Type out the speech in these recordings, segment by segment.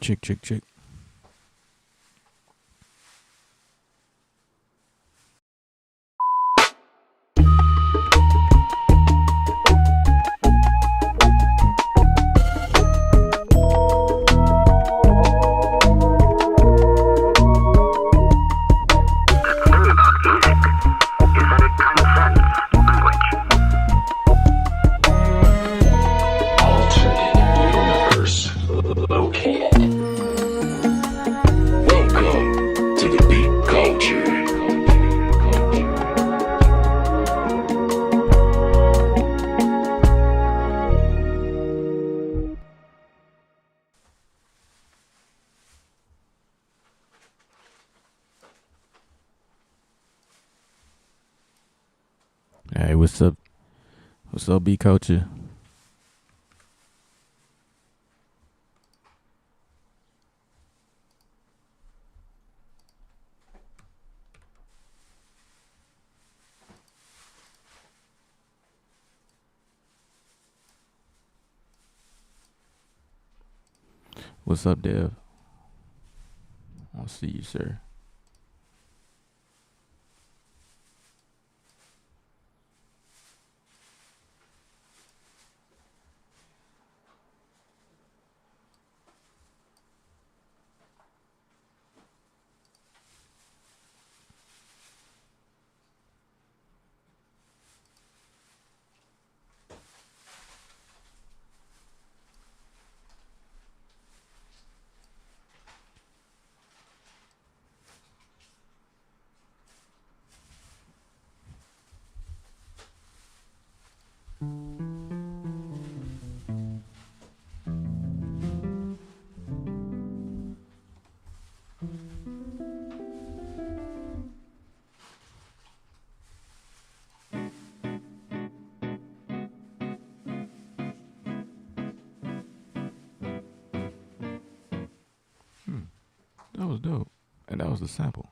Chick, chick, chick. Hey, what's up? What's up, B culture? What's up, Dev? I'll see you, sir. That was dope. And that was the sample.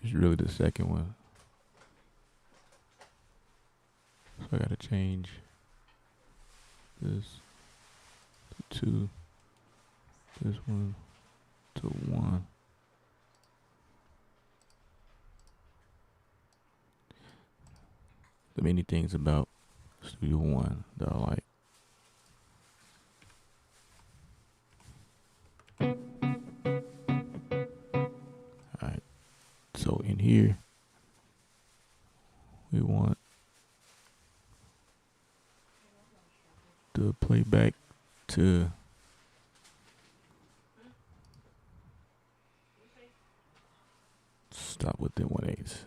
It's really the second one. So I gotta change this to 2, this one to 1. The many things about Studio One that I like. Alright, so in here, we want the playback to stop within 1/8.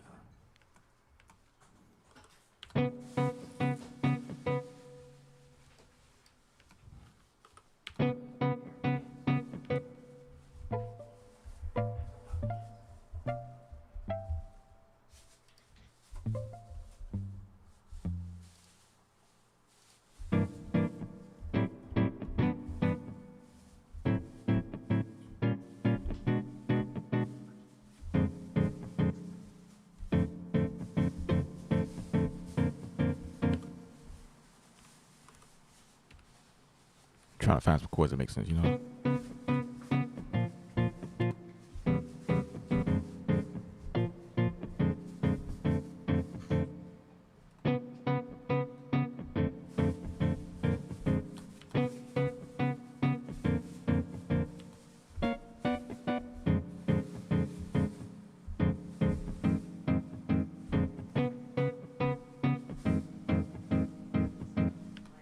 trying to find some chords that make sense, you know.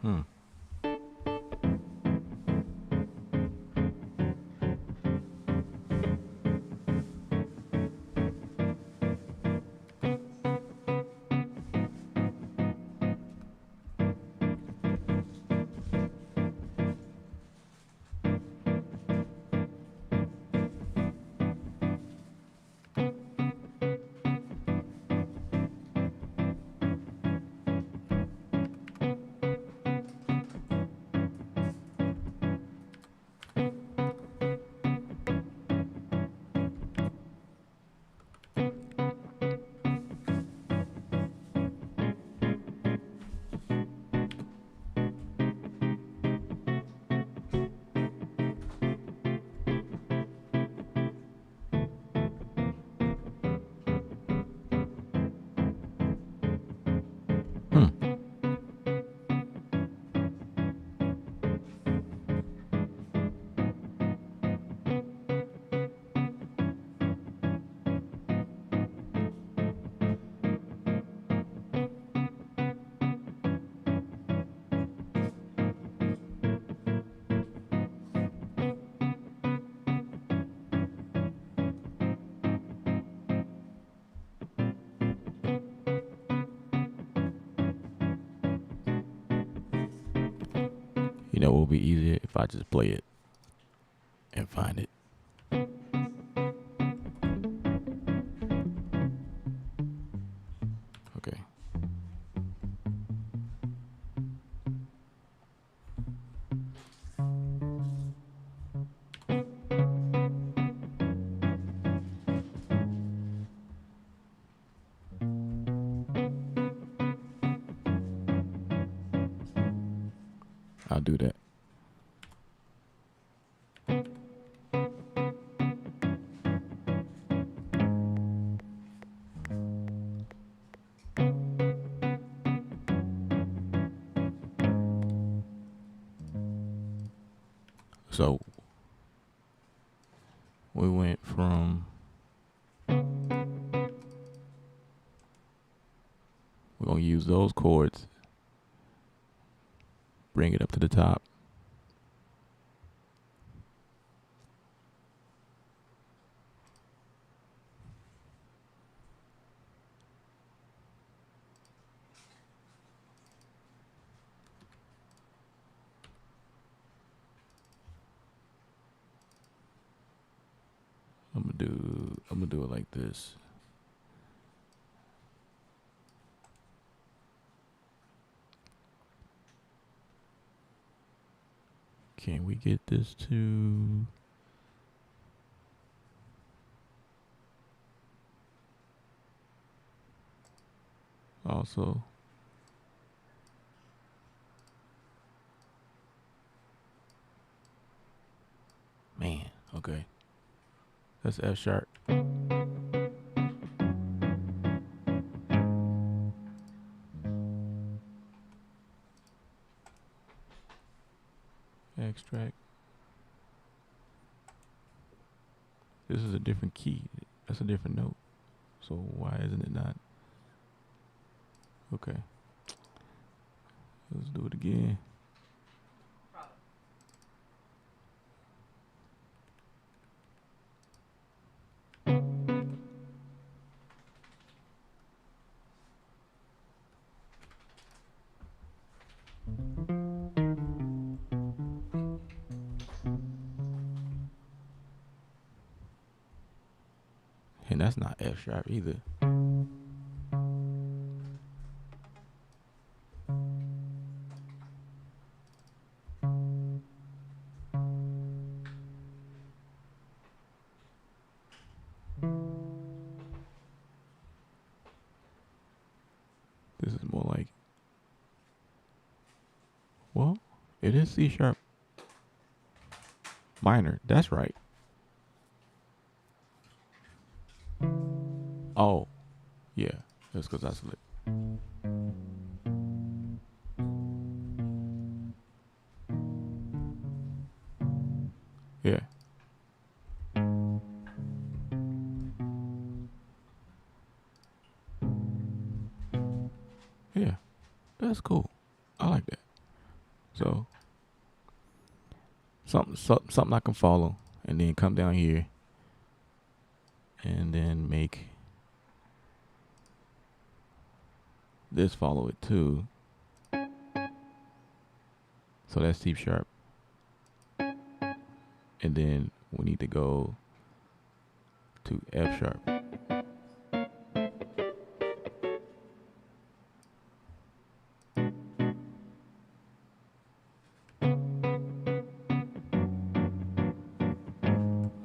Hmm. Hmm. You know, it will be easier if I just play it and find it. Okay. I'll do that. So we went from, we're going to use those chords, bring it up to the top. I'm gonna do it like this. Can we get this to also? Man, okay. That's F sharp. Extract. This is a different key. That's a different note. So why isn't it not? Okay. Let's do it again. And that's not F sharp either. This is more like, well, it is C sharp. minor. That's right. Oh, yeah. That's because I slipped. Yeah. Yeah. That's cool. I like that. So something I can follow, and then come down here, and then make this follow it too. So that's C sharp, and then we need to go to F sharp.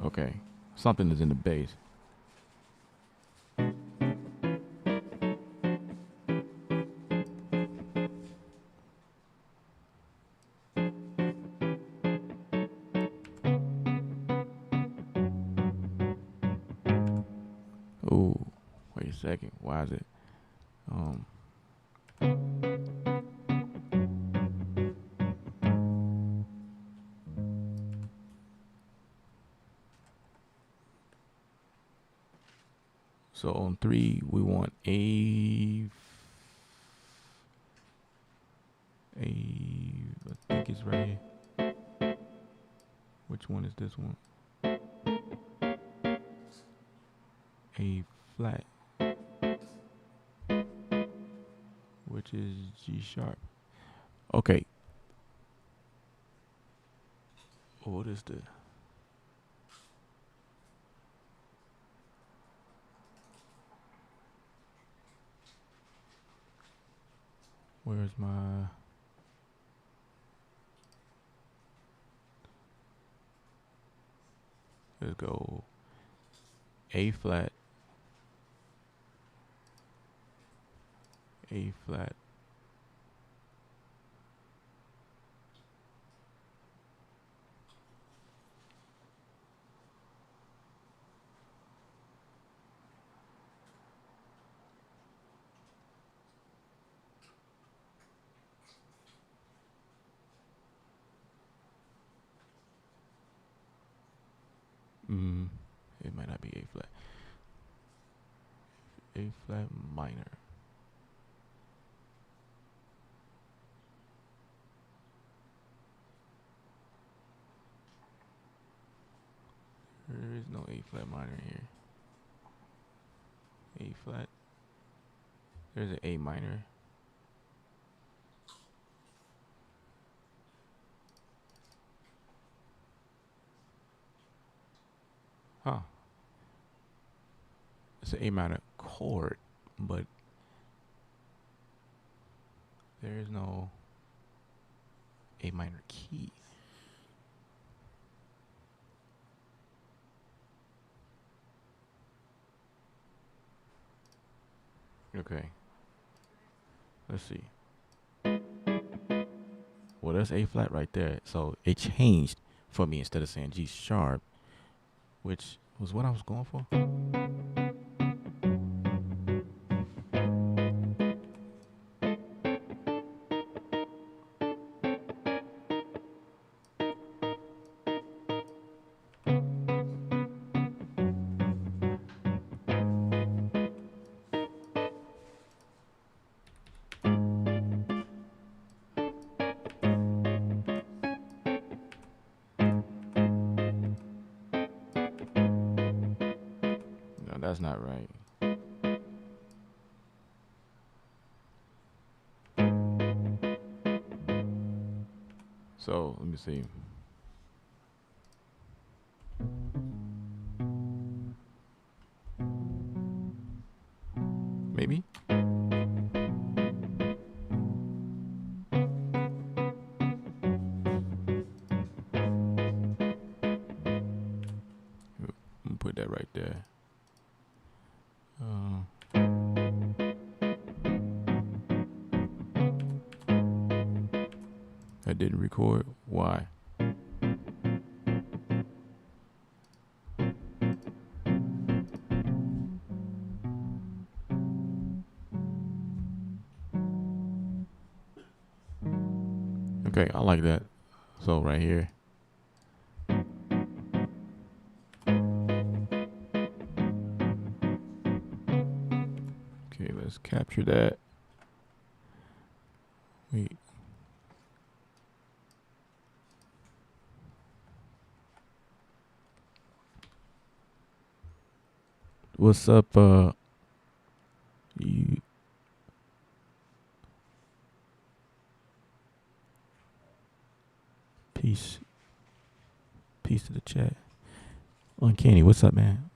Okay, something is in the bass. Ooh, wait a second. Why is it? Um. So on 3, we want I think it's right here. Which one is this one? A flat, which is G sharp. Okay. What is the? Where's my? Let's go. A flat. A flat. It might not be A flat. A flat minor. There is no A flat minor here. A flat. There's an A minor. Huh. It's an A minor chord, but there is no A minor key. Okay. Let's see. Well, that's A flat right there. So it changed for me instead of saying G sharp, which was what I was going for. No, that's not right. So let me see. Maybe. Put that right there. That didn't record. Why? Okay, I like that. So right here. Okay, let's capture that. Wait. What's up, you? Peace. Peace to the chat. Uncanny, what's up, man?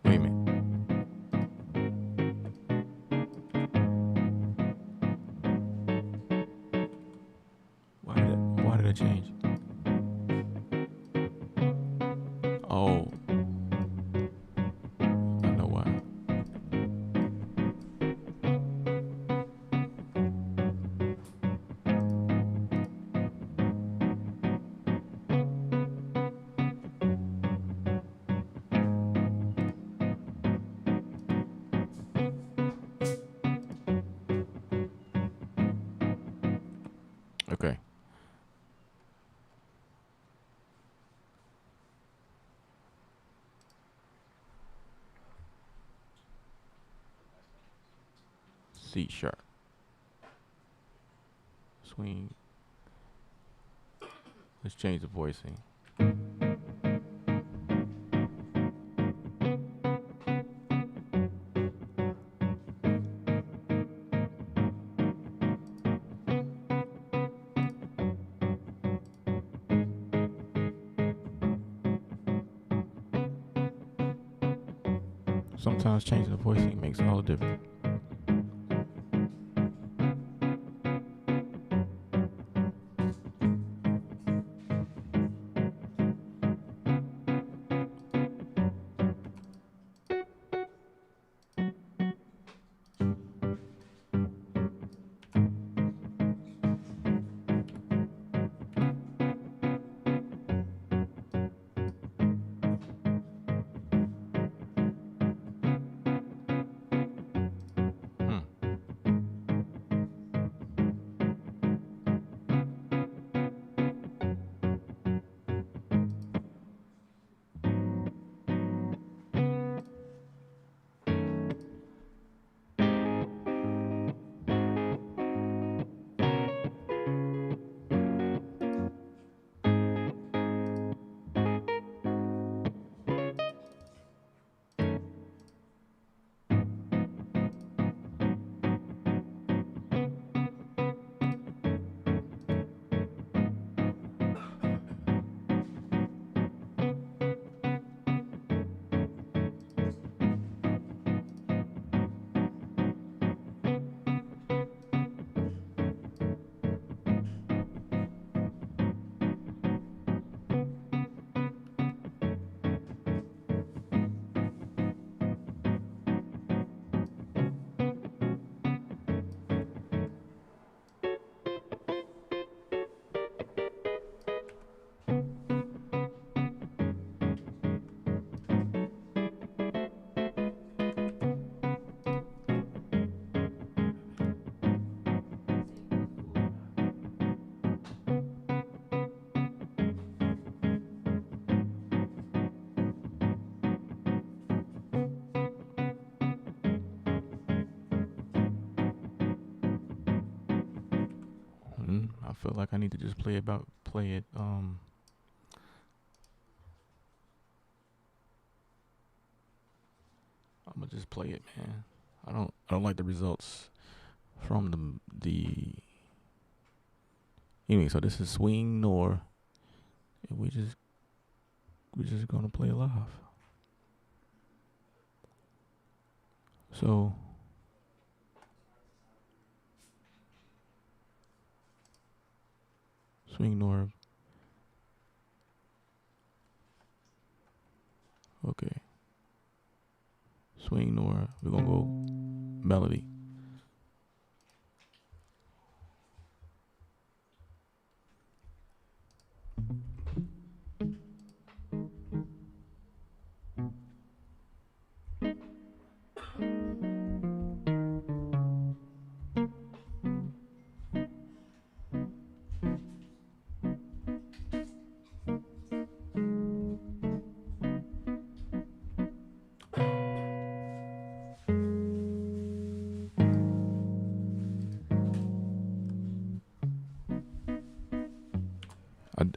Wait a minute. Why did it change? Oh, I know why. Okay. C sharp. Swing. Let's change the voicing. Sometimes changing the voicing makes all the difference. Hmm. I feel like I need to just play it. I'm gonna just play it, man. I don't like the results from the. Anyway, so this is Swing Nor, and we're just gonna play it live. So Swing Nor. Okay. swing nor we're gonna go melody.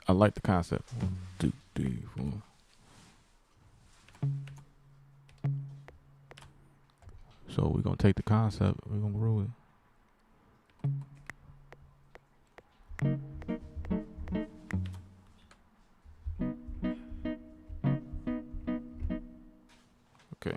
I like the concept. 1, 2, 3, 4. So we're gonna take the concept, we're gonna grow it. Okay.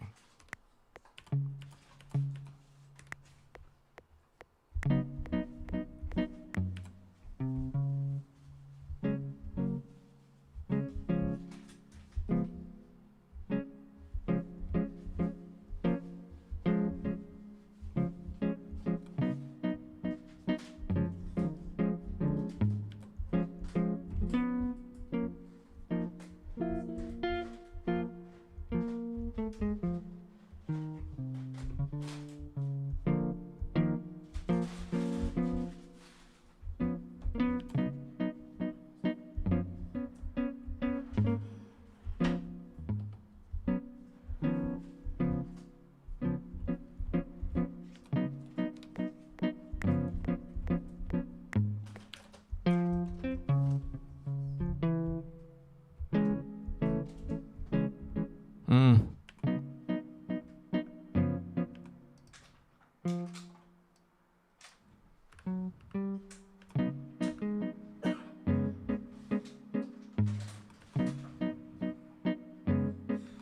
Mm.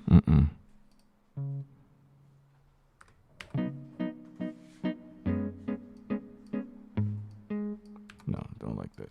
Mm-mm. No, don't like that.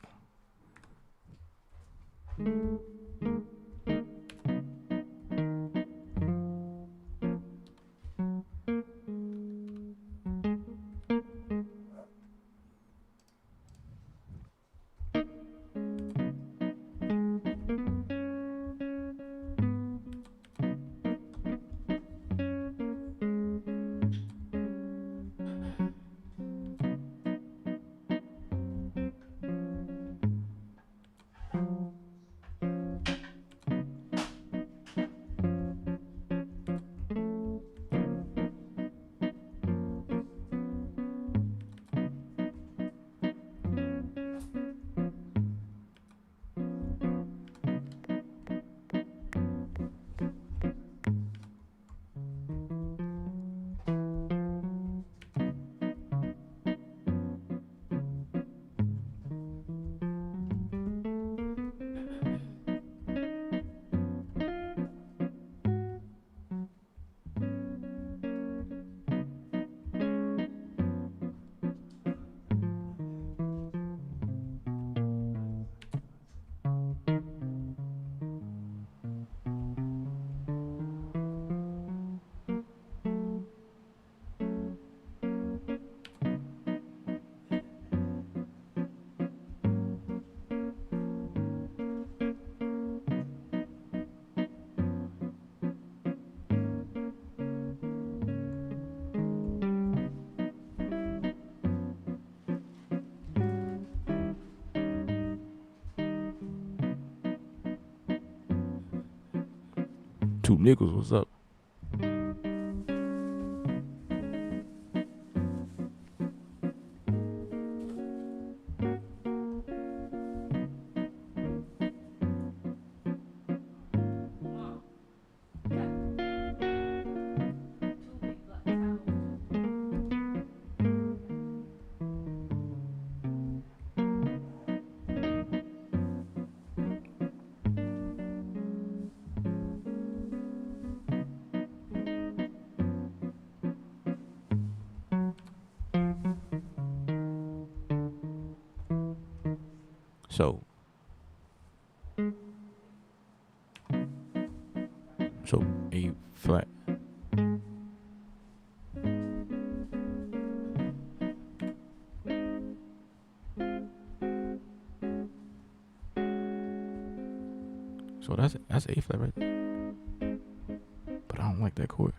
Two nickels, what's up? So so A flat. That's A flat right there. But I don't like that chord.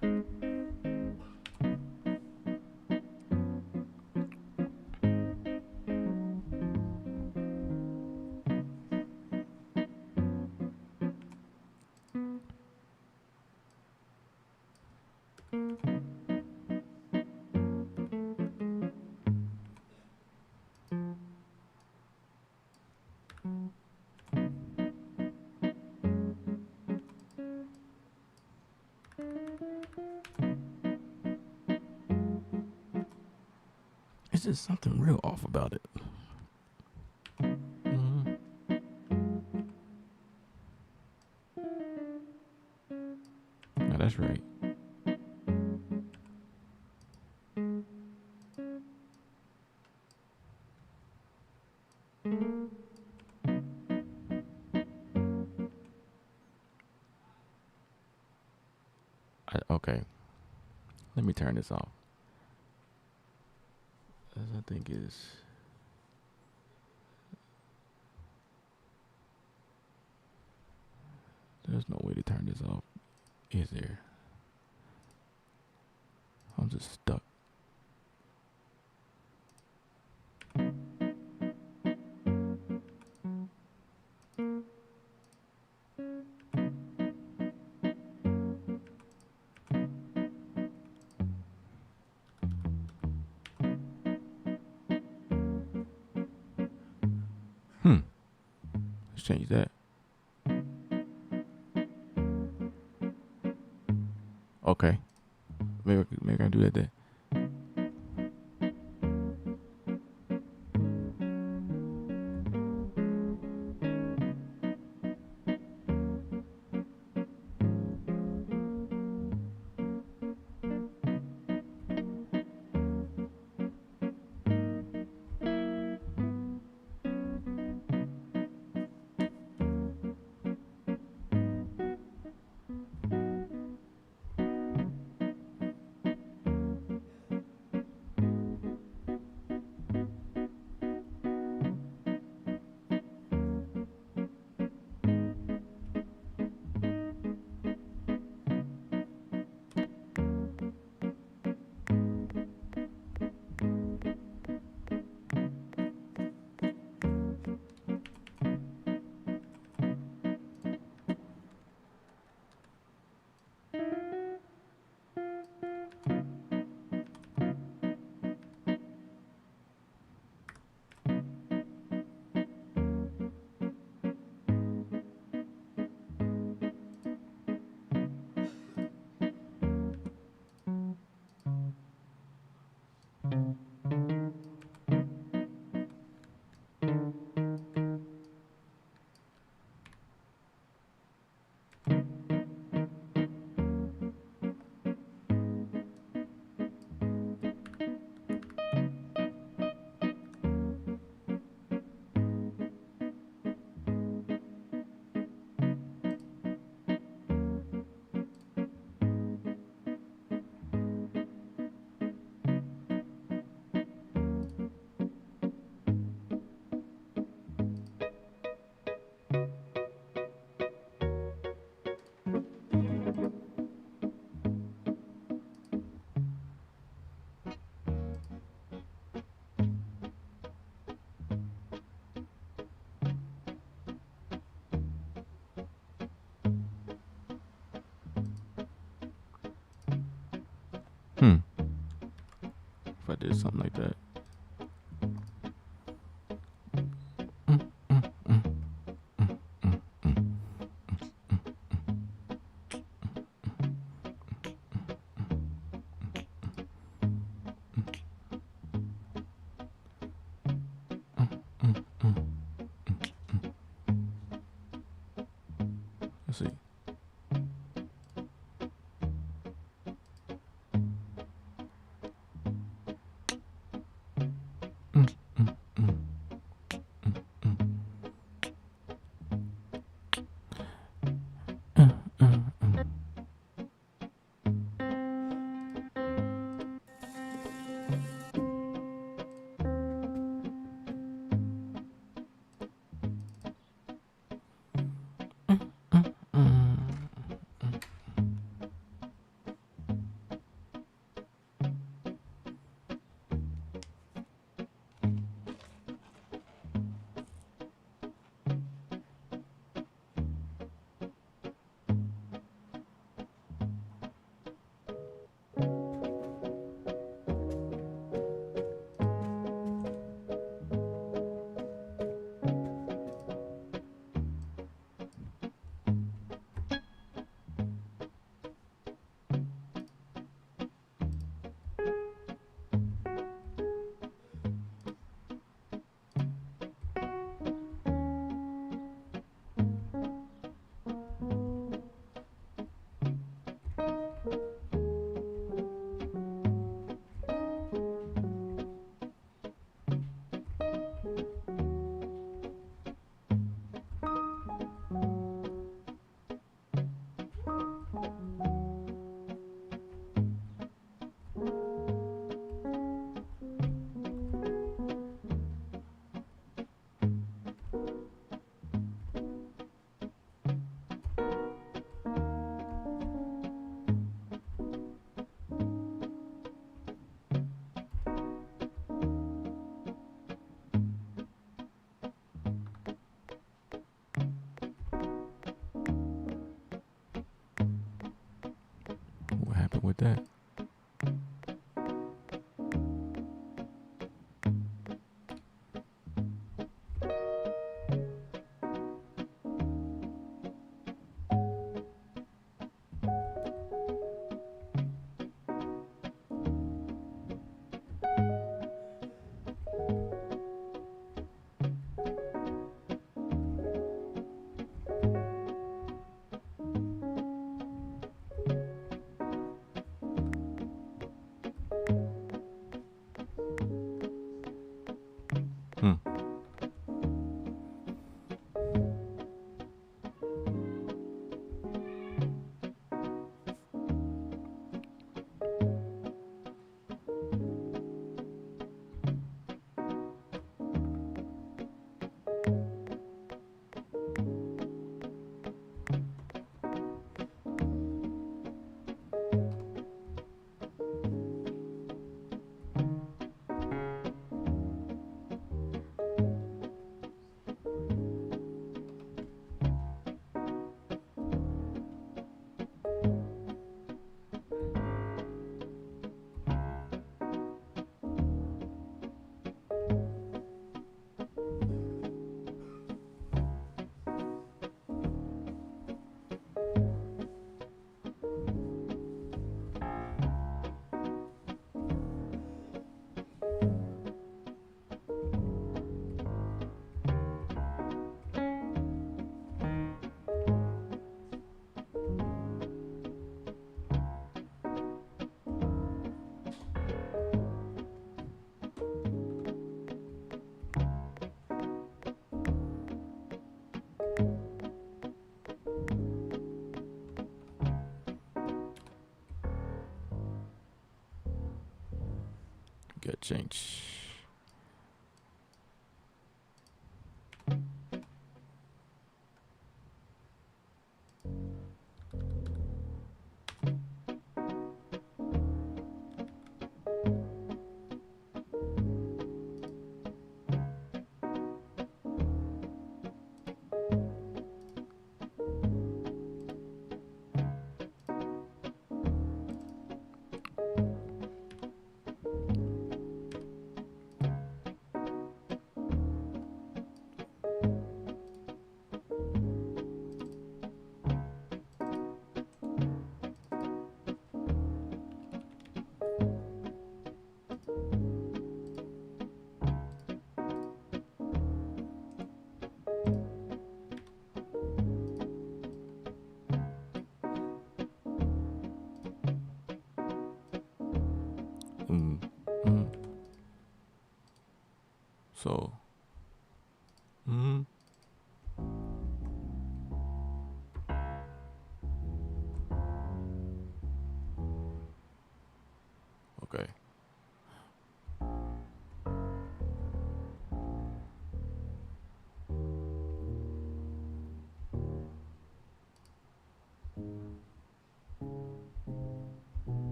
It's just something real off about it. Mhm. Now that's right. Okay, let me turn this off. As I think is. There's no way to turn this off, is there? I'm just stuck. Let's change that. Okay. Maybe I can do that then. If I did something like that. Let's see. with that. Hmm. Good change. Mm. Mm. So. Mm. Okay.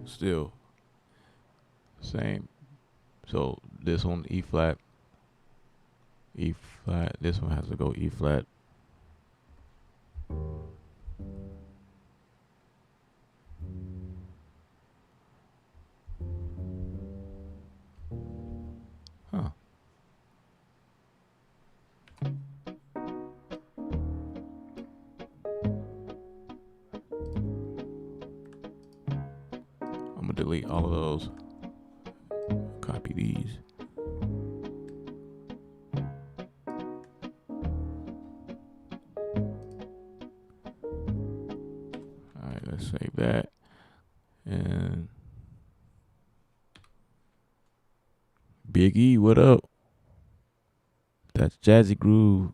Still same. So this one E flat, E flat. This one has to go E flat. Huh. I'm gonna delete all of those. Copy these. All right, let's save that. And Big E, what up? That's Jazzy Groove.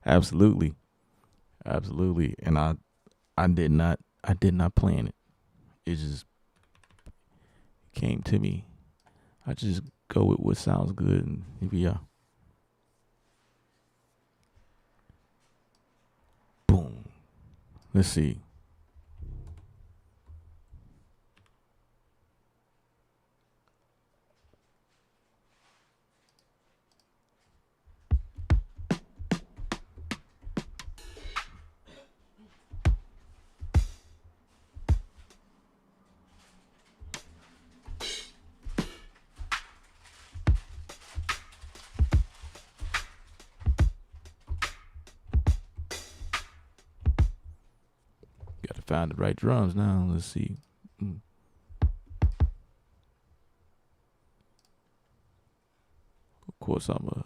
Absolutely, absolutely. And I did not plan it. It just came to me. I just go with what sounds good, and here we are. Boom. Let's see. Got to find the right drums now. Let's see. Mm. Of course, I'm a.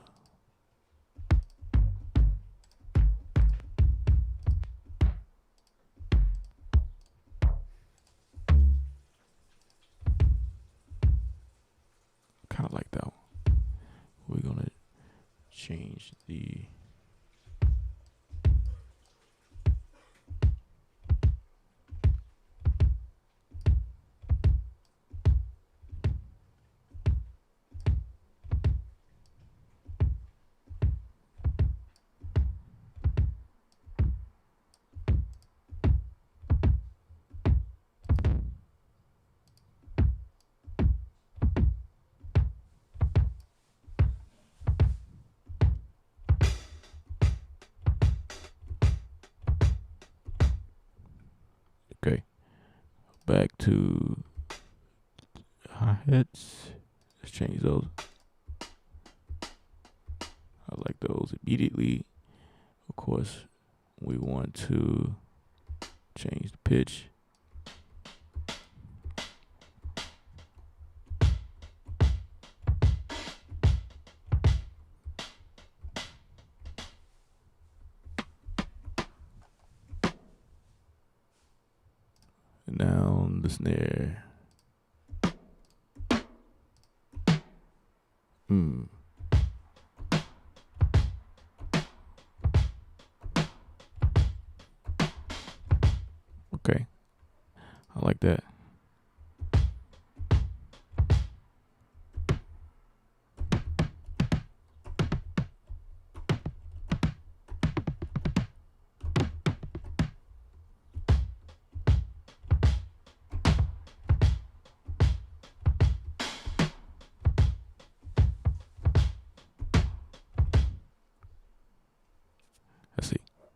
Kind of like that one. We're gonna change the. Okay, back to hi-hats. Let's change those. I like those immediately. Of course, we want to change the pitch. And now the snare. Okay. I like that.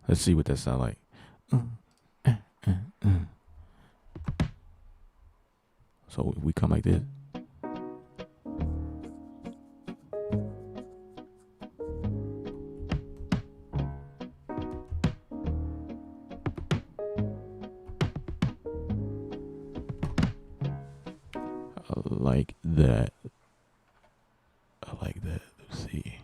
Let's see what that sound like. So we come like this. I like that. Let's see.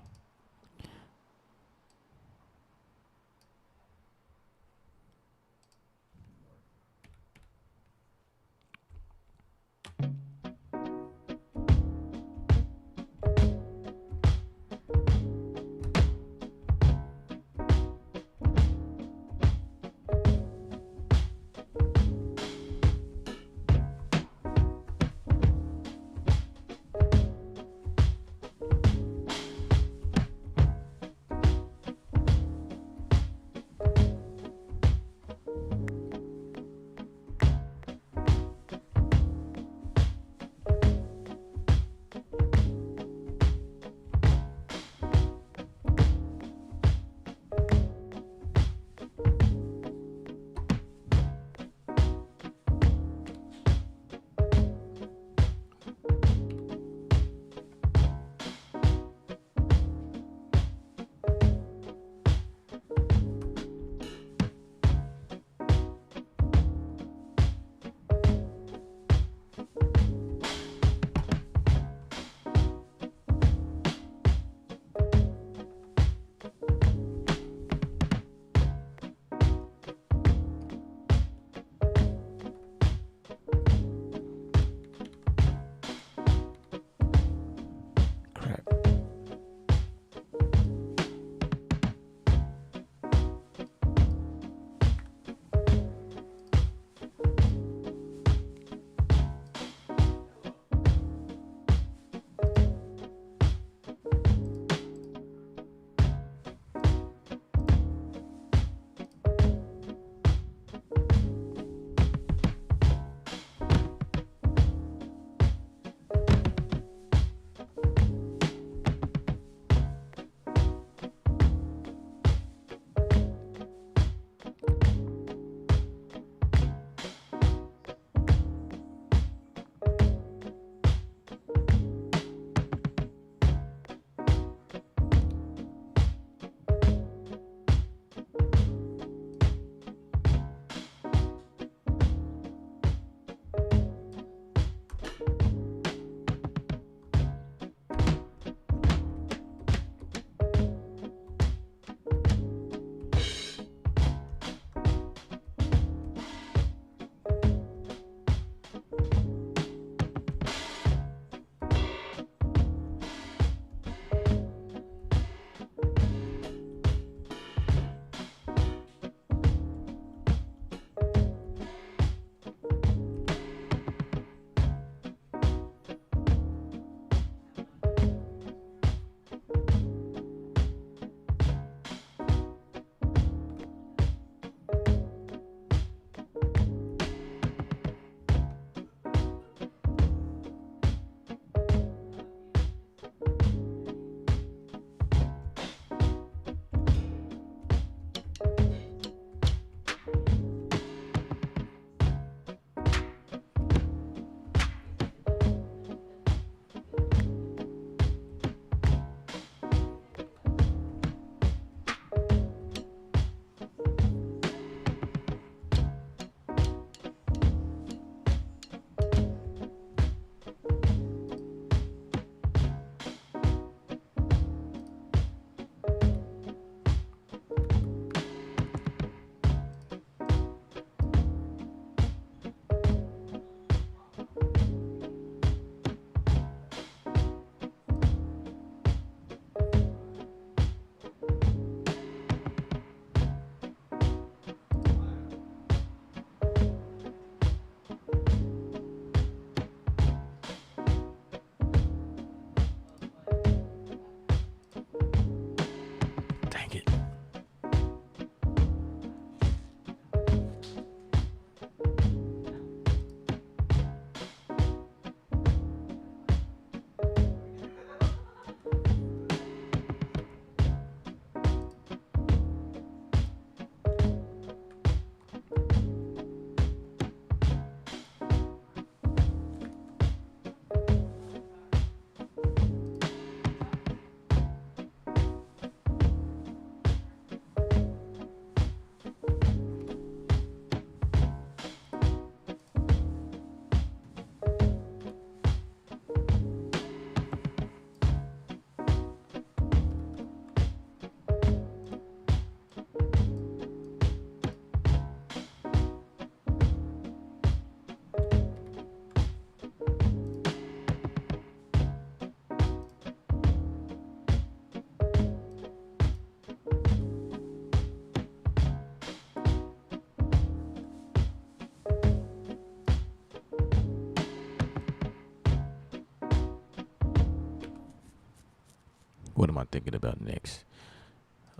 What am I thinking about next?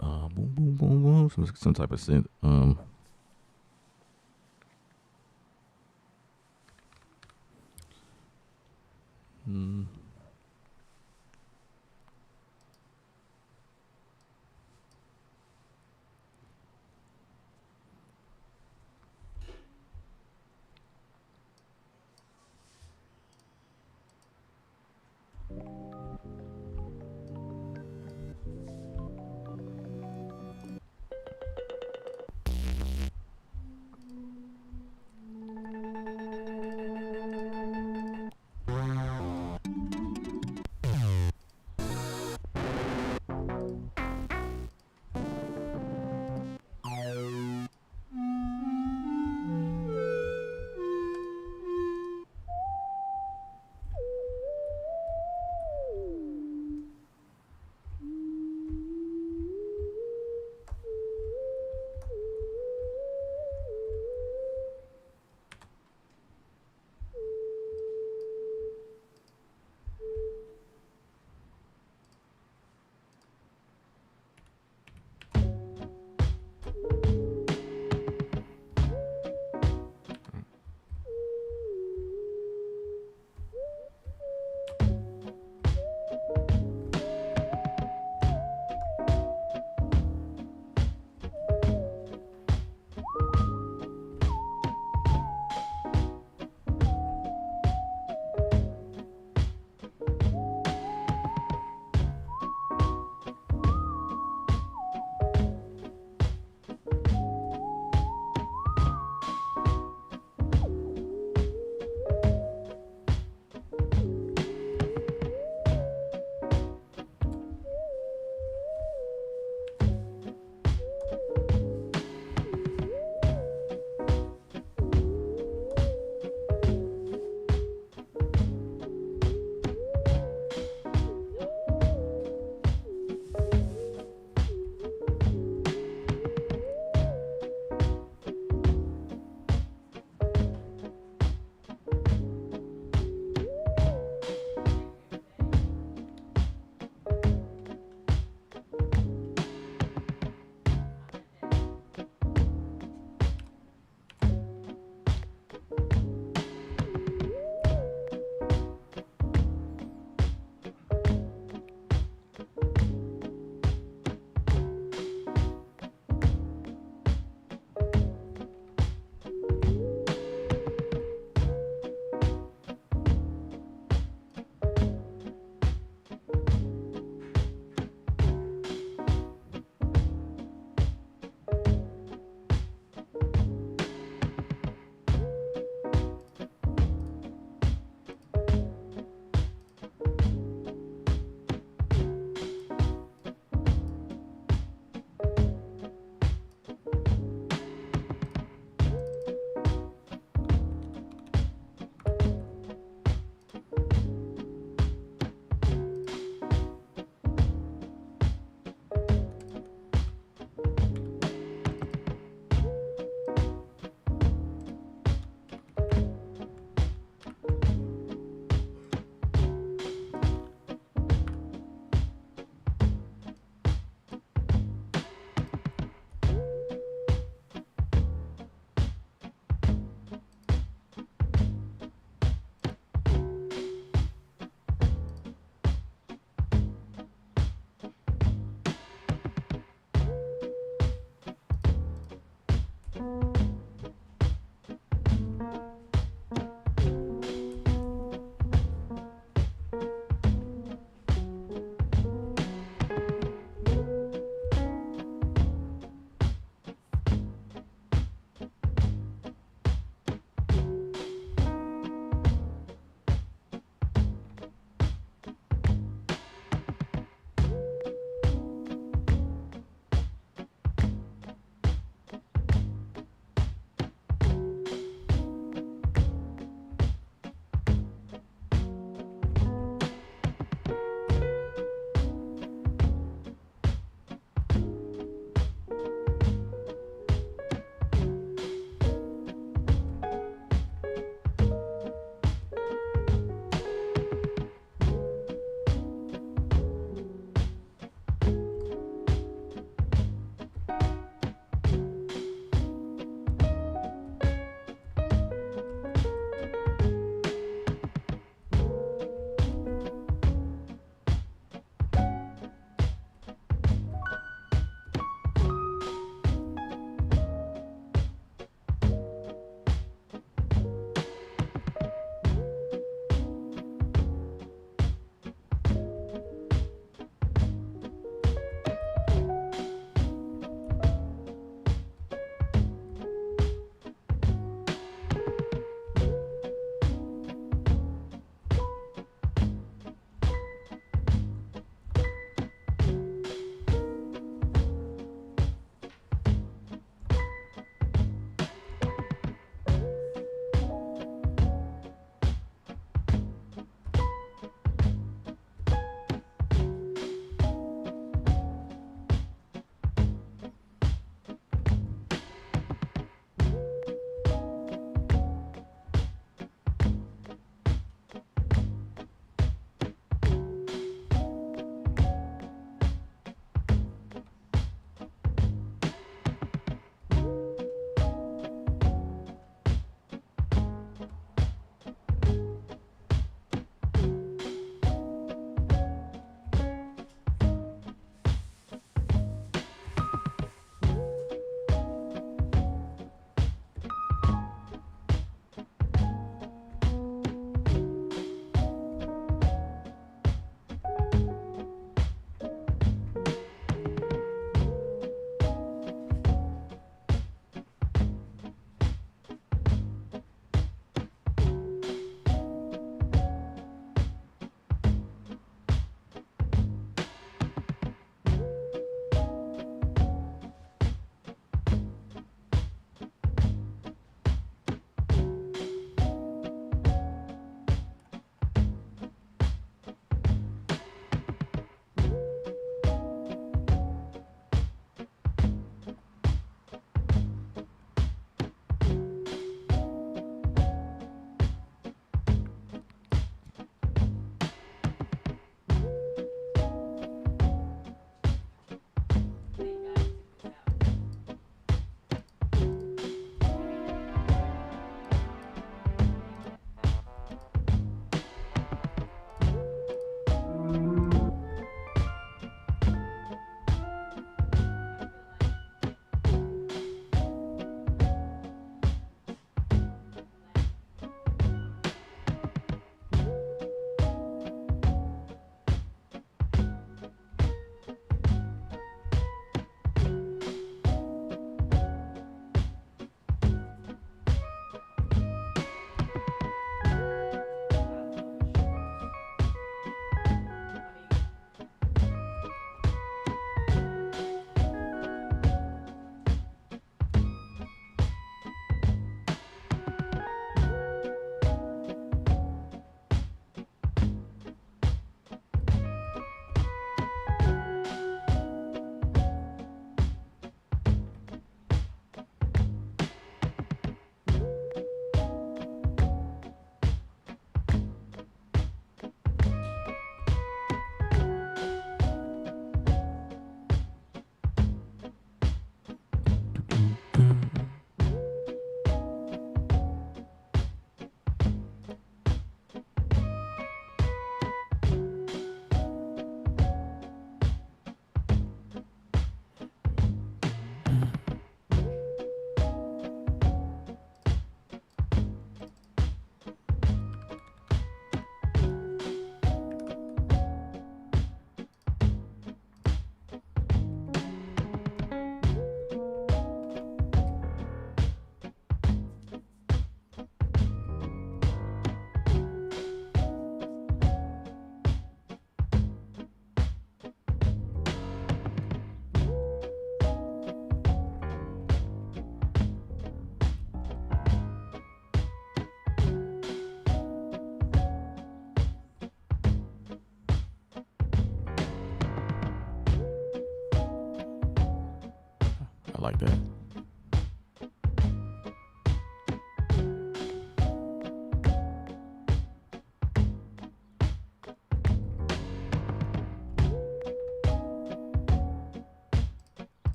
Boom, boom, boom, boom. Some type of synth. Hmm. like that.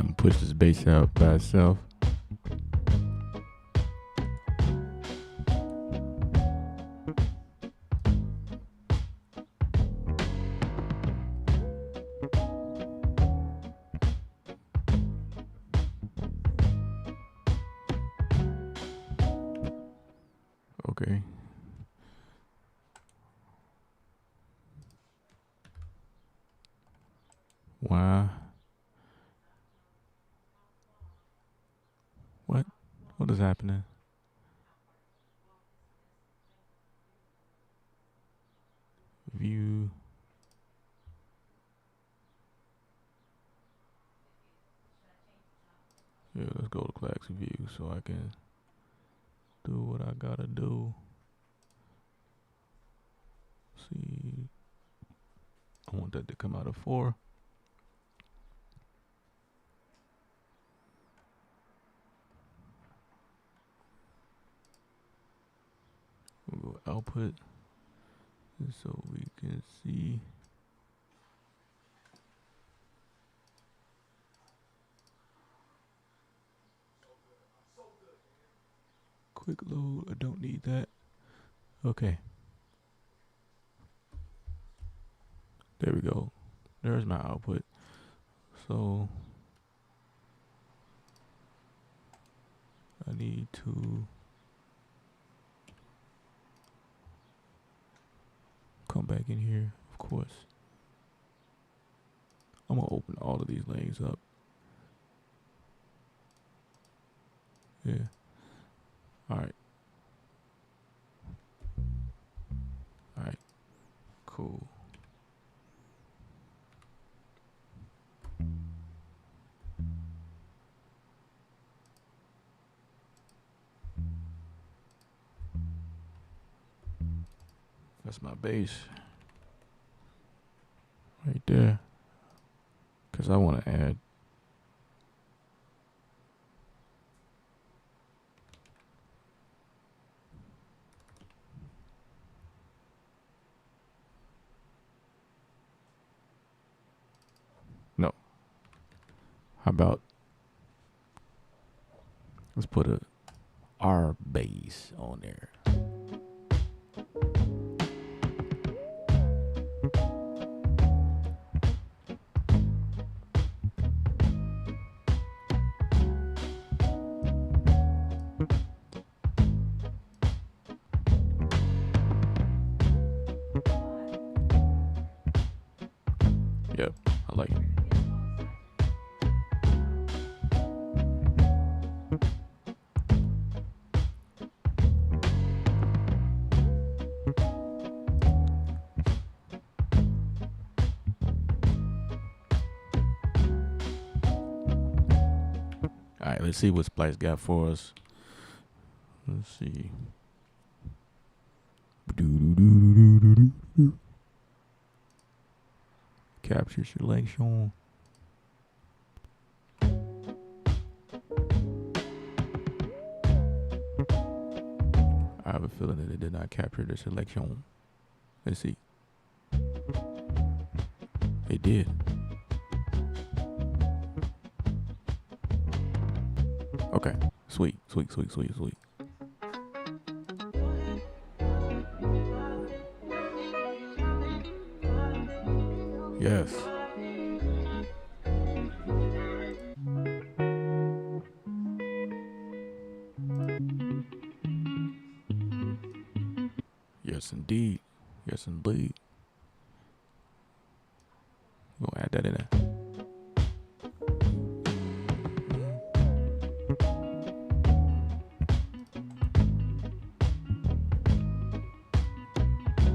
I'm gonna push this bass out by itself. Okay. Why? What? What is happening? View. Yeah, let's go to Classic View so I can do what I gotta do. See, I want that to come out of 4. We'll go output so we can see. Quick load. I don't need that. Okay. There we go. There's my output. So I need to come back in here, of course. I'm gonna open all of these lanes up. Yeah. Alright. Alright. Cool. That's my base. Right there. Cause I wanna add no. How about let's put a R base on there. Yep, I like it. Alright, let's see what Splice got for us. Let's see. Capture selection. I have a feeling that it did not capture the selection. Let's see. It did. Okay. Sweet. Yes. Yes, indeed. Yes, indeed. We'll add that in there.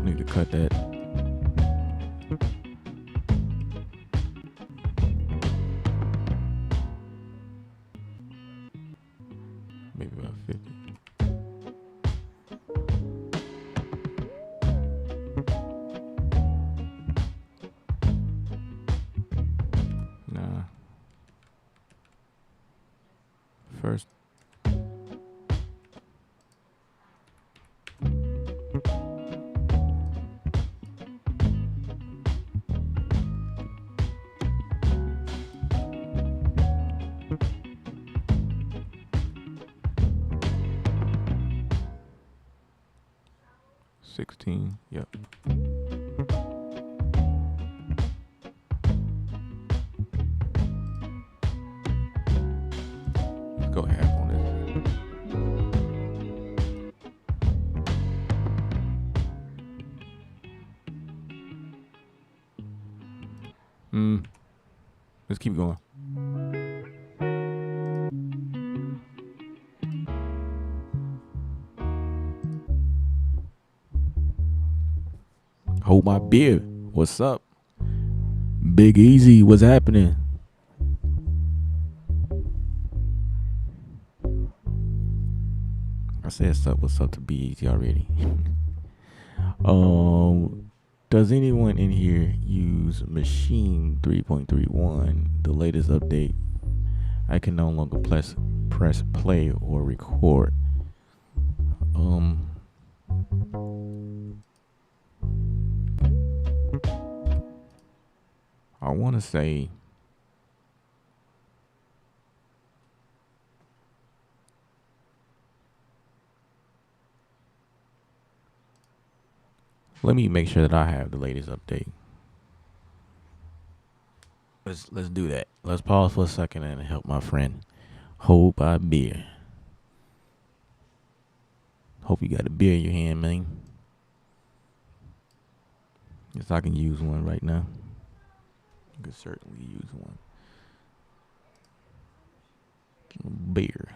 Need to cut that. Maybe about 50. Nah. First. $16. Yep. Let's go half on this. Let's keep going. Hold my beer. What's up? Big Easy, what's happening? I said what's up to Big Easy already. Does anyone in here use Machine 3.31, the latest update? I can no longer press play or record. I want to say let me make sure that I have the latest update. Let's do that. Let's pause for a second and help my friend hold my beer. Hope you got a beer in your hand, man. Guess I can use one right now. I could certainly use one. Beer.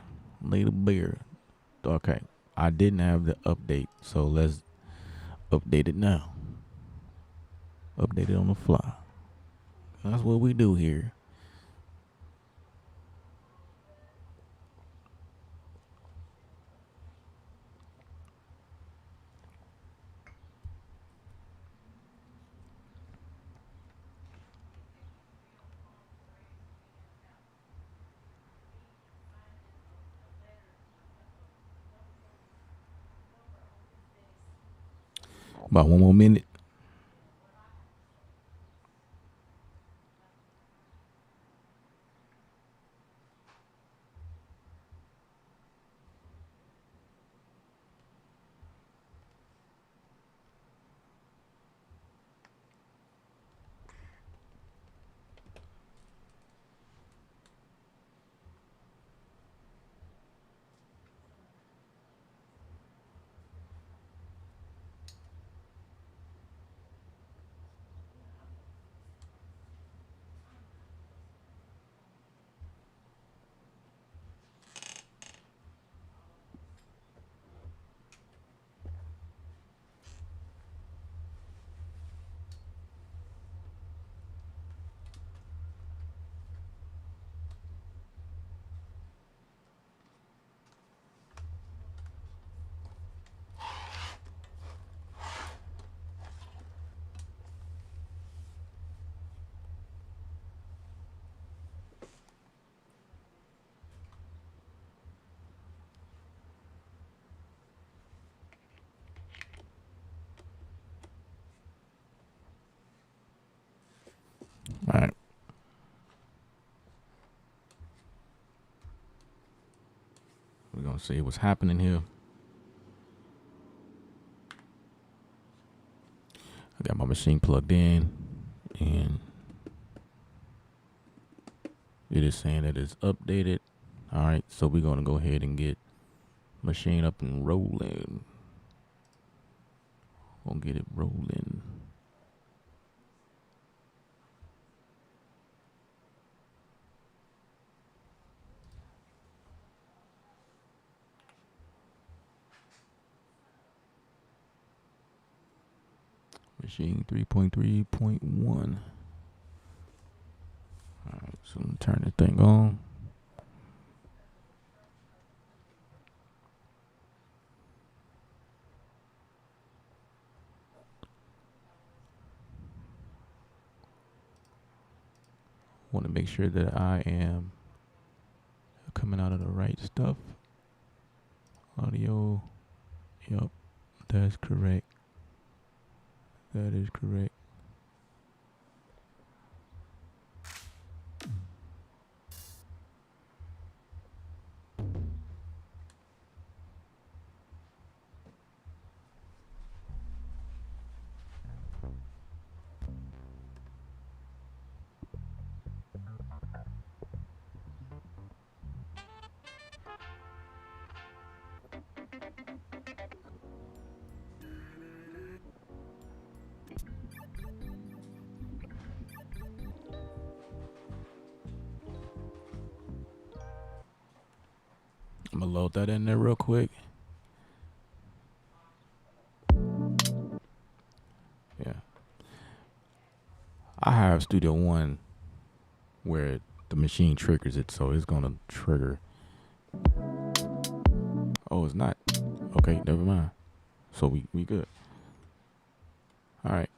Little beer. Okay. I didn't have the update, so let's update it now. Update it on the fly. That's what we do here. About one more minute. All right. We're going to see what's happening here. I got my machine plugged in, and it is saying that it's updated. All right, so we're going to go ahead and get machine up and rolling. Gonna get it rolling. Machine 3.3.1. Alright, so I'm turn the thing on. Want to make sure that I am coming out of the right stuff. Audio. Yep, that's correct. That is correct. I'm gonna load that in there real quick. Yeah, I have Studio One where the machine triggers it, so it's gonna trigger. Oh, it's not. Okay, never mind. So we good. All right.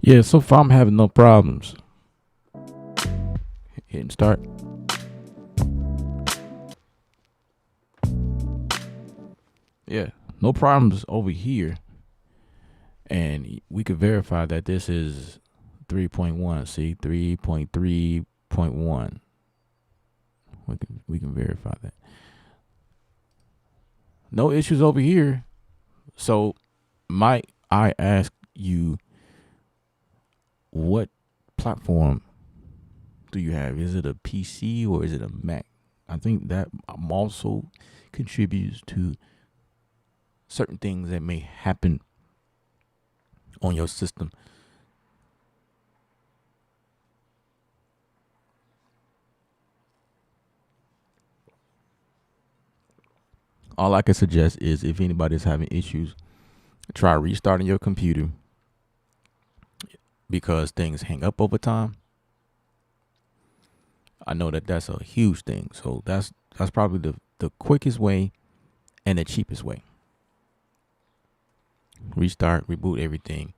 Yeah, so far I'm having no problems. Hitting start. Yeah, no problems over here. And we could verify that this is 3.1. See, 3.3.1. We can verify that. No issues over here. So, Mike, I asked you, what platform do you have? Is it a PC or is it a Mac? I think that also contributes to certain things that may happen on your system. All I can suggest is if anybody's having issues, try restarting your computer because things hang up over time. I know that that's a huge thing. So that's probably the quickest way and the cheapest way. Restart, reboot everything.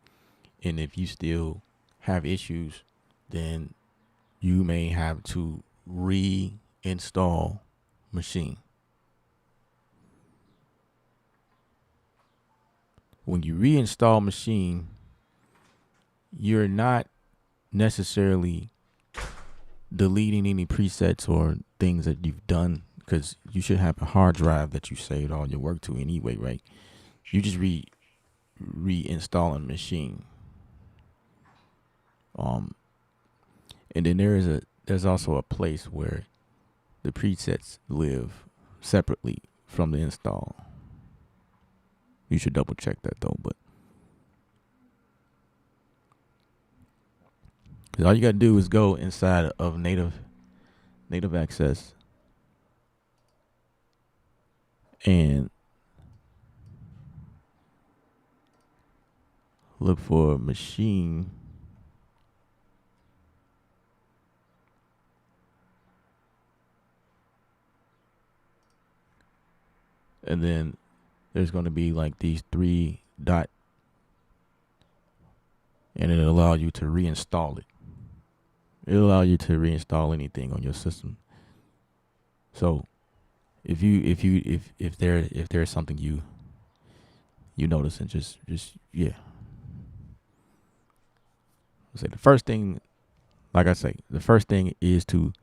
And if you still have issues, then you may have to reinstall machine. When you reinstall machine, you're not necessarily deleting any presets or things that you've done, because you should have a hard drive that you saved all your work to anyway, right? You just reinstall a machine. And then there's also a place where the presets live separately from the install. You should double check that though, but all you gotta do is go inside of native access and look for a machine. And then there's going to be like these 3 dot, and it'll allow you to reinstall it. It'll allow you to reinstall anything on your system. So if there's something you notice, and just yeah. Say the first thing, like I say, the first thing is to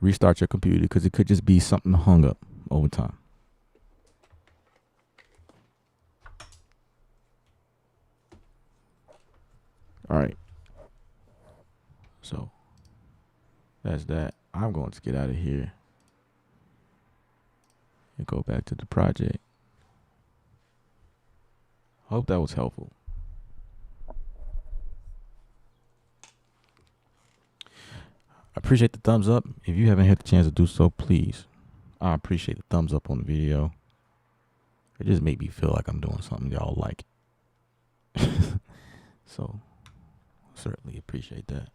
restart your computer, because it could just be something hung up over time. All right. So that's that. I'm going to get out of here and go back to the project. Hope that was helpful. I appreciate the thumbs up. If you haven't had the chance to do so, please. I appreciate the thumbs up on the video. It just made me feel like I'm doing something y'all like. So, certainly appreciate that.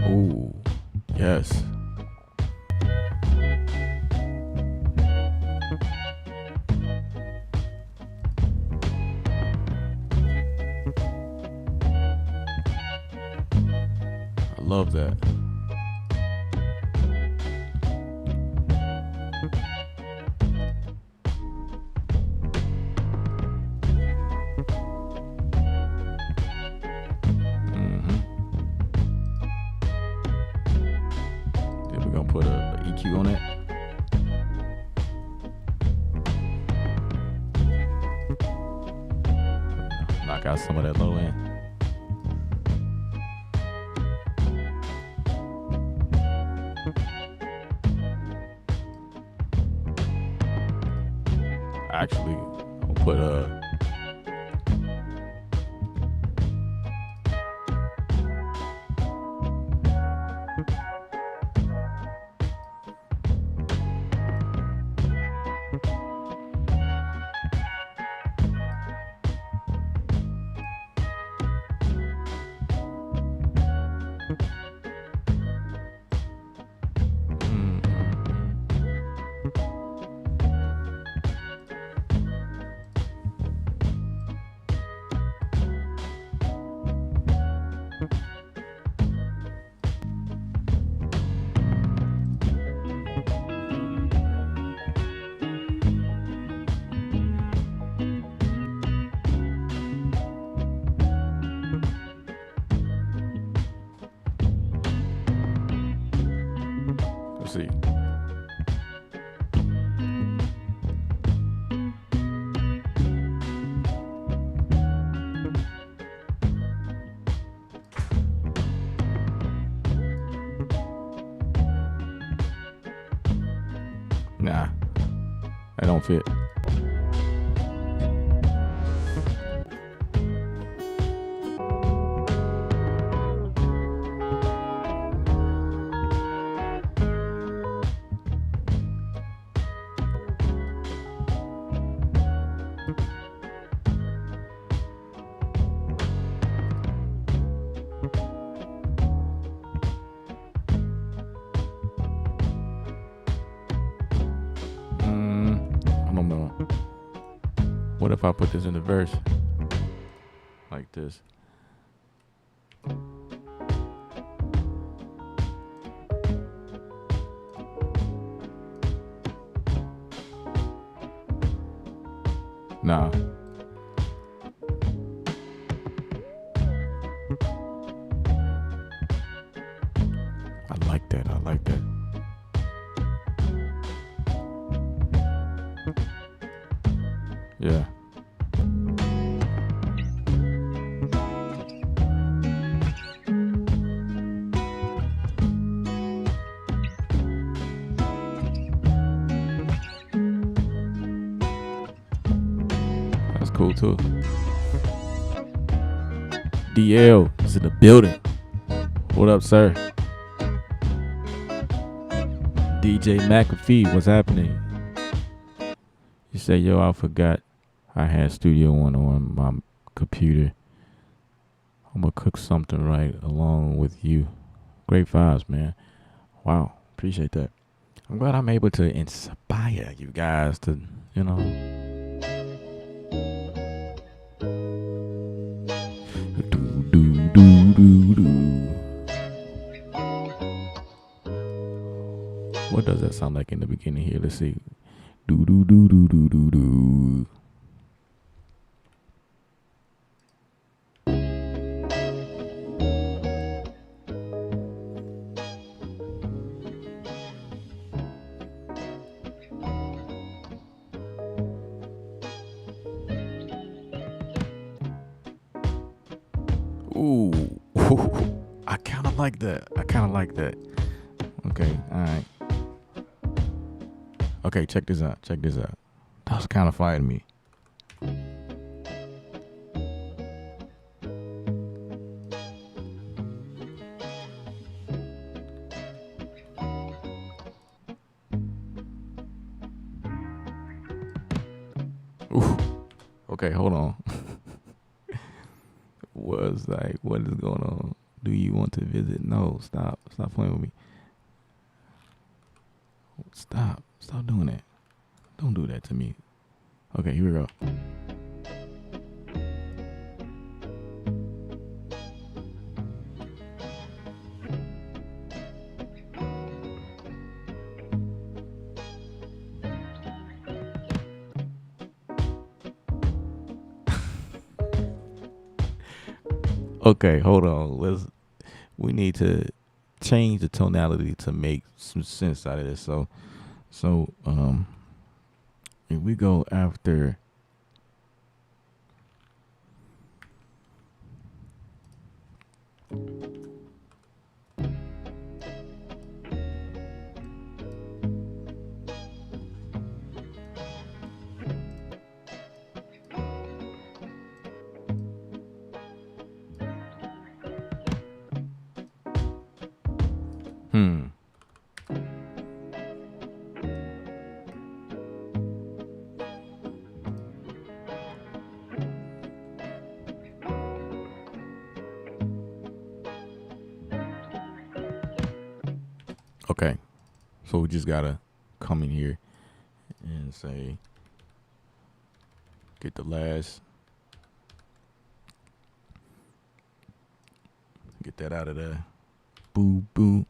Ooh, yes. I love that. Then we're gonna put a EQ on it. knock out some of that low end. Actually, I'll put let's see. Nah, that don't fit. I don't know. What if I put this in the verse like this? Nah. I like that. I like that. Yeah. That's cool too. DL is in the building. What up, sir? DJ McAfee, what's happening? You say, yo, I forgot I had Studio One on my computer. I'm gonna cook something right along with you. Great vibes, man. Wow, appreciate that. I'm glad I'm able to inspire you guys to, you know. What does that sound like in the beginning here? Let's see. Do do do do do do do. Ooh, I kind of like that. Okay, all right. Okay, check this out. That was kind of fire to me. Ooh. Okay, hold on. Was like, what is going on? Do you want to visit? No, stop playing with me. Stop doing that. Don't do that to me. Okay, here we go. Okay, hold on. We need to change the tonality to make some sense out of this. So if we go after Hmm. Okay. So we just gotta come in here and say, get the last, get that out of there. Boo, boo.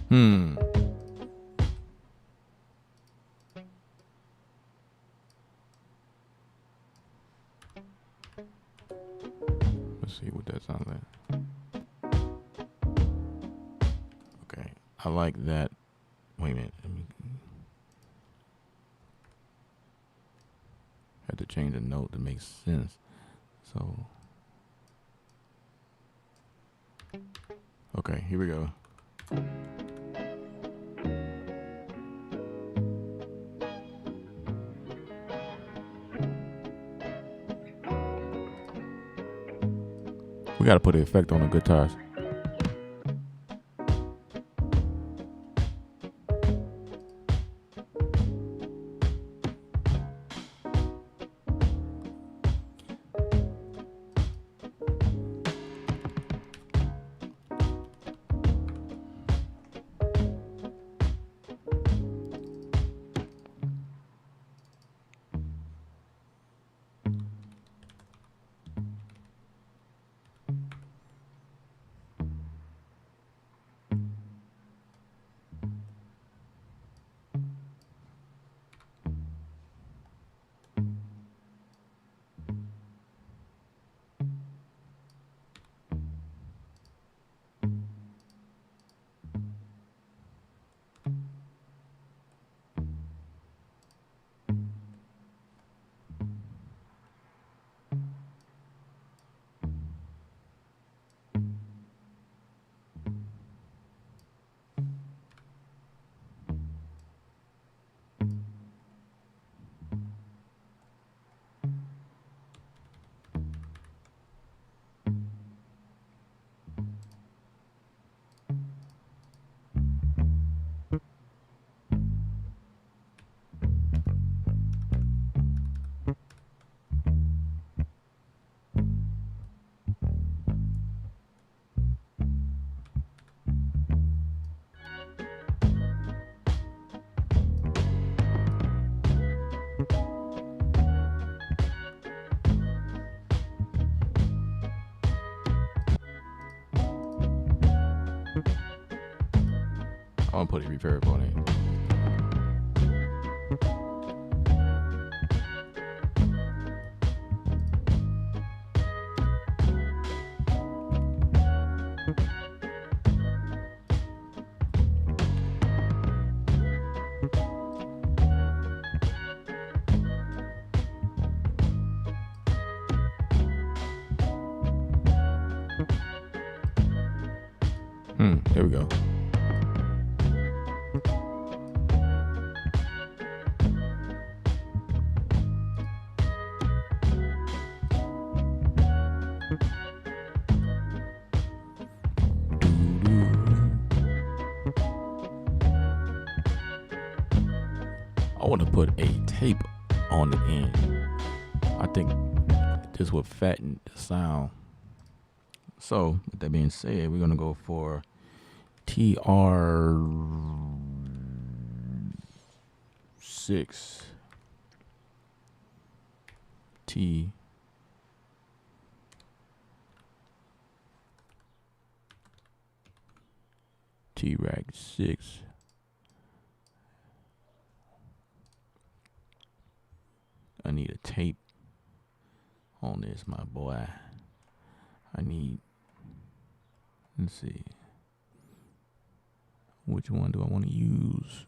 Hmm. Let's see what that sounds like. Okay. I like that. Wait a minute. Let me have to change the note to make sense. So, okay, here we go. We gotta put an effect on the guitars. I'm gonna put a reverb on it. There we go. I want to put a tape on the end. I think this would fatten the sound. So, with that being said, we're gonna go for TR6 T T-Rack 6 I need a tape on this, my boy. Let's see. Which one do I want to use?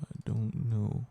I don't know.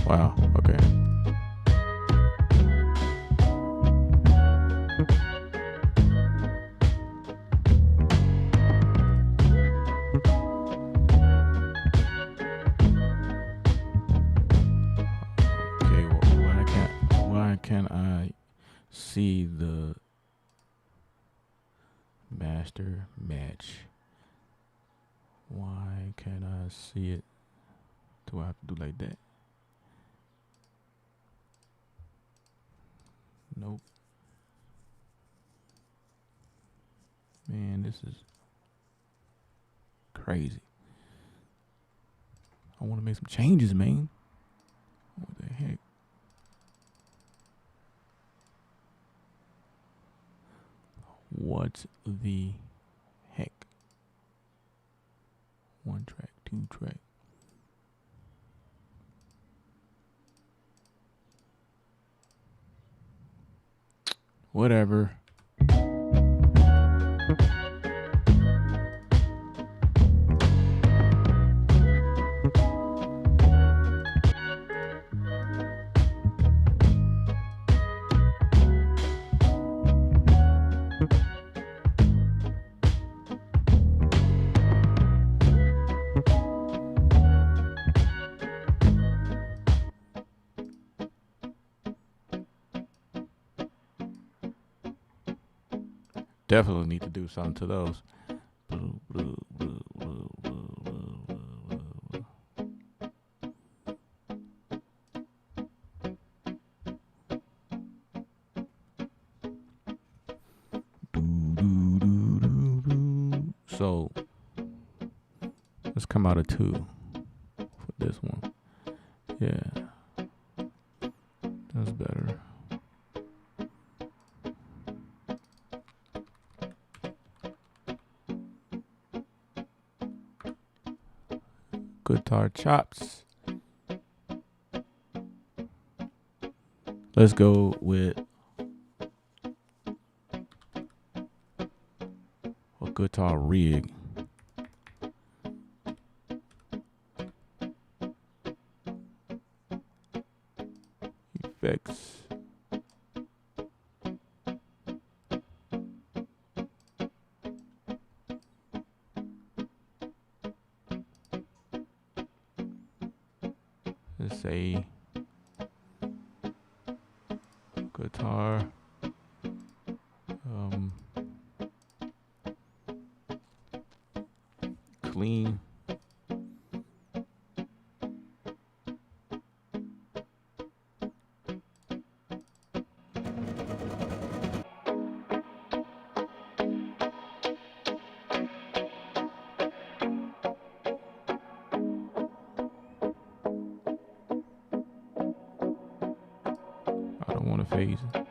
Wow, okay. Okay, why can't I see the master match? Why can't I see it? Do I have to do like that? Nope. Man, this is crazy. I want to make some changes, man. What the heck? What the heck? 1 track, 2 track. Whatever. Definitely need to do something to those. So let's come out of 2 for this one. Yeah, that's better. Guitar chops. Let's go with a guitar rig. Effects. Let's say guitar. Clean. I don't want to phase it.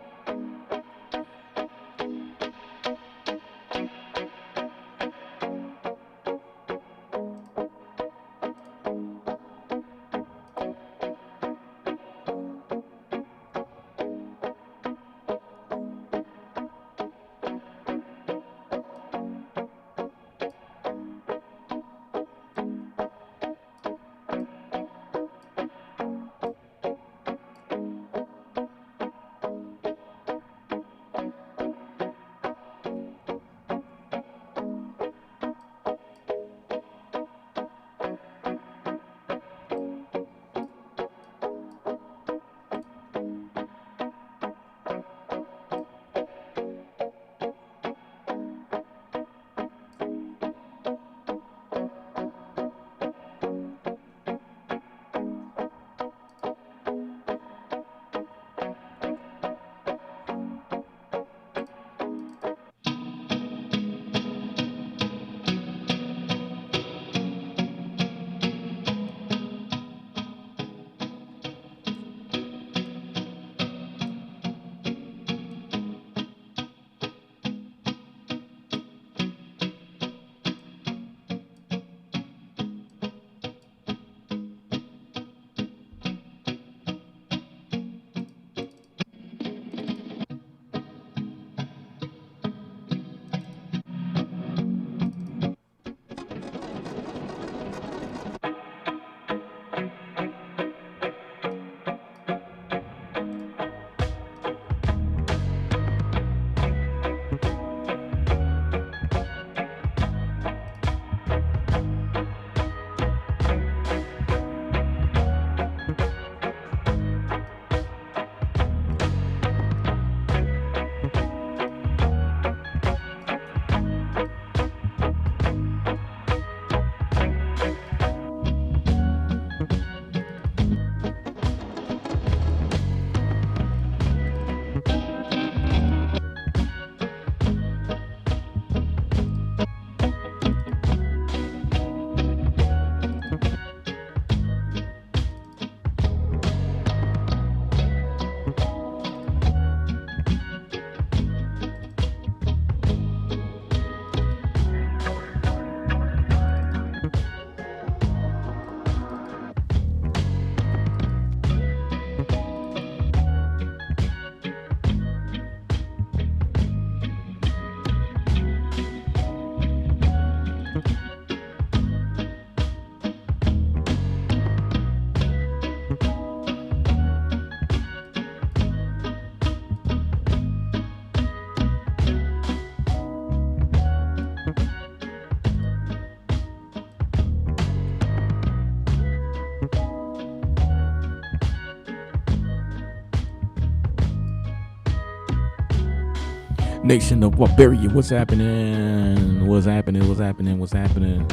Nation of Barbaria, what's happening? What's happening? What's happening? What's happening?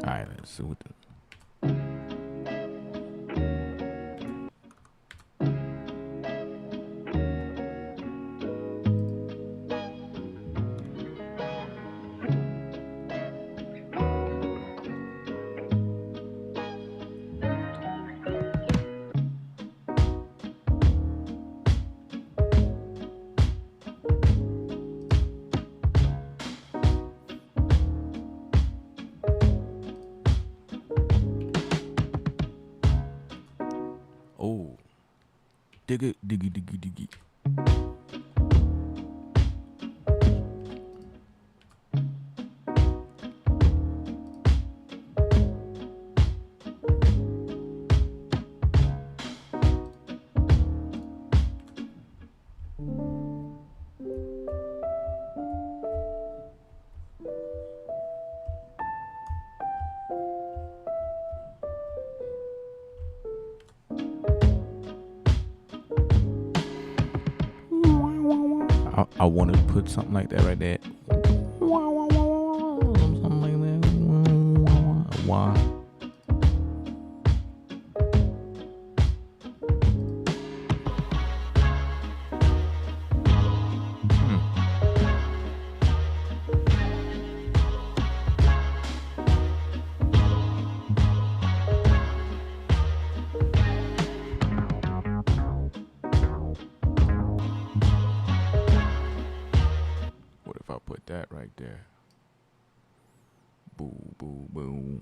All right, let's see what the diggy diggy diggy diggy. I want to put something like that right there. Something like that. Wah. What if I put that right there? Boom, boom, boom.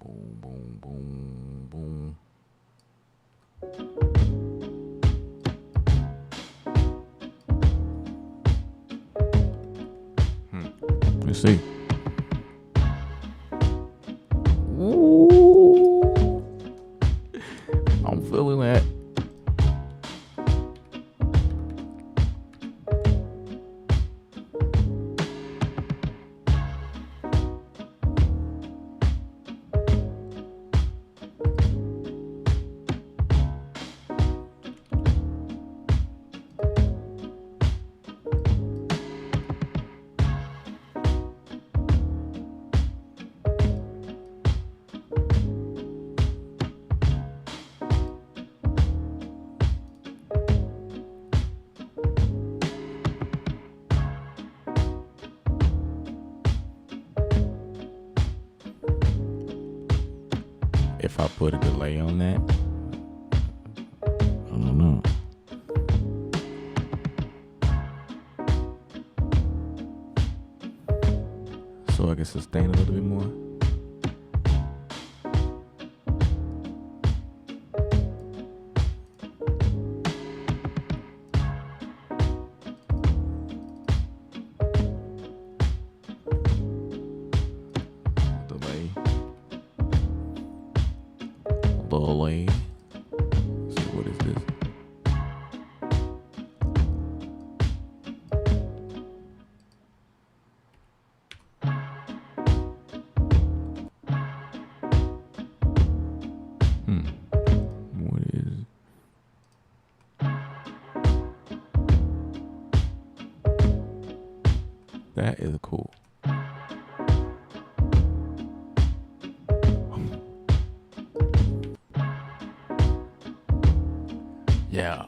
Boom, boom, boom, boom. Let's see. Ooh. I'm feeling that. If I put a delay on that, I don't know. So I can sustain a little bit more. Delay. So what is this? What is? That is cool. Yeah.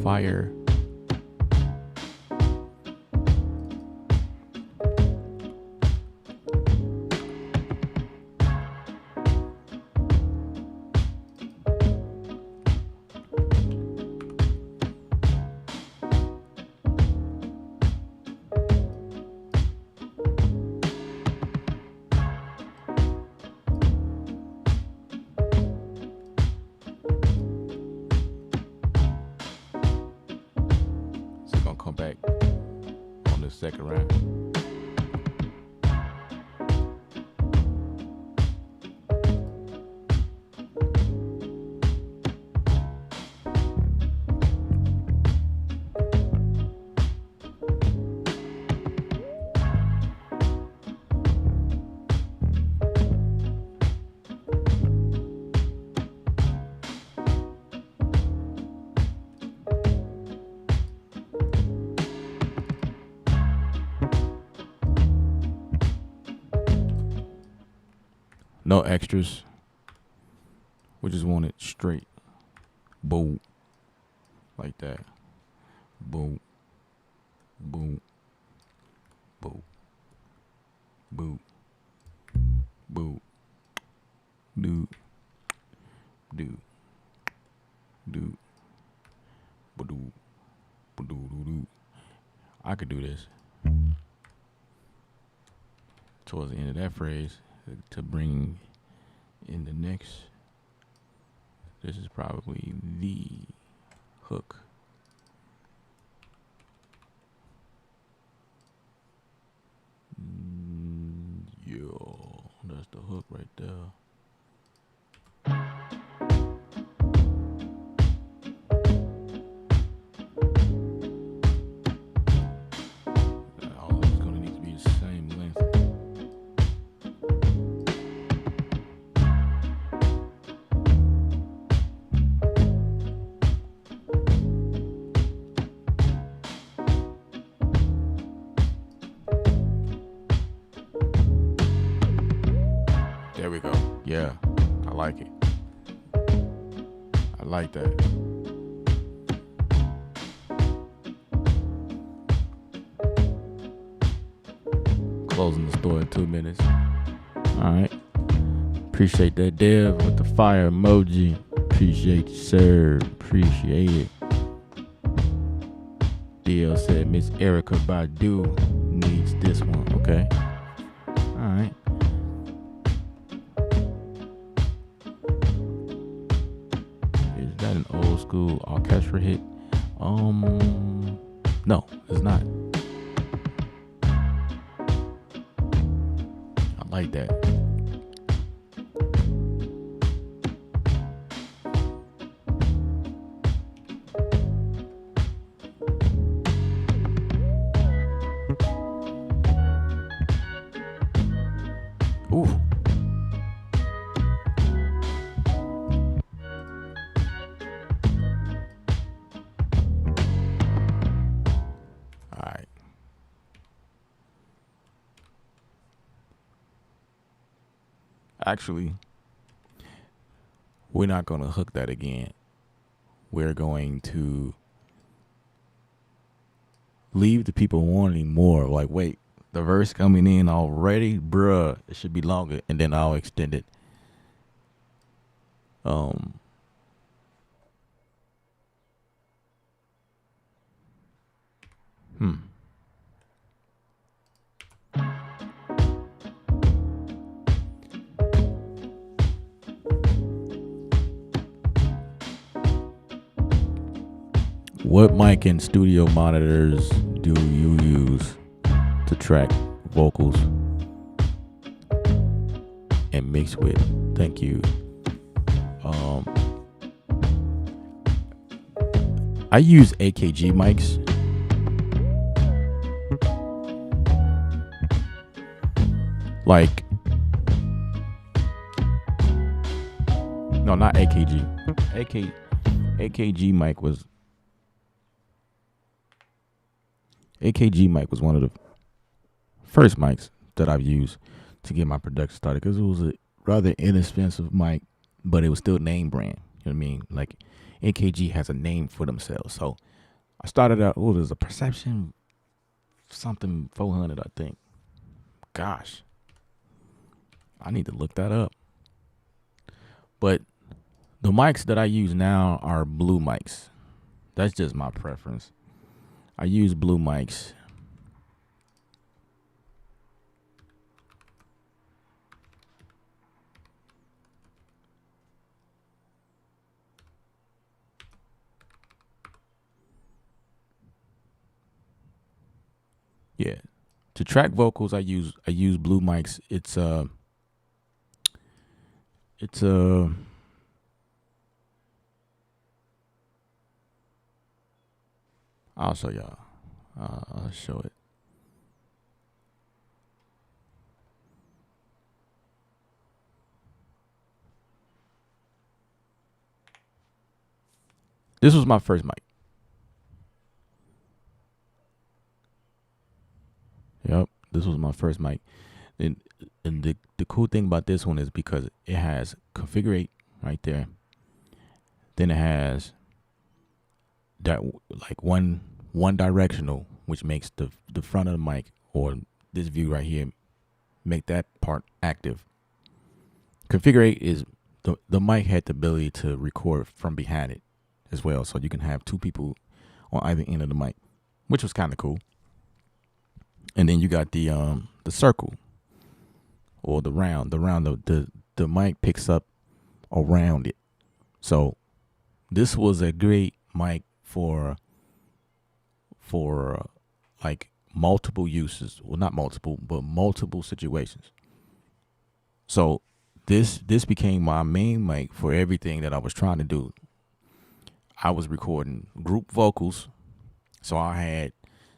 Fire. Come back on the second round. No extras. We just want it straight. Boom. Like that. Boom. Boom. Boom. Boom. Boom. Do. Do. Do. Ba-do. Ba-do-do-do. I could do this towards the end of that phrase to bring in the next. This is probably the hook. Yo, that's the hook right there. All it's gonna need to be the same length. Yeah, I like it. I like that. Closing the store in 2 minutes. All right. Appreciate that, Dev, with the fire emoji. Appreciate you, sir. Appreciate it. DL said Miss Erica Badu needs this one. Okay. All right. Is that an old school orchestra hit? No, it's not. I like that. Ooh. All right. Actually, we're not going to hook that again. We're going to leave the people wanting more. Like, wait, the verse coming in already? Bruh, it should be longer. And then I'll extend it. What mic and studio monitors do you use to track vocals and mix with? Thank you. I use AKG mics. Like, no, not AKG. AKG mic was one of the first mics that I've used to get my production started, because it was a rather inexpensive mic, but it was still name brand. You know what I mean? Like, AKG has a name for themselves. So I started out, there's a Perception something 400, I think. Gosh, I need to look that up. But the mics that I use now are Blue mics. That's just my preference. I use Blue mics. Yeah. To track vocals, I use Blue mics. I'll show y'all. I'll show it. This was my first mic. Yep, this was my first mic. And the cool thing about this one is because it has configure right there. Then it has that, like, one directional, which makes the front of the mic, or this view right here, make that part active. Configure is the mic had the ability to record from behind it as well, so you can have two people on either end of the mic, which was kind of cool. And then you got the circle, or the round. The mic picks up around it. So this was a great mic for like multiple uses. Well, not multiple, but multiple situations. So this became my main mic for everything that I was trying to do. I was recording group vocals, so I had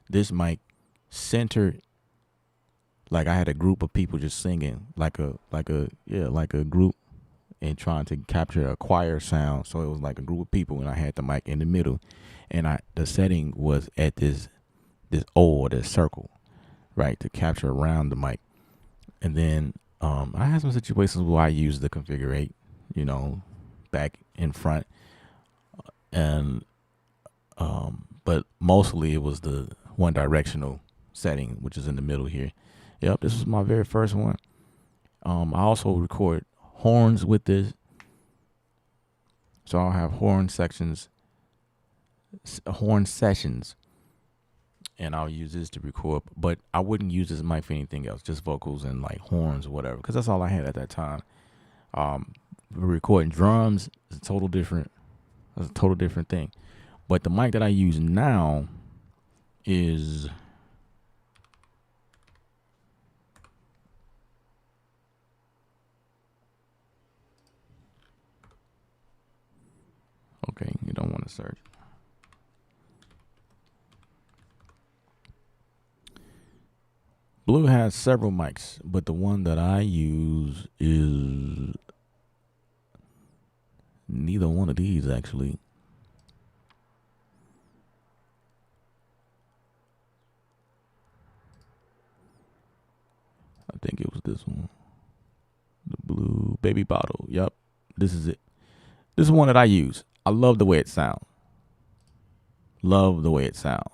this mic centered, like I had a group of people just singing, like a group, and trying to capture a choir sound. So it was like a group of people, and I had the mic in the middle, and the setting was at this O, or this circle, right, to capture around the mic. And then I had some situations where I used the configure 8, back in front, and but mostly it was the one directional setting, which is in the middle here. Yep, this was my very first one. I also record horns with this, so I'll have horn sessions, and I'll use this to record. But I wouldn't use this mic for anything else, just vocals and like horns or whatever, because that's all I had at that time. Recording drums is a total different. That's a total different thing. But the mic that I use now is okay. You don't want to search. Blue has several mics, but the one that I use is neither one of these actually. I think it was this one. The Blue Baby Bottle. Yep. This is it. This is one that I use. I love the way it sounds. Love the way it sounds.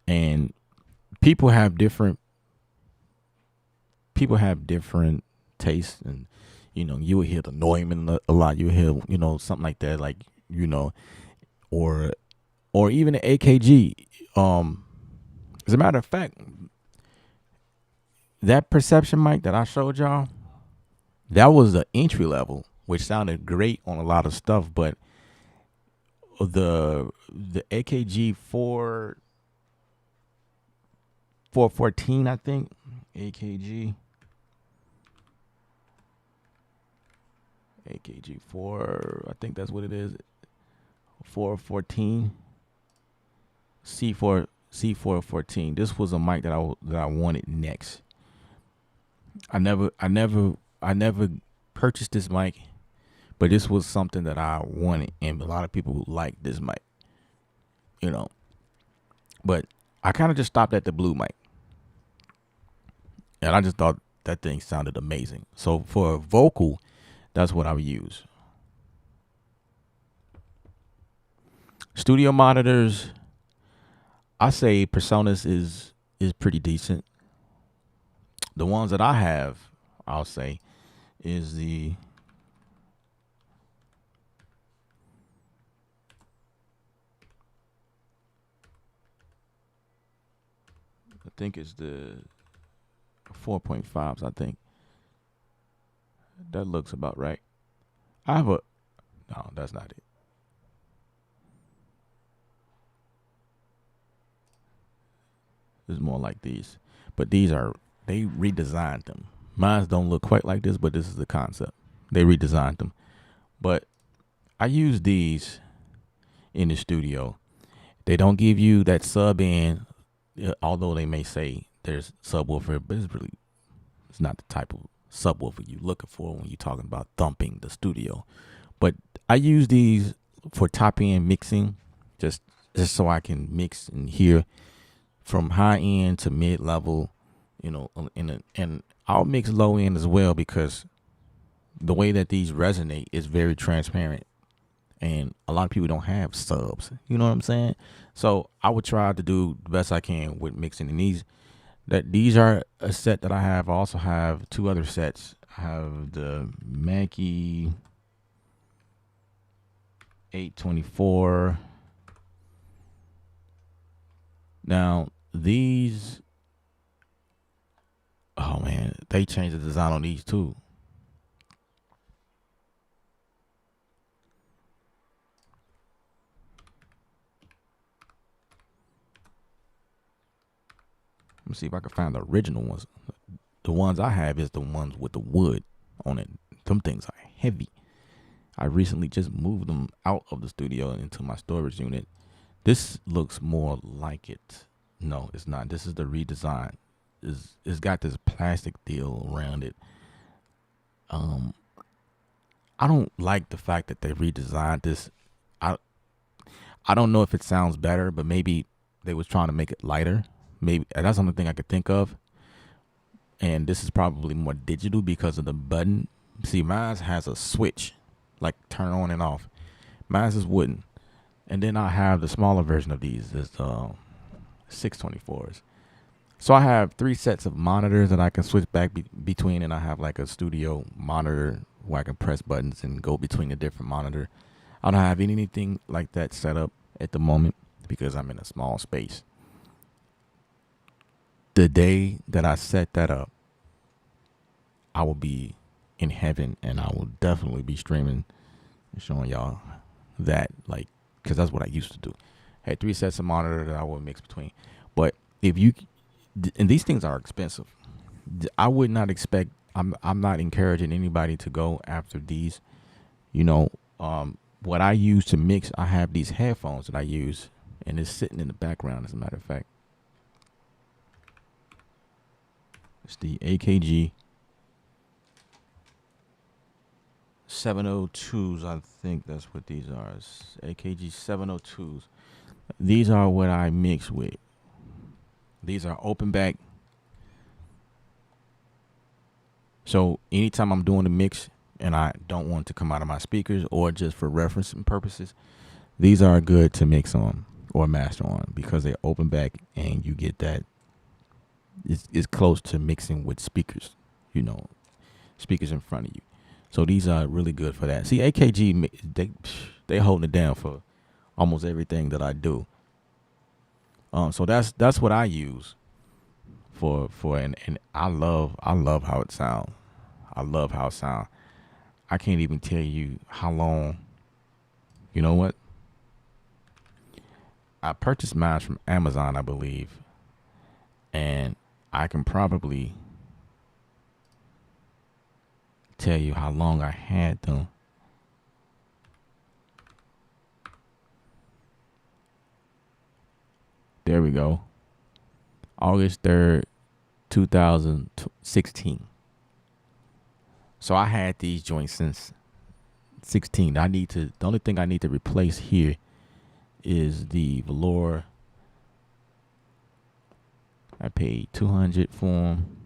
And people have different tastes, and you will hear the Neumann a lot. You hear something like that, like or even the AKG. As a matter of fact, that Perception mic that I showed y'all, that was the entry level, which sounded great on a lot of stuff. But the AKG 414, I think, AKG 4, I think that's what it is. 414 C414. This was a mic that I wanted next. I never purchased this mic, but this was something that I wanted, and a lot of people like this mic. But I kind of just stopped at the Blue mic, and I just thought that thing sounded amazing. So for a vocal, that's what I would use. Studio monitors, I say Presonus is pretty decent. The ones that I have, I'll say, is I think it's the 4.5s, I think. That looks about right. No, that's not it. It's more like these. But they redesigned them. Mine don't look quite like this, but this is the concept. They redesigned them. But I use these in the studio. They don't give you that sub in, although they may say there's subwoofer, but it's not the type of subwoofer you're looking for when you're talking about thumping the studio. But I use these for top end mixing, just so I can mix and hear from high end to mid level, and I'll mix low end as well, because the way that these resonate is very transparent, and a lot of people don't have subs. You know what I'm saying? So I would try to do the best I can with mixing. And these are a set that I have. I also have two other sets. I have the Mackie 824. Now these, oh man, they changed the design on these too. Let me see if I can find the original ones. The ones I have is the ones with the wood on it. Them things are heavy. I recently just moved them out of the studio and into my storage unit. This looks more like it. No, it's not. This is the redesign. It's got this plastic deal around it. I don't like the fact that they redesigned this. I don't know if it sounds better, but maybe they was trying to make it lighter. Maybe that's the only thing I could think of. and this is probably more digital because of the button. See, mine has a switch, like turn on and off. Mine is wooden, and then I have the smaller version of these, is 624s. So I have three sets of monitors that I can switch back between, and I have like a studio monitor where I can press buttons and go between the different monitor. I don't have anything like that set up at the moment because I'm in a small space. The day that I set that up, I will be in heaven, and I will definitely be streaming and showing y'all that, like, because that's what I used to do. I had three sets of monitor that I would mix between. But if you, and these things are expensive. I would not expect. I'm not encouraging anybody to go after these. You know, what I use to mix, I have these headphones that I use, and it's sitting in the background. As a matter of fact, it's the AKG 702s. I think that's what these are. It's AKG 702s. These are what I mix with. These are open back. So anytime I'm doing a mix and I don't want to come out of my speakers, or just for referencing purposes, these are good to mix on or master on because they're open back and you get that. It's close to mixing with speakers, speakers in front of you. So these are really good for that. See, AKG, they holding it down for almost everything that I do. So that's what I use for and I love how it sounds. I love how it sounds. I can't even tell you how long. You know what? I purchased mine from Amazon, I believe, and I can probably tell you how long I had them. There we go. August 3rd, 2016. So I had these joints since 16. The only thing I need to replace here is the velour. I paid $200 for them.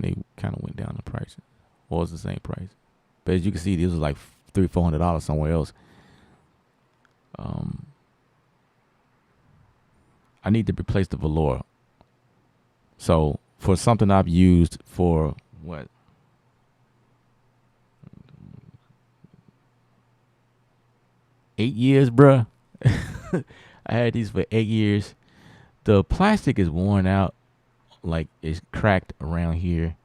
They kind of went down the price. Or was the same price. But as you can see, this was like $300-$400 somewhere else. I need to replace the velour. So for something I've used for what? 8 years, bruh. I had these for 8 years. The plastic is worn out, like it's cracked around here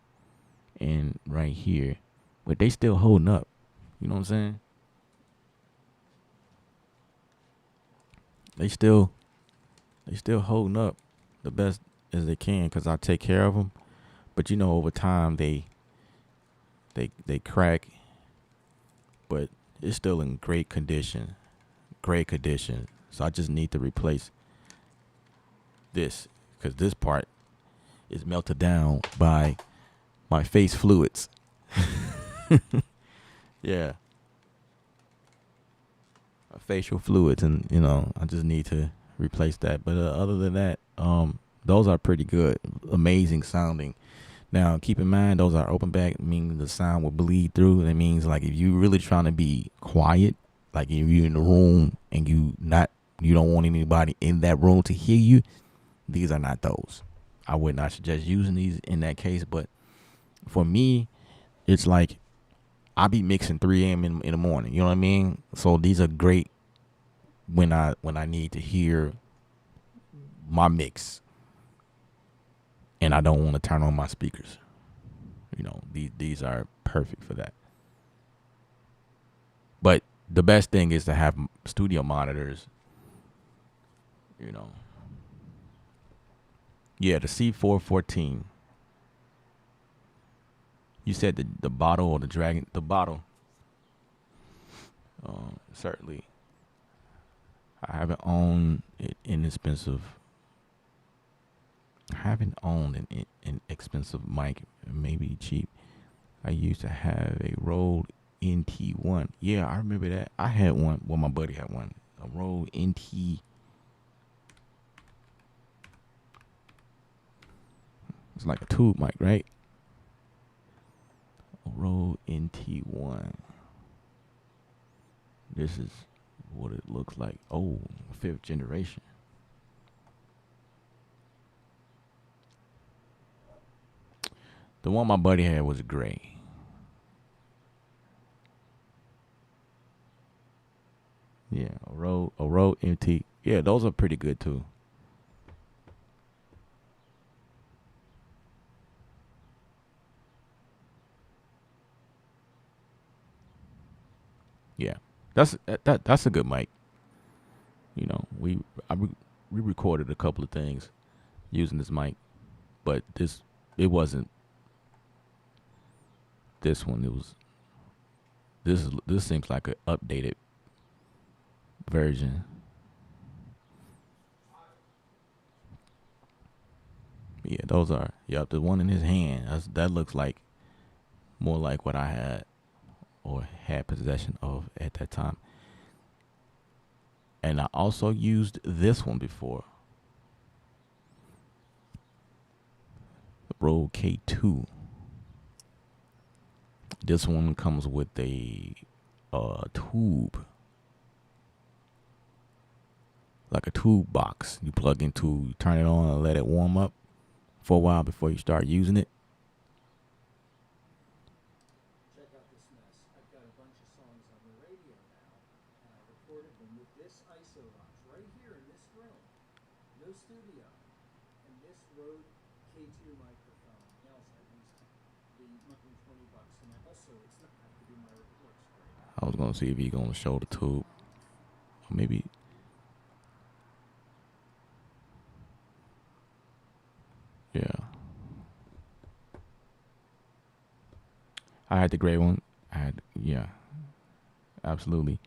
and right here, but they still holding up. You know what I'm saying? They still holding up the best as they can because I take care of them. But over time they crack, but it's still in great condition. Great condition. So I just need to replace this because this part is melted down by my face fluids. Yeah. Facial fluids, and I just need to replace that. But other than that, those are pretty good, amazing sounding. Now keep in mind those are open back, meaning the sound will bleed through. That means like if you're really trying to be quiet, like if you're in the room and you don't want anybody in that room to hear you, these are not those. I would not suggest using these in that case. But for me, it's like I be mixing 3 a.m. in the morning. You know what I mean? So these are great when I need to hear my mix and I don't want to turn on my speakers. These are perfect for that. But the best thing is to have studio monitors. Yeah, the C414. You said the bottle or the dragon? The bottle. Certainly. I haven't owned an inexpensive. I haven't owned an expensive mic, maybe cheap. I used to have a Rode NT1. Yeah, I remember that. I had one. Well, my buddy had one. A Rode NT. It's like a tube mic, right? Rode NT1. This is what it looks like. Oh, 5th generation. The one my buddy had was gray. Yeah, a Rode NT. Yeah, those are pretty good too. Yeah, that's a good mic. You know, we recorded a couple of things using this mic, but it wasn't this one. It was this seems like an updated version. Yeah, those are. Yep, the one in his hand. That looks like more like what I had or had possession of at that time. And I also used this one before. The Rode K2. This one comes with a tube. Like a tube box. You plug into, you turn it on and let it warm up for a while before you start using it. Check out this mess. I've got a bunch of songs on the radio now, and I recorded them with this Isobox right here in this room. No studio. And this Rode K2 microphone. Else I used the $120, and also it's not have to do my reports right. I was gonna see if he's gonna show the tube. Or maybe. Yeah. I had the gray one. Yeah, absolutely.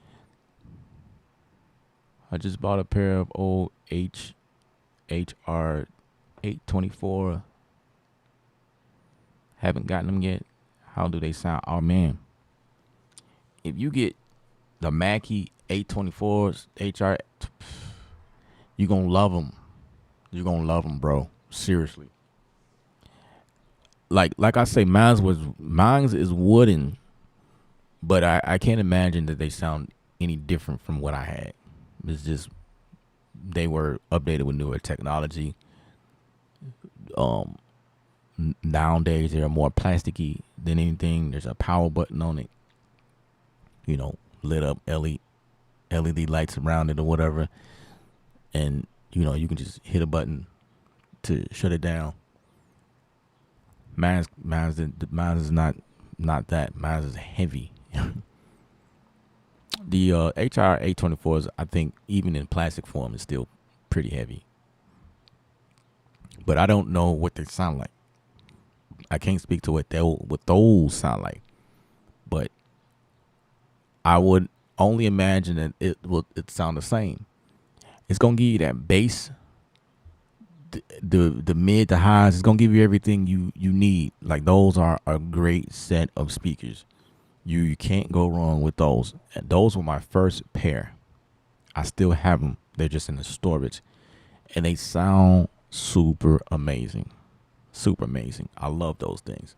I just bought a pair of old HR 824. Haven't gotten them yet. How do they sound? Oh man, if you get the Mackie 824s, HR, you gonna love them. You're gonna love them, bro. Seriously. Like I say, mine's is wooden, but I can't imagine that they sound any different from what I had. It's just they were updated with newer technology. Um, Nowadays they're more plasticky than anything. There's a power button on it. You know, lit up LED lights around it or whatever, and you know you can just hit a button to shut it down. Mine is not that. Mine is heavy. The HR 824s, I think, even in plastic form, is still pretty heavy. But I don't know what they sound like. I can't speak to what those sound like. But I would only imagine that it sound the same. It's gonna give you that bass, the mid to highs. It's gonna give you everything you need. Like those are a great set of speakers. You can't go wrong with those. And those were my first pair. I still have them. They're just in the storage, and they sound super amazing. Super amazing. I love those things.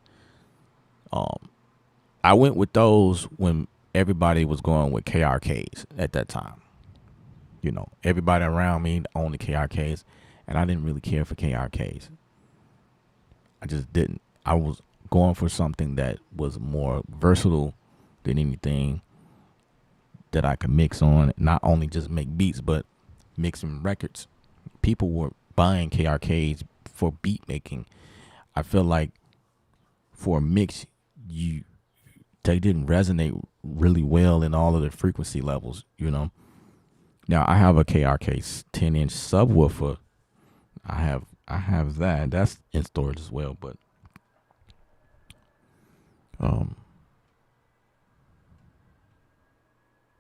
I went with those when everybody was going with KRKs at that time. You know, everybody around me owned the KRKs, and I didn't really care for KRKs. I just didn't. I was going for something that was more versatile than anything that I could mix on. Not only just make beats, but mixing records. People were buying KRKs for beat making. I feel like for a mix, they didn't resonate really well in all of the frequency levels, you know. Now I have a KRK 10-inch subwoofer. I have that. That's in storage as well, but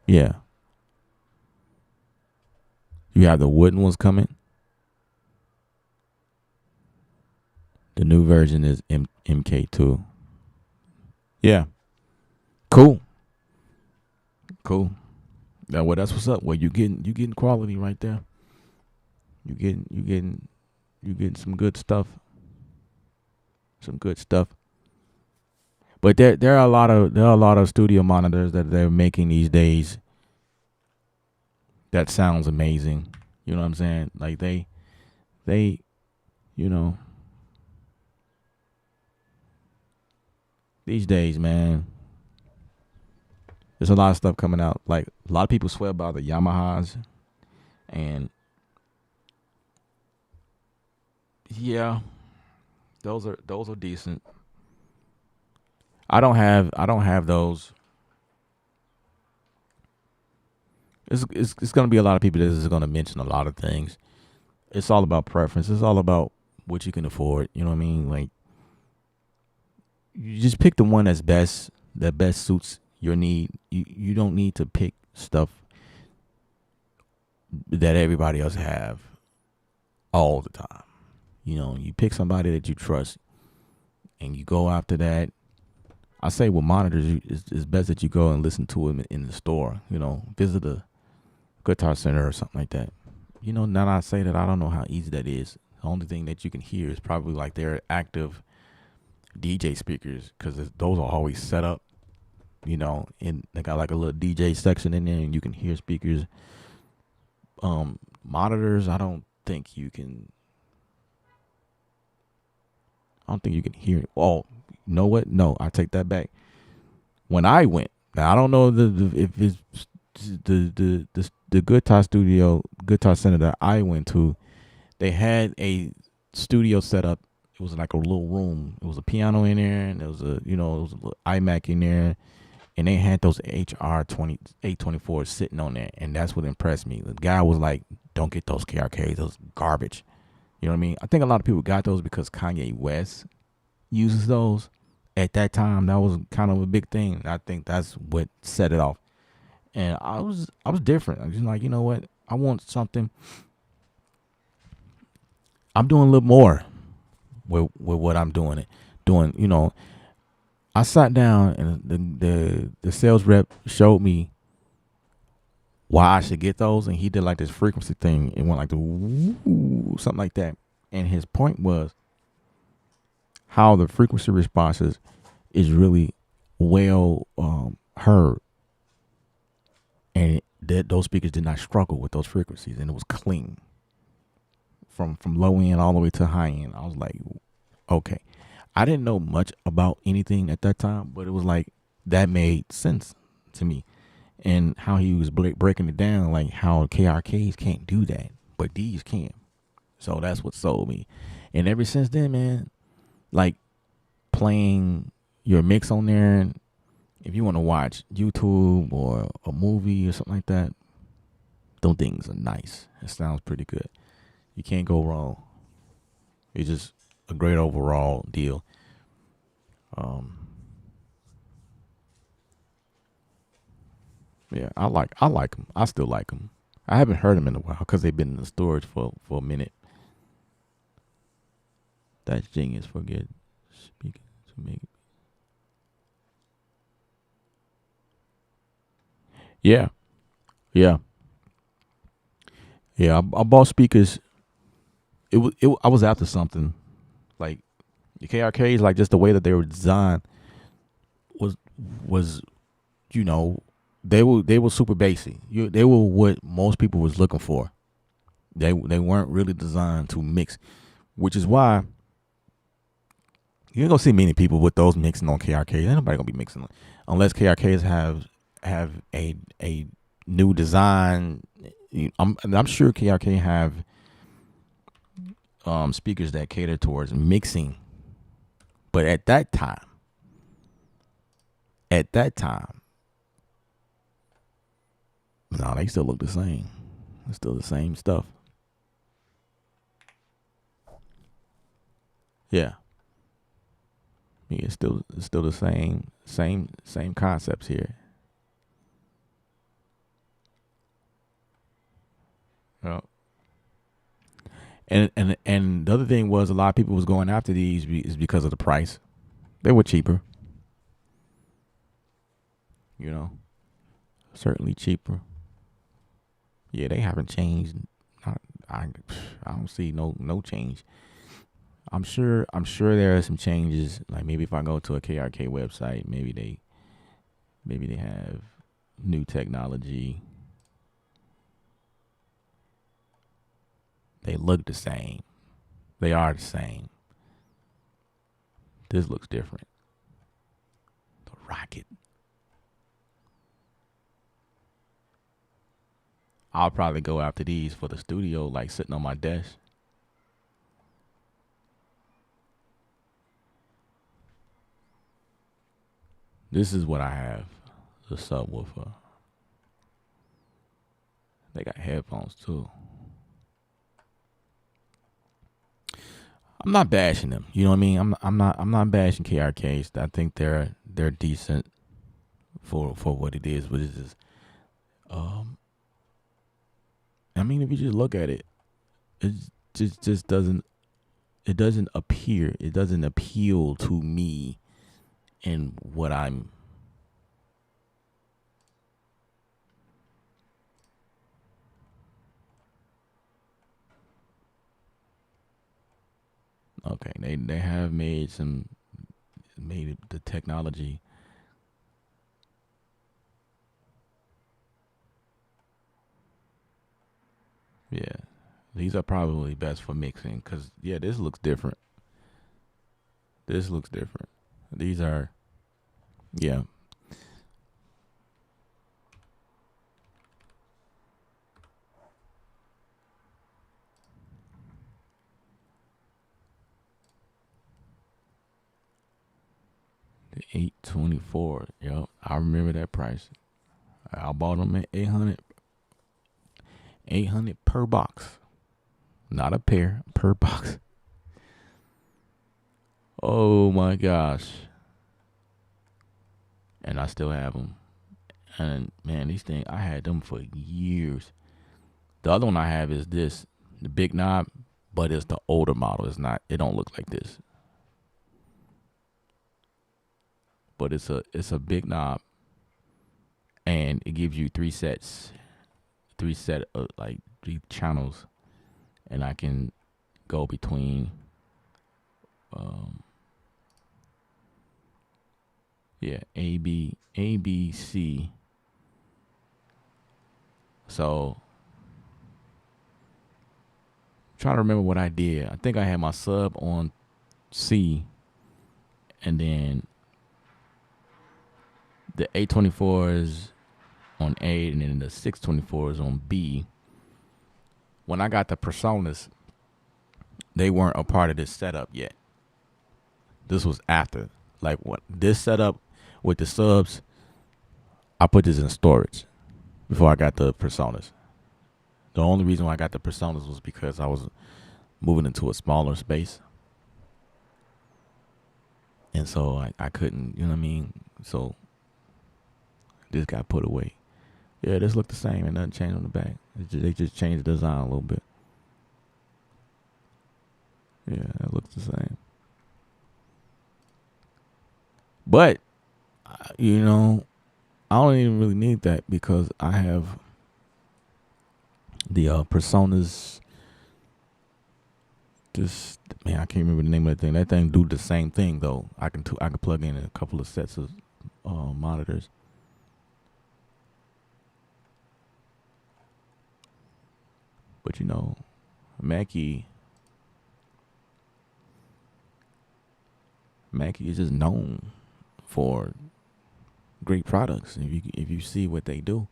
yeah. You have the wooden ones coming. The new version is MK2. Yeah. Cool. Cool. Now, well, that's what's up. Well, you getting quality right there. You getting some good stuff. some good stuff. But there are a lot of studio monitors that they're making these days that sounds amazing. You know what I'm saying? Like they you know these days, man, there's a lot of stuff coming out. Like a lot of people swear by the Yamahas, and yeah, those are decent. I don't have those. It's gonna be a lot of people that is gonna mention a lot of things. It's all about preference. It's all about what you can afford. You know what I mean? Like you just pick the one that best suits your need. You don't need to pick stuff that everybody else have all the time. You pick somebody that you trust and you go after that. I say with monitors, it's best that you go and listen to them in the store. Visit a guitar center or something like that. Now that I say that, I don't know how easy that is. The only thing that you can hear is probably like their active DJ speakers, because those are always set up. And they got like a little DJ section in there, and you can hear speakers. Monitors, I don't think you can. I don't think you can hear it. Oh, you know what? No, I take that back. When I went, now I don't know if it's the guitar center that I went to. They had a studio set up. It was like a little room. It was a piano in there, and there was a little iMac in there, and they had those HR 824s sitting on there, and that's what impressed me. The guy was like, "Don't get those KRKs, those garbage." You know what I mean? I think a lot of people got those because Kanye West uses those. At that time, that was kind of a big thing. I think that's what set it off. And I was different. I was just like, you know what? I want something. I'm doing a little more with what I'm doing. I sat down and the sales rep showed me why I should get those, and he did like this frequency thing. It went like the woo, something like that. And his point was how the frequency responses is really well heard, and that those speakers did not struggle with those frequencies, and it was clean from low end all the way to high end. I was like, okay. I didn't know much about anything at that time, but it was like that made sense to me, and how he was breaking it down, like how KRKs can't do that, but these can. So that's what sold me. And ever since then, man, like playing your mix on there, and if you want to watch YouTube or a movie or something like that, those things are nice. It sounds pretty good. You can't go wrong. It's just a great overall deal. Yeah, I like them. I still like them. I haven't heard them in a while because they've been in the storage for a minute. That's genius. Forget speaking to make. Yeah, yeah, yeah. I bought speakers. I was after something like the KRKs, like just the way that they were designed was was you know they were super basic. They were what most people was looking for. They weren't really designed to mix, which is why you ain't gonna see many people with those mixing on KRKs. Ain't nobody gonna be mixing unless KRKs have a new design. I'm sure KRK have speakers that cater towards mixing, but at that time, no, they still look the same. It's still the same stuff. Yeah, yeah, it's still the same concepts here. Yeah. And the other thing was a lot of people was going after these is because of the price. They were cheaper, you know, certainly cheaper. Yeah, they haven't changed. Not, I I don't see no change. I'm sure there are some changes. Like maybe if I go to a KRK website, maybe they have new technology. They look the same. They are the same. This looks different. The Rocket. I'll probably go after these for the studio, like sitting on my desk. This is what I have. The subwoofer. They got headphones too. I'm not bashing them. You know what I mean? I'm not bashing KRKs. I think they're decent for what it is, but it's just um I mean if you just look at it, it just doesn't appear. It doesn't appeal to me in what I'm okay. They have made the technology. Yeah, these are probably best for mixing because yeah, this looks different. This looks different. These are yeah. The 824. Yep, I remember that price. I bought them at 800 per box, not a pair per box. Oh my gosh! And I still have them. And man, these things I had them for years. The other one I have is this, the big knob, but it's the older model. It's not. It don't look like this, but it's a big knob, and it gives you three set of like three channels, and I can go between. Um, yeah, A B C. So trying to remember what I did. I think I had my sub on C, and then the 824 is on A, and then the 624 is on B. When I got the Personas, they weren't a part of this setup yet. This was after. Like what this setup with the subs, I put this in storage before I got the Personas. The only reason why I got the Personas was because I was moving into a smaller space. And so I couldn't, you know what I mean? So this got put away. Yeah, this looked the same and nothing changed on the back. They just changed the design a little bit. Yeah, it looks the same. But, you know, I don't even really need that because I have the Personas. Just man, I can't remember the name of the thing. That thing do the same thing though. I can plug in a couple of sets of monitors. But you know, Mackie is just known for great products. If you see what they do,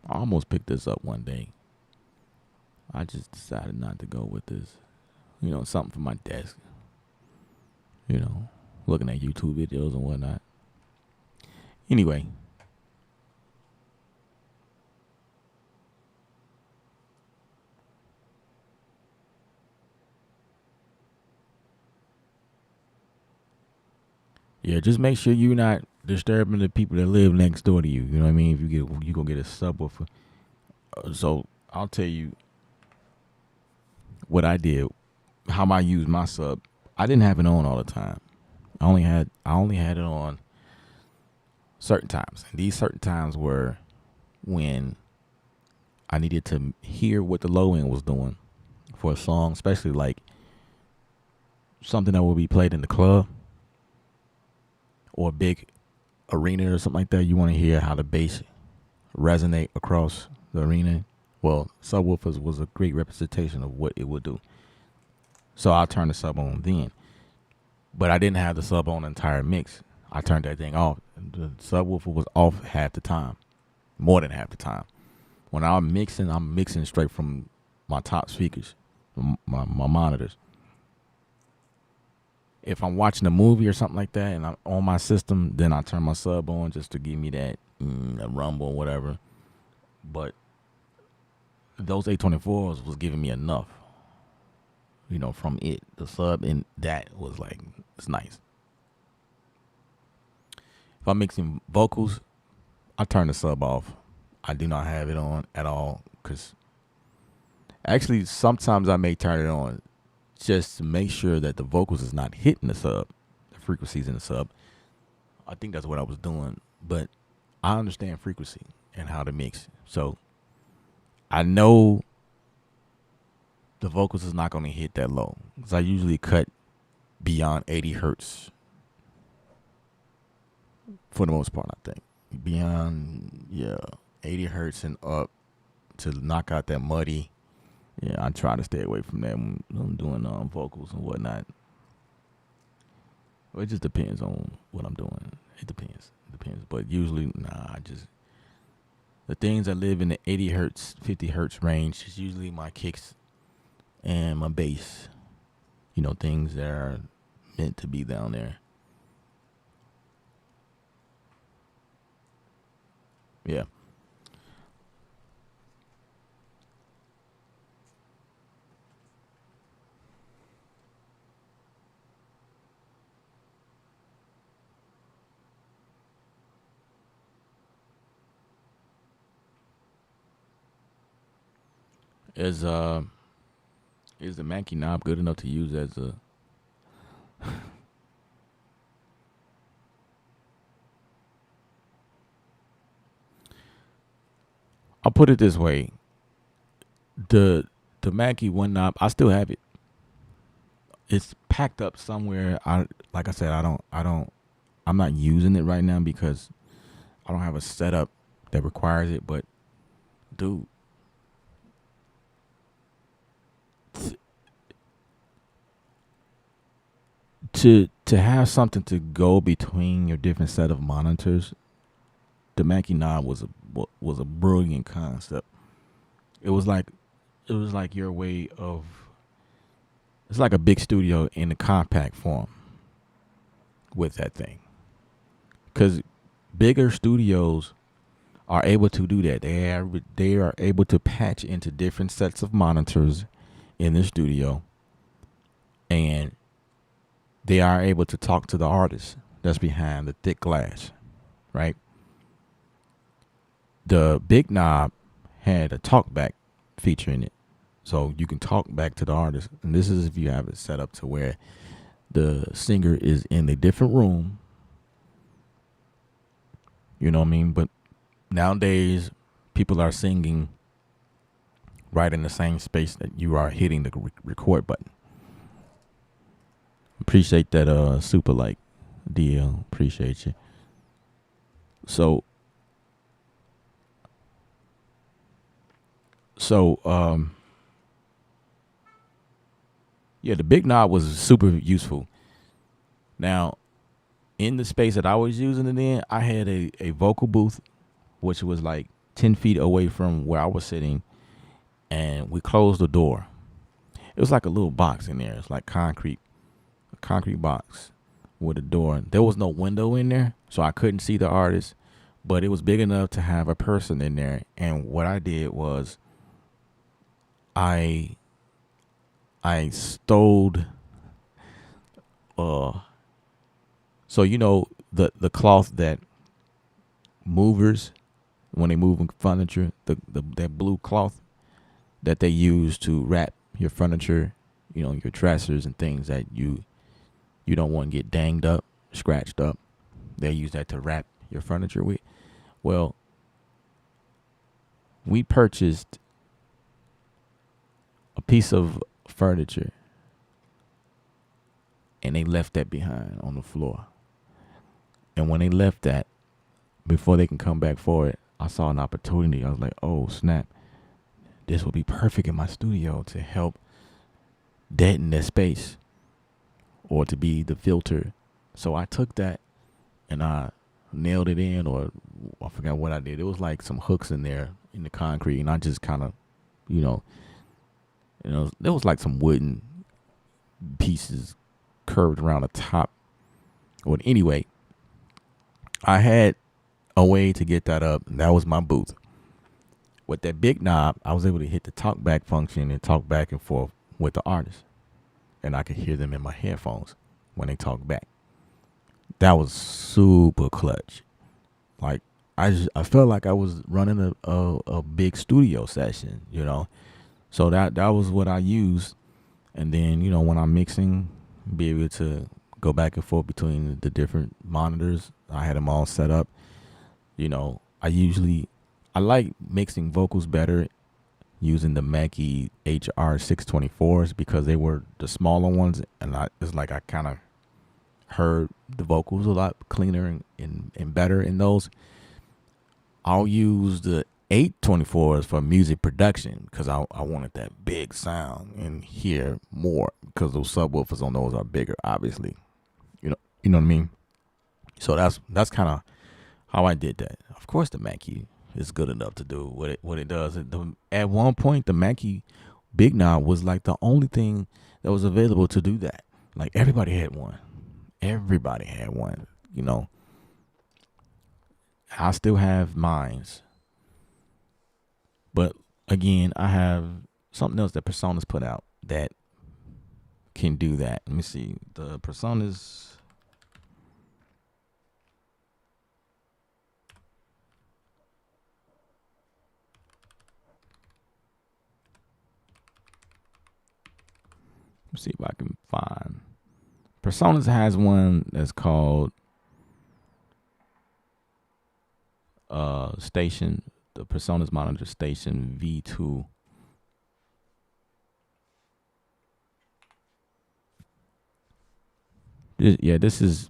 I almost picked this up one day. I just decided not to go with this. You know, something for my desk. You know, looking at YouTube videos and whatnot. Anyway, yeah, just make sure you're not disturbing the people that live next door to you. You know what I mean? If you gonna get a subwoofer. So I'll tell you what I did, how I used my sub. I didn't have it on all the time. I only had it on certain times. And these certain times were when I needed to hear what the low end was doing for a song, especially like something that will be played in the club or a big arena or something like that. You want to hear how the bass resonate across the arena. Well, subwoofers was a great representation of what it would do. So I turned the sub on then. But I didn't have the sub on the entire mix. I turned that thing off. The subwoofer was off half the time, more than half the time. When I'm mixing straight from my top speakers, my monitors. If I'm watching a movie or something like that and I'm on my system, then I turn my sub on just to give me that a rumble or whatever. But those A24s was giving me enough, from it. The sub and that was like, it's nice. If I'm mixing vocals, I turn the sub off. I do not have it on at all because actually sometimes I may turn it on just to make sure that the vocals is not hitting the sub, the frequencies in the sub. I think that's what I was doing, but I understand frequency and how to mix. So I know the vocals is not going to hit that low because I usually cut beyond 80 hertz for the most part. I think beyond 80 hertz and up to knock out that muddy. Yeah, I try to stay away from that when I'm doing vocals and whatnot. Well, it just depends on what I'm doing. It depends. But usually, the things that live in the 80 hertz, 50 hertz range is usually my kicks and my bass. Things that are meant to be down there. Yeah. Is the Mackie knob good enough to use as a I'll put it this way. The Mackie one knob, I still have it. It's packed up somewhere. Like I said, I'm not using it right now because I don't have a setup that requires it, but dude, to have something to go between your different set of monitors, the Mackie knob was a brilliant concept. It was like your way of, it's like a big studio in a compact form with that thing. Because bigger studios are able to do that. They are able to patch into different sets of monitors in the studio, and they are able to talk to the artist that's behind the thick glass, right? The big knob had a talkback feature in it, so you can talk back to the artist. And this is if you have it set up to where the singer is in a different room. You know what I mean? But nowadays, people are singing right in the same space that you are hitting the record button. Appreciate that super like deal. Appreciate you. So the big knob was super useful. Now, in the space that I was using it in, I had a vocal booth, which was like 10 feet away from where I was sitting, and we closed the door. It was like a little box in there. It's like a concrete box with a door. There was no window in there, so I couldn't see the artist, but it was big enough to have a person in there. And what I did was I stowed so the cloth that movers when they move furniture, that blue cloth that they use to wrap your furniture, your dressers and things that you don't want to get danged up scratched up. They use that to wrap your furniture with. Well, we purchased a piece of furniture and they left that behind on the floor. And when they left that, before they can come back for it, I saw an opportunity. I was like, oh, snap. This would be perfect in my studio to help deaden that space or to be the filter. So I took that and I nailed it in, or I forgot what I did. It was like some hooks in there in the concrete, and I just kind of, there was like some wooden pieces curved around the top. But anyway, I had a way to get that up, and that was my booth. With that big knob, I was able to hit the talk back function and talk back and forth with the artist, and I could hear them in my headphones when they talk back. That was super clutch. Like I felt like I was running a big studio session, So that was what I used, and then when I'm mixing, be able to go back and forth between the different monitors. I had them all set up. I like mixing vocals better using the Mackie HR624s because they were the smaller ones, and it's like I kind of heard the vocals a lot cleaner and better in those. I'll use the 824s for music production because I wanted that big sound and hear more because those subwoofers on those are bigger, obviously. You know what I mean? So that's kind of how I did that. Of course, the Mackie is good enough to do what it does. At one point, the Mackie Big Knob was like the only thing that was available to do that. Like everybody had one. Everybody had one. I still have mines. But again, I have something else that Personas put out that can do that. Let me see. The Personas. Let's see if I can find. Personas has one that's called Station. The Personas Monitor Station V2. This is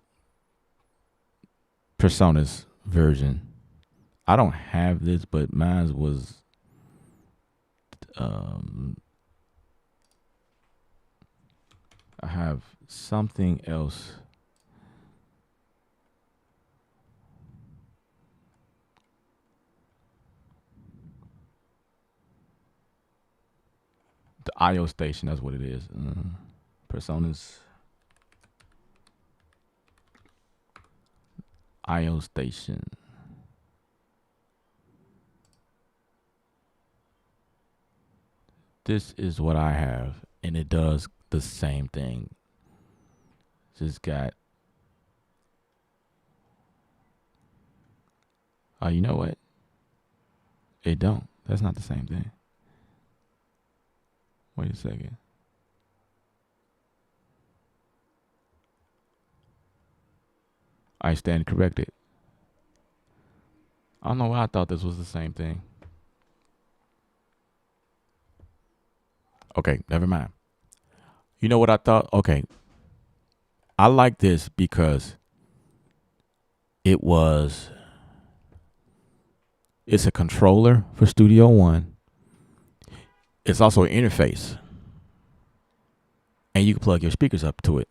Personas version. I don't have this, but mine was I have something else. The IO station, that's what it is. Personas IO station. This is what I have, and it does the same thing. Just got. Oh, you know what? It don't. That's not the same thing. Wait a second. I stand corrected. I don't know why I thought this was the same thing. Okay, never mind. You know what I thought? Okay. I like this because it's a controller for Studio One. It's also an interface. And you can plug your speakers up to it.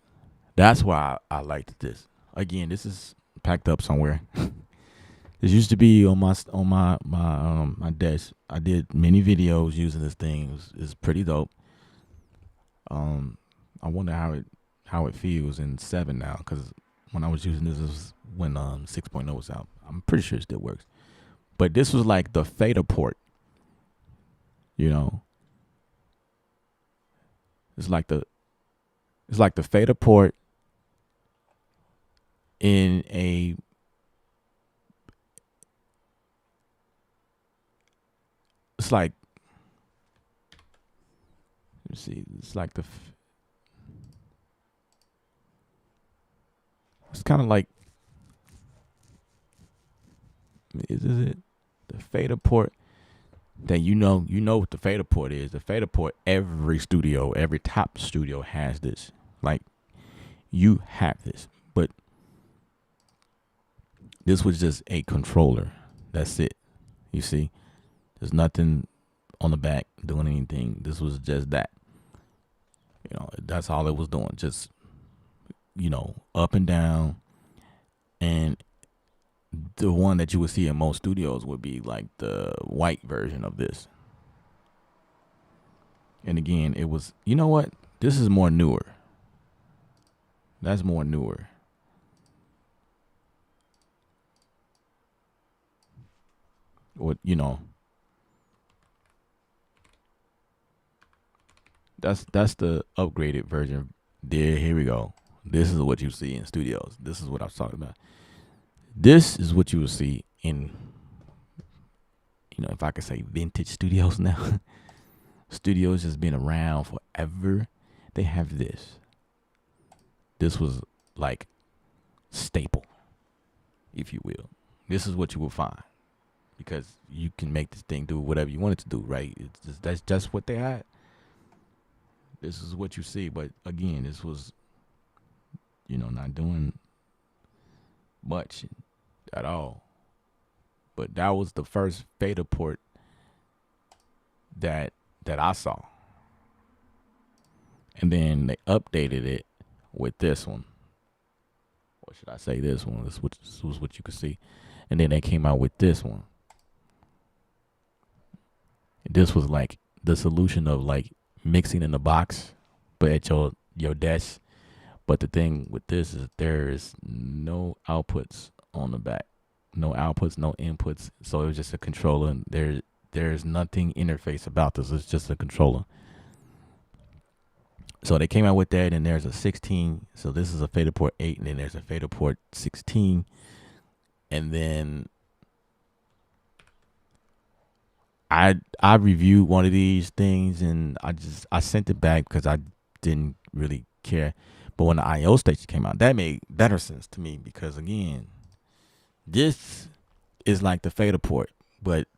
That's why I liked this. Again, this is packed up somewhere. This used to be on my desk. I did many videos using this thing. It's pretty dope. I wonder how it feels in 7 now, because when I was using this was when 6.0 was out. I'm pretty sure it still works. But this was like the fader port. It's like the fader port in a it's like, let me see, it's like It's kind of like, is it the fader port that you know what the fader port is. The fader port, every studio, every top studio has this. Like, you have this, but this was just a controller. That's it. You see, there's nothing on the back doing anything. This was just that. You know, that's all it was doing. Just, up and down. And the one that you would see in most studios would be like the white version of this. And again, it was, you know what? This is more newer. That's more newer. Or, that's the upgraded version. There, here we go. This is what you see in studios. This is what I was talking about. This is what you will see in, if I could say vintage studios now. Studios has been around forever. They have this. This was like staple, if you will. This is what you will find, because you can make this thing do whatever you want it to do, right? That's just what they had. This is what you see, but again, this was, not doing much at all. But that was the first fader port that I saw. And then they updated it with this one. Or should I say this one? This was what you could see. And then they came out with this one. This was like the solution of like mixing in the box, but at your desk. But the thing with this is there is no outputs on the back. No outputs, no inputs. So it was just a controller. And there's nothing interface about this. It's just a controller. So they came out with that, and there's a 16. So this is a fader port 8, and then there's a fader port 16. And then I reviewed one of these things, and I sent it back because I didn't really care. But when the I/O station came out, that made better sense to me, because again, this is like the fader port, but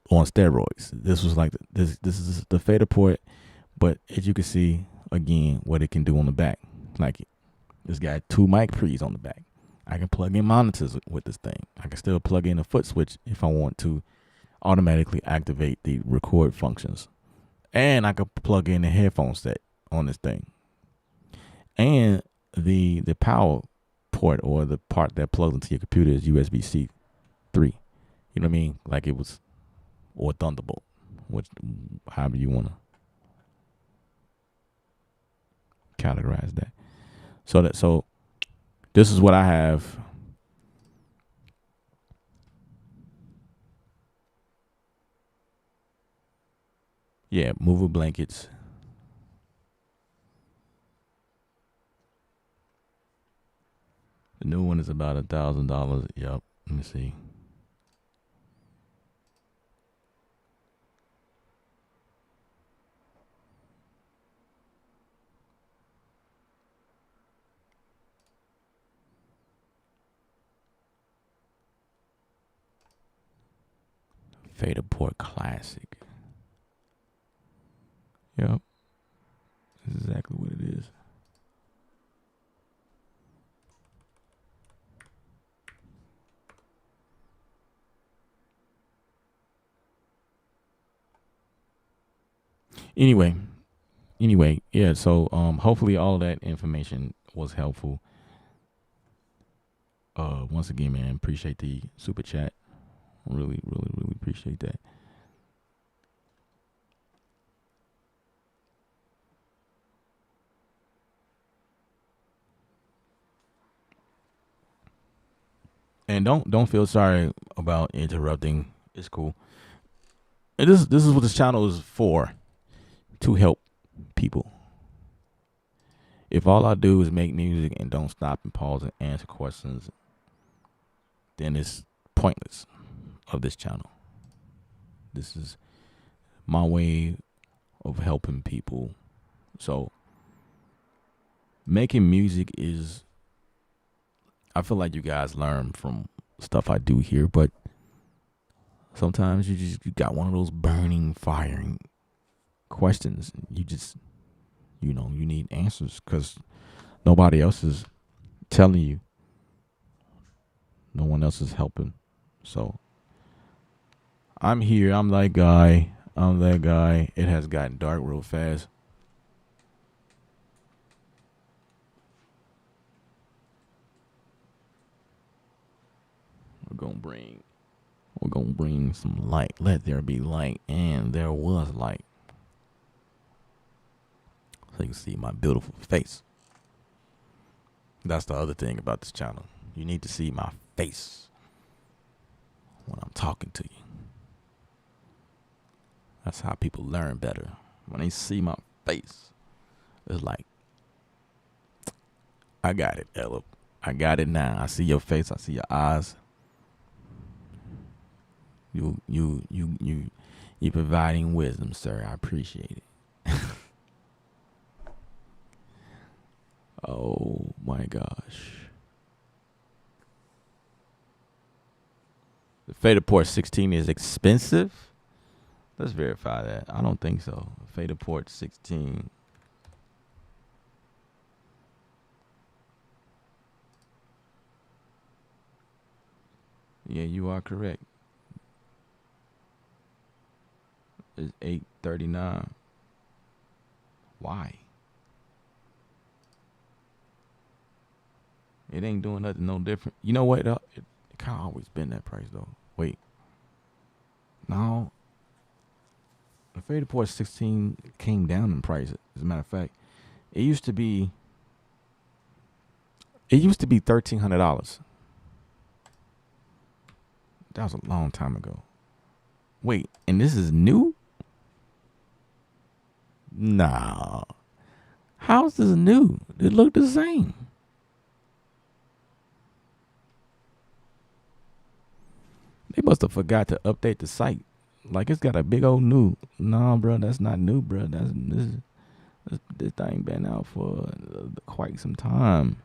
on steroids. This was like this is the fader port, but as you can see again what it can do on the back. Like, it's got 2 mic pre's on the back. I can plug in monitors with this thing. I can still plug in a foot switch if I want to automatically activate the record functions. And I could plug in a headphone set on this thing. And the power port, or the part that plugs into your computer, is USB-C 3. You know what I mean? Like it was, or Thunderbolt, which, however you want to categorize that. So this is what I have. Yeah, movable blankets. The new one is about $1,000. Yep. Let me see. Fader Port Classic. Yep. That's exactly what it is. Anyway, yeah, so hopefully all that information was helpful. Once again, man, appreciate the super chat. Really, really, really appreciate that. And don't feel sorry about interrupting. It's cool. And this is what this channel is for, to help people. If all I do is make music and don't stop and pause and answer questions, then it's pointless of this channel. This is my way of helping people. So making music is I feel like you guys learn from stuff I do here, but sometimes you got one of those burning, firing questions. You need answers because nobody else is telling you. No one else is helping. So I'm here. I'm that guy. I'm that guy. It has gotten dark real fast. We're gonna bring some light. Let there be light, and there was light. So you can see my beautiful face. That's the other thing about this channel. You need to see my face when I'm talking to you. That's how people learn better. When they see my face, it's like, I got it, Ella. I got it now. I see your face. I see your eyes. You providing wisdom, sir. I appreciate it. Oh my gosh. The Faderport 16 is expensive. Let's verify that. I don't think so. Faderport 16. Yeah, you are correct. It's $839. Why? It ain't doing nothing no different. You know what? It kind of always been that price though. Wait. No. The Faderport 16 came down in price. As a matter of fact, it used to be $1,300. That was a long time ago. Wait, and this is new? Nah. How's this new? It looked the same. They must have forgot to update the site. Like it's got a big old new. Nah, bro, that's not new, bro. This thing been out for quite some time.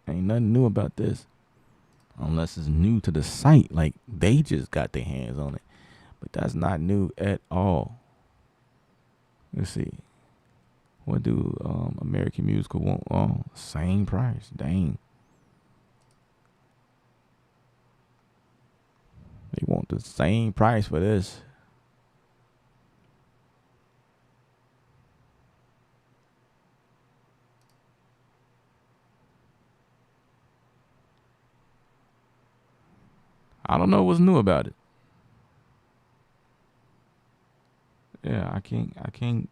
Ain't nothing new about this. Unless it's new to the site. Like they just got their hands on it. But that's not new at all. Let's see. What do American Musical want? Oh, same price. Dang. They want the same price for this. I don't know what's new about it. Yeah, I can't.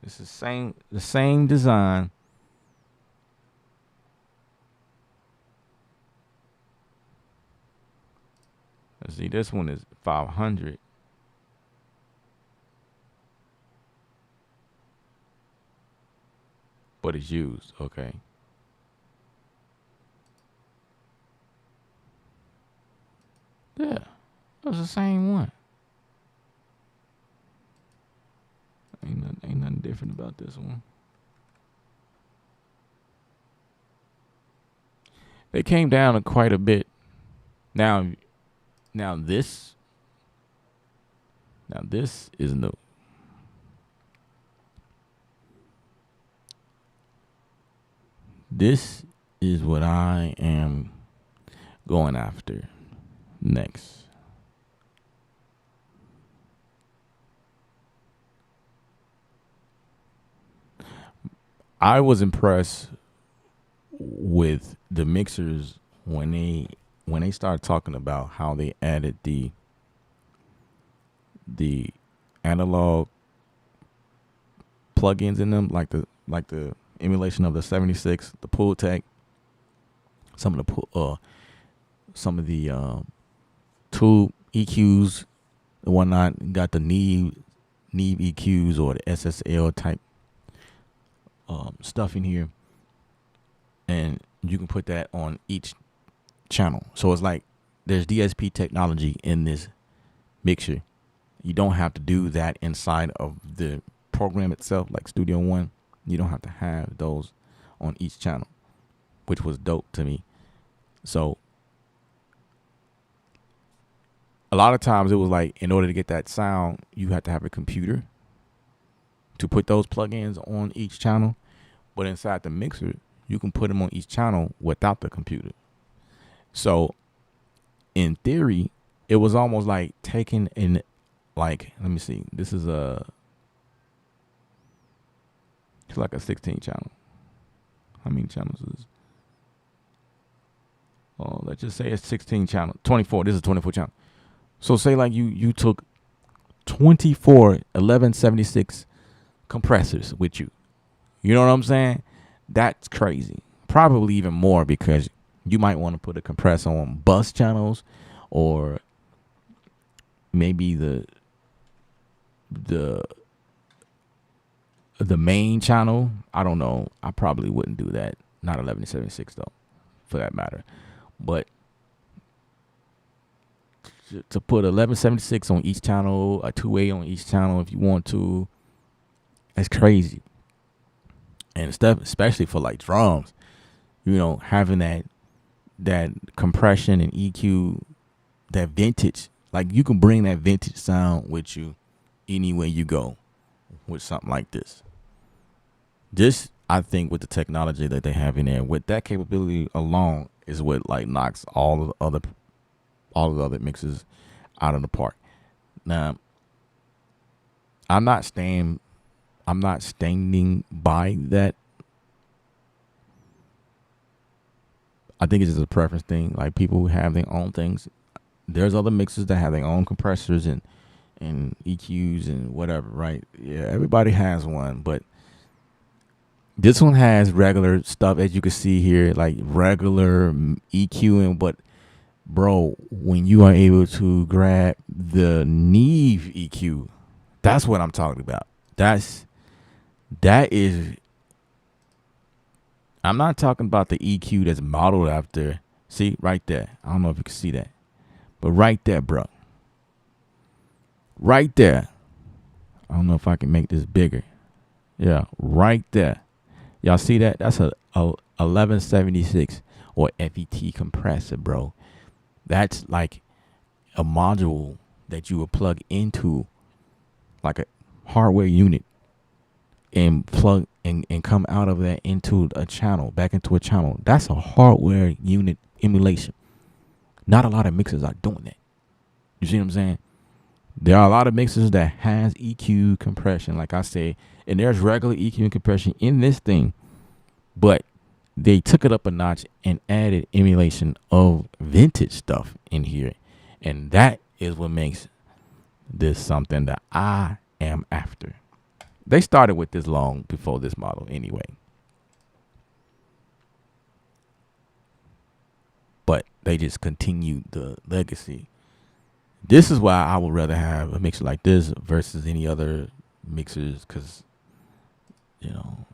It's the same design. Let's see, this one is 500. But it's used, okay. Yeah, that's the same one. Ain't nothing different about this one. They came down quite a bit. Now this is new. This is what I am going after next. I was impressed with the mixers when they started talking about how they added the analog plugins in them, like the emulation of the 76, the Pultec, some of the tube EQs and whatnot. Got the Neve EQs or the SSL type stuff in here, and you can put that on each channel. So it's like there's DSP technology in this mixer. You don't have to do that inside of the program itself, like Studio One. You don't have to have those on each channel. which was dope to me. So a lot of times it was like, in order to get that sound, you had to have a computer to put those plugins on each channel. But inside the mixer, you can put them on each channel without the computer. So in theory, it was almost like taking in, like, let me see, this is it's like a 16 channel. How many channels is this? Oh, let's just say it's 16 channel, 24. This is 24 channel. So say like you took 24 1176 compressors with you. You know what I'm saying? That's crazy. Probably even more, because you might want to put a compressor on bus channels, or maybe the main channel. I don't know. I probably wouldn't do that. Not 1176 though, for that matter. But to put 1176 on each channel, a 2A on each channel if you want to, that's crazy. And stuff, especially for like drums, you know, having that compression and EQ, that vintage, like you can bring that vintage sound with you anywhere you go with something like this. This, I think, with the technology that they have in there, with that capability alone, is what like knocks all of the other mixes out of the park. Now, I'm not standing by that. I think it's just a preference thing. Like, people who have their own things. There's other mixers that have their own compressors and EQs and whatever, right? Yeah, everybody has one, but this one has regular stuff, as you can see here, like regular EQing. But bro, when you are able to grab the Neve EQ, that's what I'm talking about. That is, I'm not talking about the EQ that's modeled after, see right there. I don't know if you can see that, but right there, bro. Right there. I don't know if I can make this bigger. Yeah, right there. Y'all see that? That's a 1176 or FET compressor, bro. That's like a module that you would plug into like a hardware unit and plug and come out of that into a channel, back into a channel. That's a hardware unit emulation. Not a lot of mixers are doing that. You see what I'm saying? There are a lot of mixers that has EQ compression, like I said, and there's regular EQ and compression in this thing, but they took it up a notch and added emulation of vintage stuff in here. And that is what makes this something that I am after. They started with this long before this model anyway, but they just continued the legacy. This is why I would rather have a mixer like this versus any other mixers, because, you know,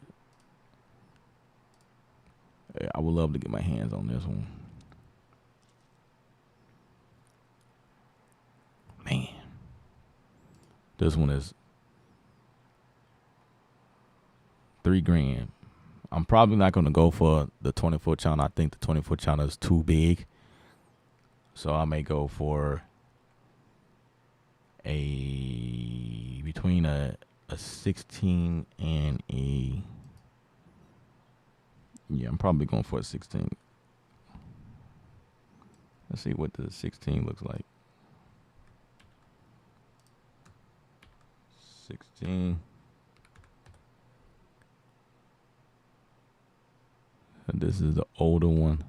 I would love to get my hands on this one. Man, this one is $3,000. I'm probably not going to go for the 24 channel. I think the 24 channel is too big, so I may go for between a 16 and a, yeah, I'm probably going for a 16. Let's see what the 16 looks like. 16. And this is the older one.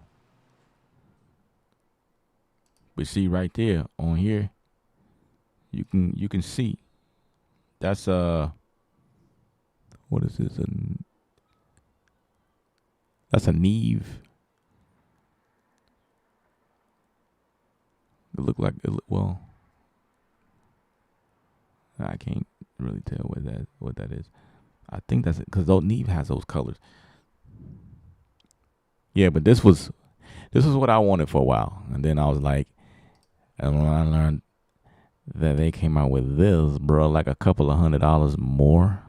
But see right there on here, you can see that's what is this? That's a Neve. It look like well, I can't really tell what that is. I think that's it, because Neve has those colors. Yeah, but this was what I wanted for a while, and then I was like, and when I learned that they came out with this, bro, like a couple of $100 more.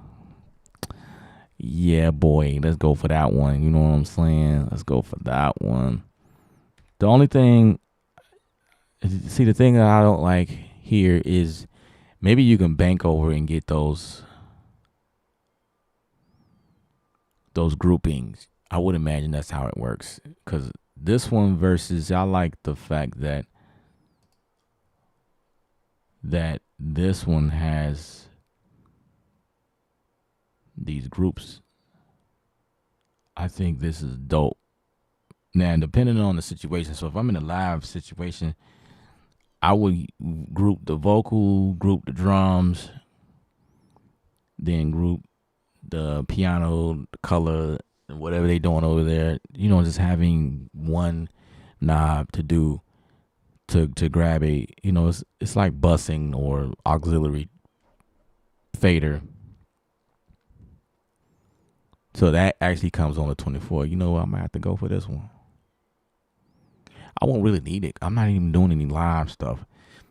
Yeah, boy, let's go for that one. You know what I'm saying? Let's go for that one. The only thing, see, the thing that I don't like here is maybe you can bank over and get those groupings. I would imagine that's how it works. Because this one versus, I like the fact that this one has these groups. I think this is dope. Now, depending on the situation, so if I'm in a live situation, I would group the vocal, group the drums, then group the piano, the color, whatever they doing over there. You know, just having one knob to grab a. You know, it's like busing or auxiliary fader. So that actually comes on the 24. You know what? I might have to go for this one. I won't really need it. I'm not even doing any live stuff.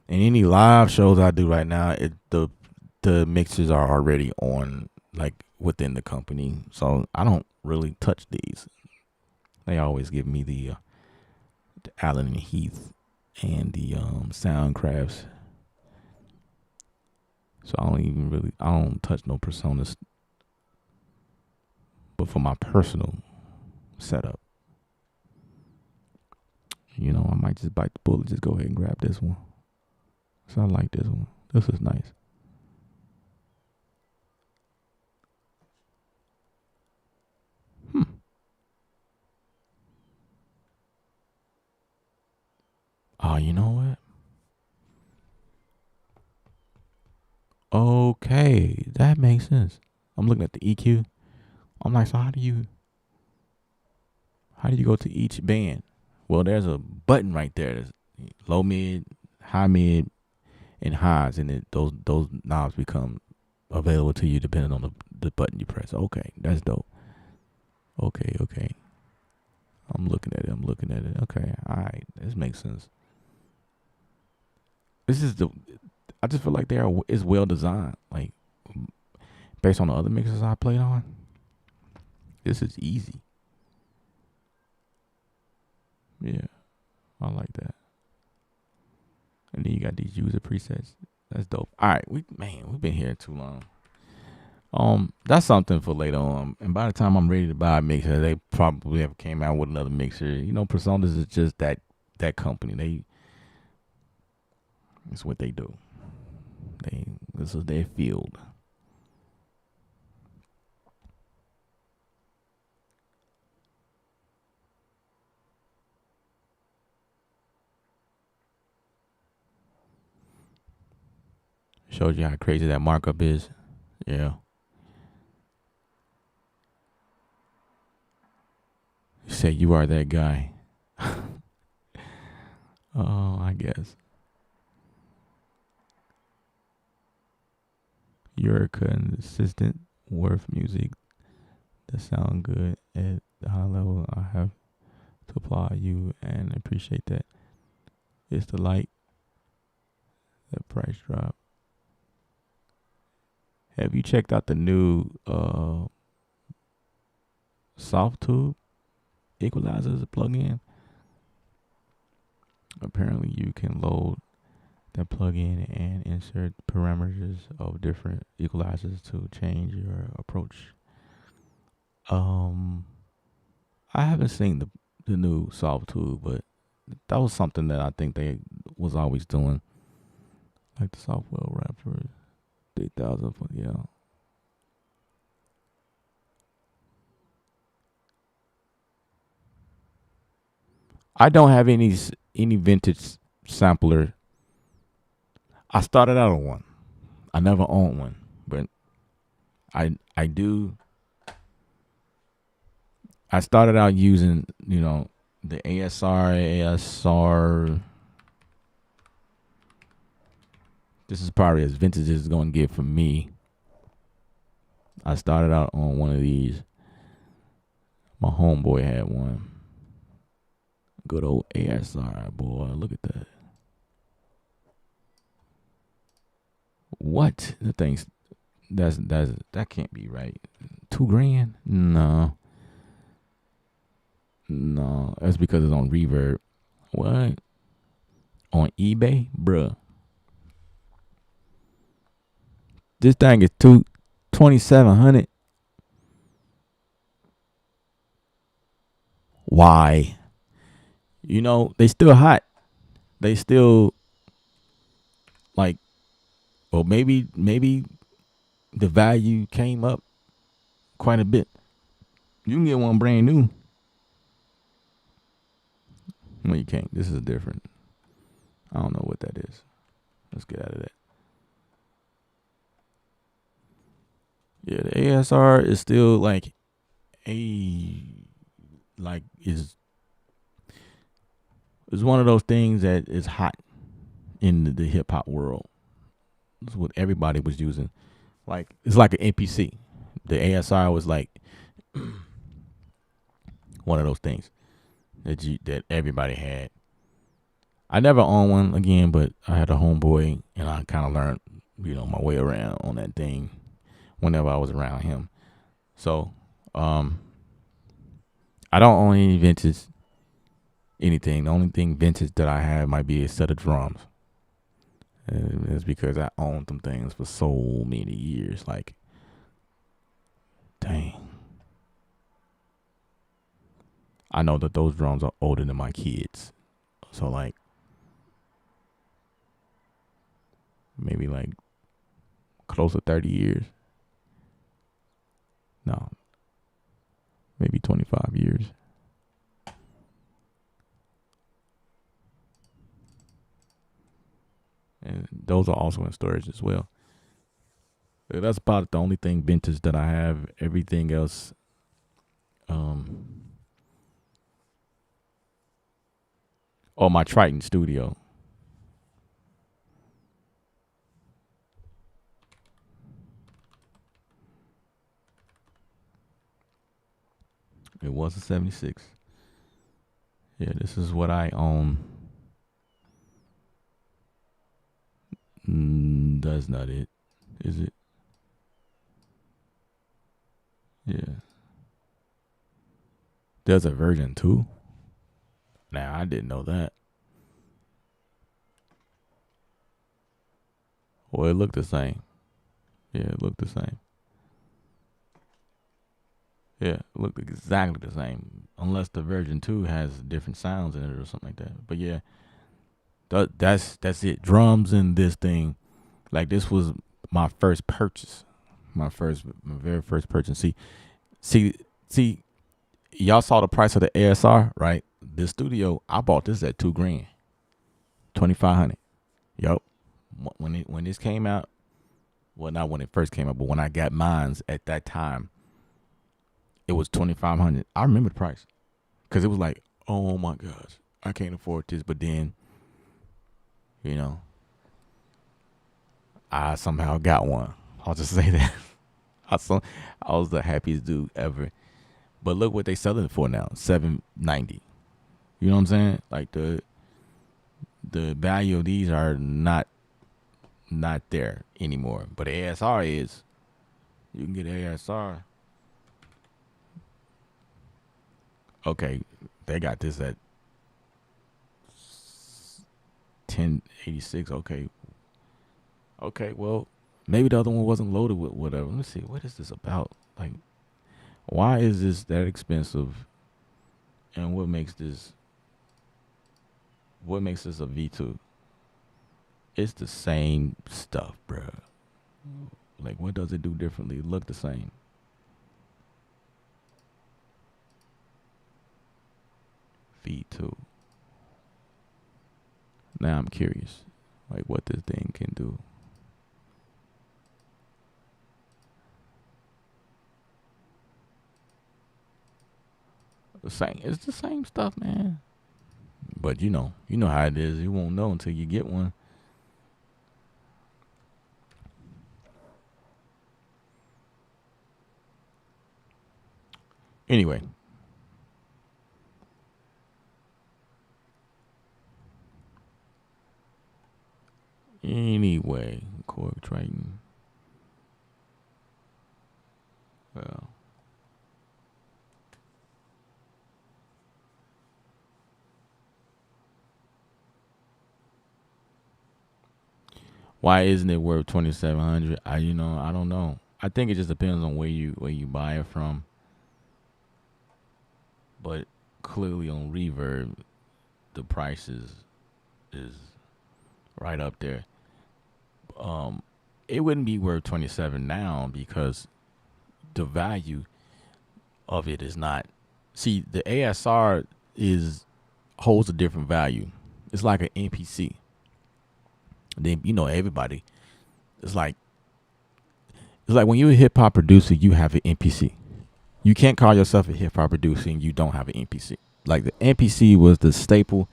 And any live shows I do right now, the mixes are already on, like, within the company, so I don't really touch these. They always give me the Allen and Heath and the Soundcrafts, so I don't touch no personas. But for my personal setup, you know, I might just bite the bullet, just go ahead and grab this one. So I like this one. This is nice. Oh, you know what? Okay, that makes sense. I'm looking at the EQ. I'm like, so how do you go to each band? Well, there's a button right there. There's low mid, high mid, and highs, and those knobs become available to you depending on the button you press. Okay, that's dope. Okay. I'm looking at it. Okay, all right, this makes sense. This is the. I just feel like they are is well designed. Like, based on the other mixes I played on, this is easy. Yeah, I like that. And then you got these user presets. That's dope. All right, we've been here too long. That's something for later on. And by the time I'm ready to buy a mixer, they probably have came out with another mixer. You know, Personas is just that company. It's what they do. This is their field. Shows you how crazy that markup is. Yeah. You say you are that guy. Oh, I guess. You're consistent worth music that sound good at the high level. I have to applaud you and appreciate that. It's the light, that price drop. Have you checked out the new Softube equalizers plugin? Apparently, you can load that plugin and insert parameters of different equalizers to change your approach. Um, I haven't seen the new Softube, but that was something that I think they was always doing, like the Software Raptor 3000. Yeah, I don't have any vintage sampler. I started out on one. I never owned one, but I do. I started out using, the ASR. This is probably as vintage as it's going to get for me. I started out on one of these. My homeboy had one. Good old ASR, boy. Look at that. What? The thing's that can't be right. $2,000? No, no. That's because it's on Reverb. What? On eBay, bruh. This thing is 2,700. Why? You know, they still hot. They still like, well, maybe the value came up quite a bit. You can get one brand new. No, you can't. This is different. I don't know what that is. Let's get out of that. Yeah, the ASR is still like is one of those things that is hot in the hip hop world. It's what everybody was using. Like it's like an APC. The ASR was like one of those things that everybody had. I never owned one again, but I had a homeboy, and I kind of learned, my way around on that thing whenever I was around him. So, I don't own any vintage anything. The only thing vintage that I have might be a set of drums. And it's because I owned them things for so many years. Like, dang. I know that those drums are older than my kids. So, like, maybe like close to 30 years. No, maybe 25 years. And those are also in storage as well. That's about the only thing vintage that I have. Everything else, my Triton Studio. It was a 76. Yeah, this is what I own. That's not it, is it? Yeah. There's a version 2. Now, I didn't know that. Well, it looked the same. Yeah, it looked the same. Yeah, it looked exactly the same. Unless the version 2 has different sounds in it or something like that. But yeah, that's it. Drums in this thing. Like, this was my first purchase. My very first purchase. See, y'all saw the price of the ASR, right? This studio, I bought this at $2,000, 2,500. Yup. When this came out, well, not when it first came out, but when I got mines at that time, it was 2,500. I remember the price because it was like, oh my gosh, I can't afford this. But then, I somehow got one. I'll just say that. I was the happiest dude ever. But look what they selling it for now, $790. You know what I'm saying? Like the value of these are not there anymore. But the ASR is. You can get ASR. Okay, they got this at 1086. Okay. Well, maybe the other one wasn't loaded with whatever. Let me see. What is this about? Like, why is this that expensive? And what makes this? What makes this a V2? It's the same stuff, bruh. Like, what does it do differently? It look the same. V2. Now I'm curious, like, what this thing can do. It's the same stuff, man. But you know how it is. You won't know until you get one. Anyway. Korg Triton. Well, Why isn't it worth 2,700? I don't know. I think it just depends on where you buy it from. But clearly on Reverb, the price is right up there. Um, it wouldn't be worth 27 now because the value of it is not. See, the ASR is holds a different value. It's like an NPC. Then everybody. It's like when you're a hip hop producer, you have an NPC. You can't call yourself a hip hop producer and you don't have an NPC. Like the NPC was the staple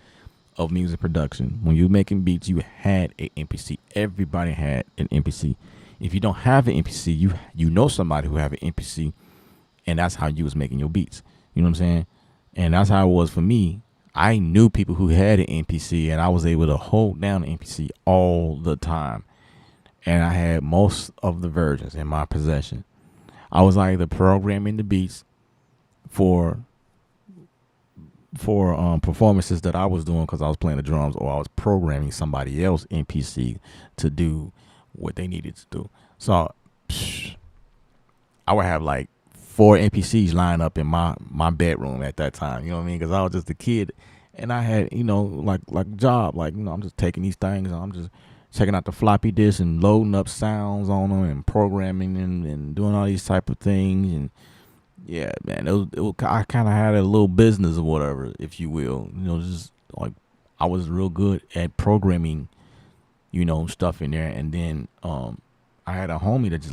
of music production. When you were making beats, you had an NPC. Everybody had an NPC. If you don't have an NPC, you know somebody who have an NPC, and that's how you was making your beats. You know what I'm saying? And that's how it was for me. I knew people who had an NPC, and I was able to hold down the NPC all the time. And I had most of the versions in my possession. I was either programming the beats for performances that I was doing because I was playing the drums, or I was programming somebody else NPC to do what they needed to do. So I would have like 4 NPCs lined up in my bedroom at that time. You know what I mean? Because I was just a kid, and I had like job, like I'm just taking these things and I'm just checking out the floppy disk and loading up sounds on them and programming and doing all these type of things. And yeah, man, I kind of had a little business or whatever, if you will. Just like I was real good at programming, stuff in there. And then I had a homie that just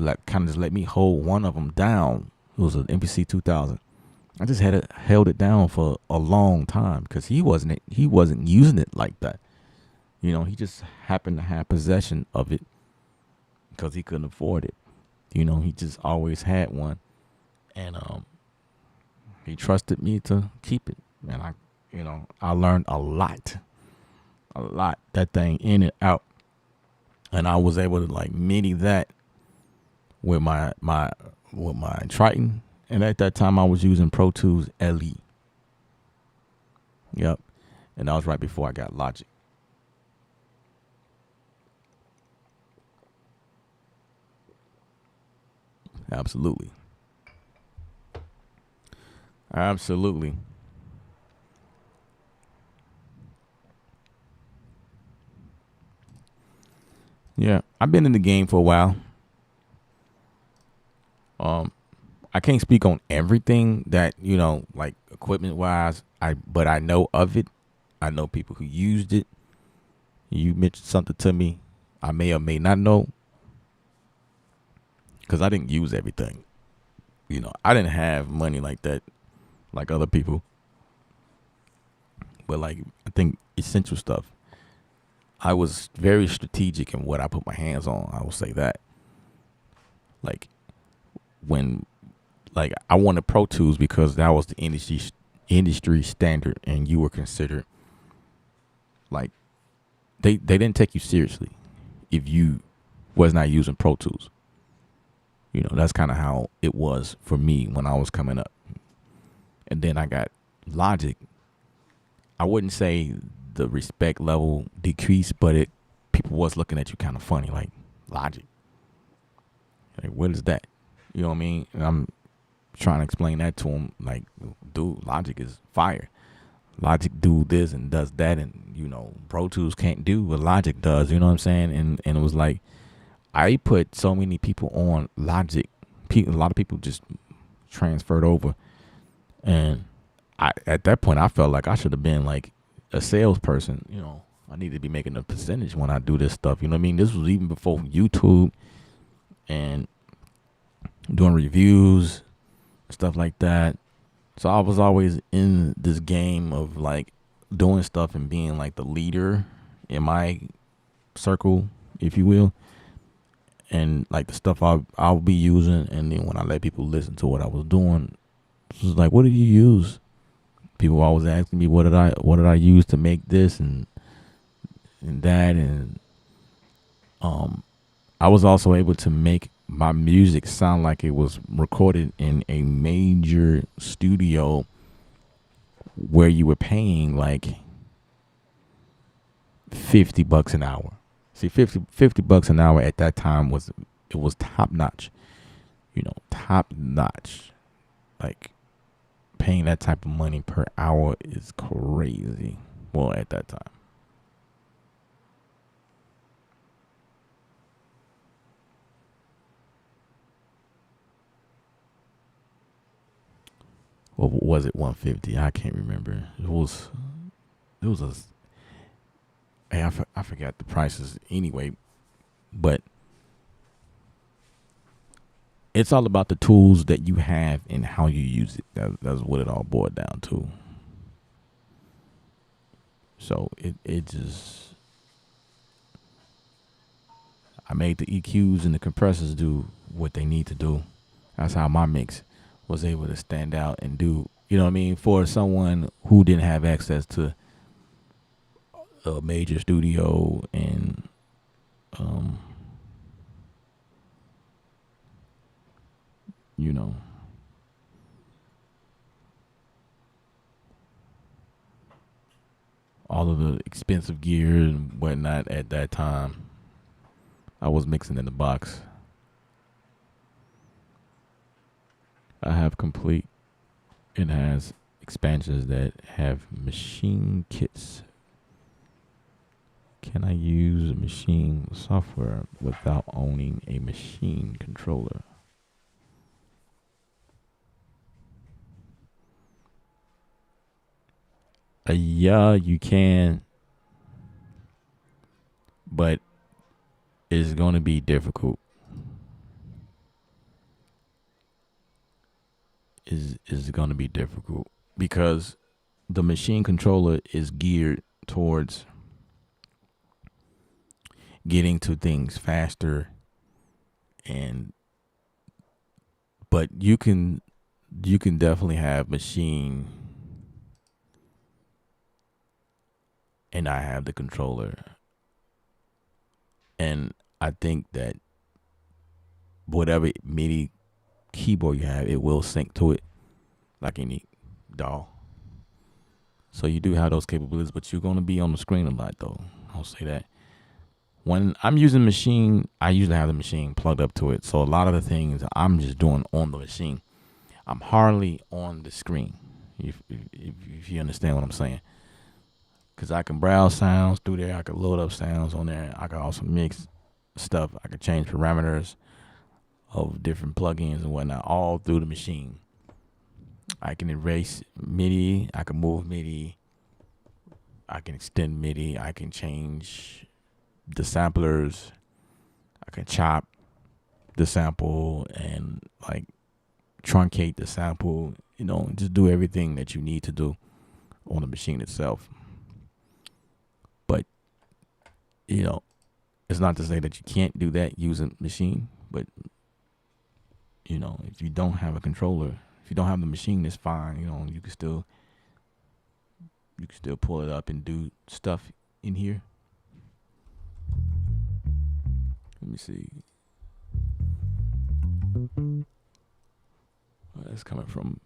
let me hold one of them down. It was an MPC 2000. I just held it down for a long time because he wasn't using it like that. He just happened to have possession of it because he couldn't afford it. He just always had one, and he trusted me to keep it. And I learned a lot. That thing in and out, and I was able to like MIDI that with my Triton. And at that time, I was using Pro Tools LE. Yep, and that was right before I got Logic. Absolutely. Yeah, I've been in the game for a while. I can't speak on everything that like equipment wise. But I know of it. I know people who used it. You mentioned something to me. I may or may not know because I didn't use everything. I didn't have money like that, like other people. But like I think essential stuff, I was very strategic in what I put my hands on. I will say that. Like when, like I wanted Pro Tools because that was the industry standard, and you were considered like they didn't take you seriously if you was not using Pro Tools. That's kind of how it was for me when I was coming up. And then I got Logic. I wouldn't say the respect level decreased, but people was looking at you kind of funny, like Logic. Like, what is that? You know what I mean? And I'm trying to explain that to them, like, dude, Logic is fire. Logic do this and does that, and Pro Tools can't do what Logic does. You know what I'm saying? And it was like I put so many people on Logic. A lot of people just transferred over, and at that point I felt like I should have been like a salesperson. I need to be making a percentage when I do this stuff. You know what I mean? This was even before YouTube and doing reviews, stuff like that. So I was always in this game of like doing stuff and being like the leader in my circle, if you will. And like the stuff I'll be using, and then when I let people listen to what I was doing, it was like, what did you use? People always asking me what did I use to make this and that, and I was also able to make my music sound like it was recorded in a major studio where you were paying like $50 an hour. See, 50 bucks an hour at that time was top notch. Top notch. Like paying that type of money per hour is crazy. Well, at that time. Or was it 150? I can't remember. It was a. Hey, I forgot the prices anyway, but it's all about the tools that you have and how you use it. That's what it all boiled down to. So it just, I made the EQs and the compressors do what they need to do. That's how my mix was able to stand out and do, you know what I mean, for someone who didn't have access to a major studio and um you know all of the expensive gear and whatnot at that time. I was mixing in the box. I have complete. It has expansions that have machine kits. Can I use machine software without owning a machine controller? Yeah, you can, but it's going to be difficult. Is going to be difficult because the machine controller is geared towards getting to things faster, and but you can definitely have machine and I have the controller, and I think that whatever MIDI keyboard you have, it will sync to it like any DAW. So you do have those capabilities, but you're going to be on the screen a lot, though. I'll say that. When I'm using machine, I usually have the machine plugged up to it. So a lot of the things I'm just doing on the machine. I'm hardly on the screen, if you understand what I'm saying. Because I can browse sounds through there. I can load up sounds on there. I can also mix stuff. I can change parameters of different plugins and whatnot all through the machine. I can erase MIDI. I can move MIDI. I can extend MIDI. I can change the samplers. I can chop the sample and like truncate the sample. Just do everything that you need to do on the machine itself. But it's not to say that you can't do that using machine. But if you don't have a controller, if you don't have the machine, it's fine. You can still pull it up and do stuff in here. Let me see. That's coming from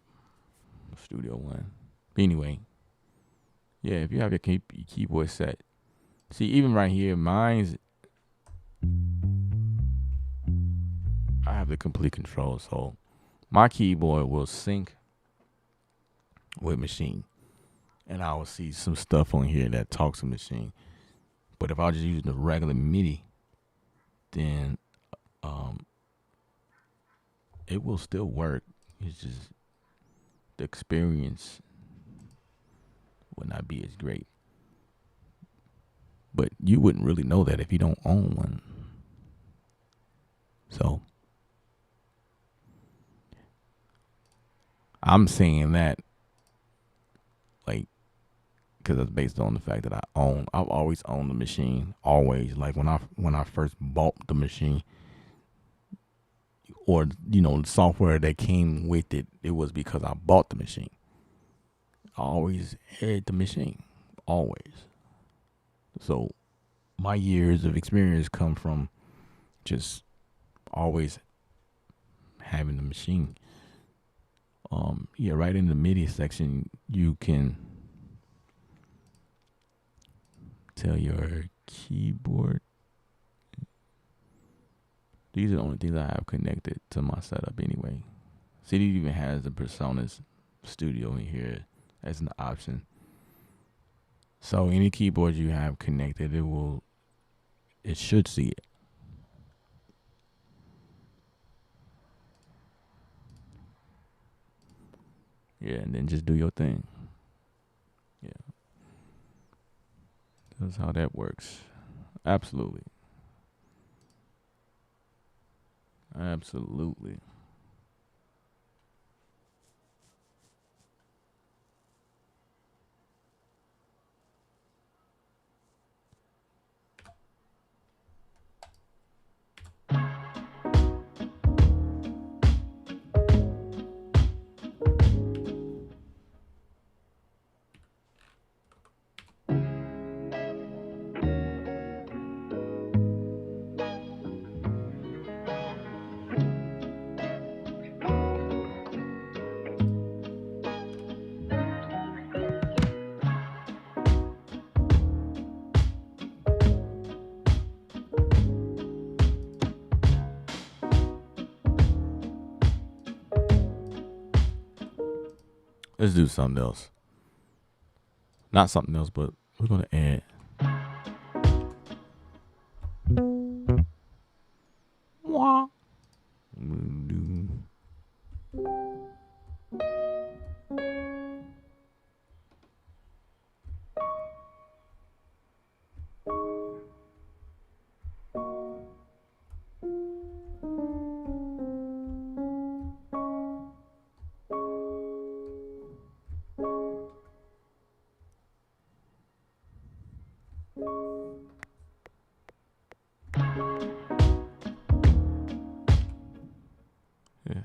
Studio One. Anyway, yeah, if you have your keyboard set, see, even right here, I have the complete control, so my keyboard will sync with machine, and I will see some stuff on here that talks to machine. But if I just use the regular MIDI, then it will still work. It's just the experience would not be as great. But you wouldn't really know that if you don't own one. So I'm saying that like because it's based on the fact that I've always owned the machine. Always. Like when I first bought the machine, or the software that came with it, it was because I bought the machine. I always had the machine. Always. So my years of experience come from just always having the machine. Yeah, right in the MIDI section, you can tell your keyboard These are the only things I have connected to my setup anyway. See, it even has the Personas Studio in here as an option. So any keyboard you have connected, it should see it. Yeah, and then just do your thing. Yeah. That's how that works. Absolutely. Absolutely. Let's do something else. Not something else, but we're gonna add. Wah. Yeah.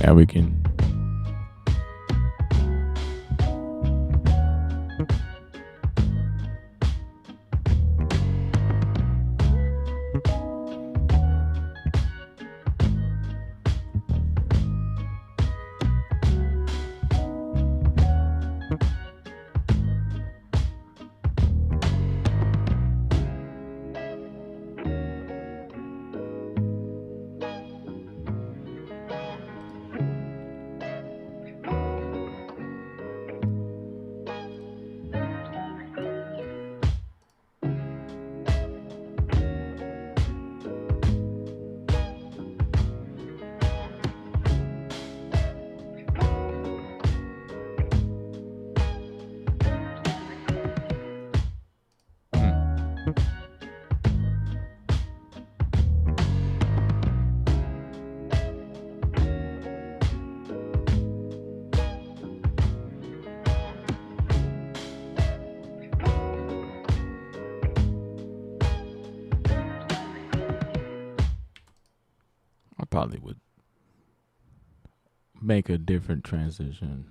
Now we can. I probably would make a different transition.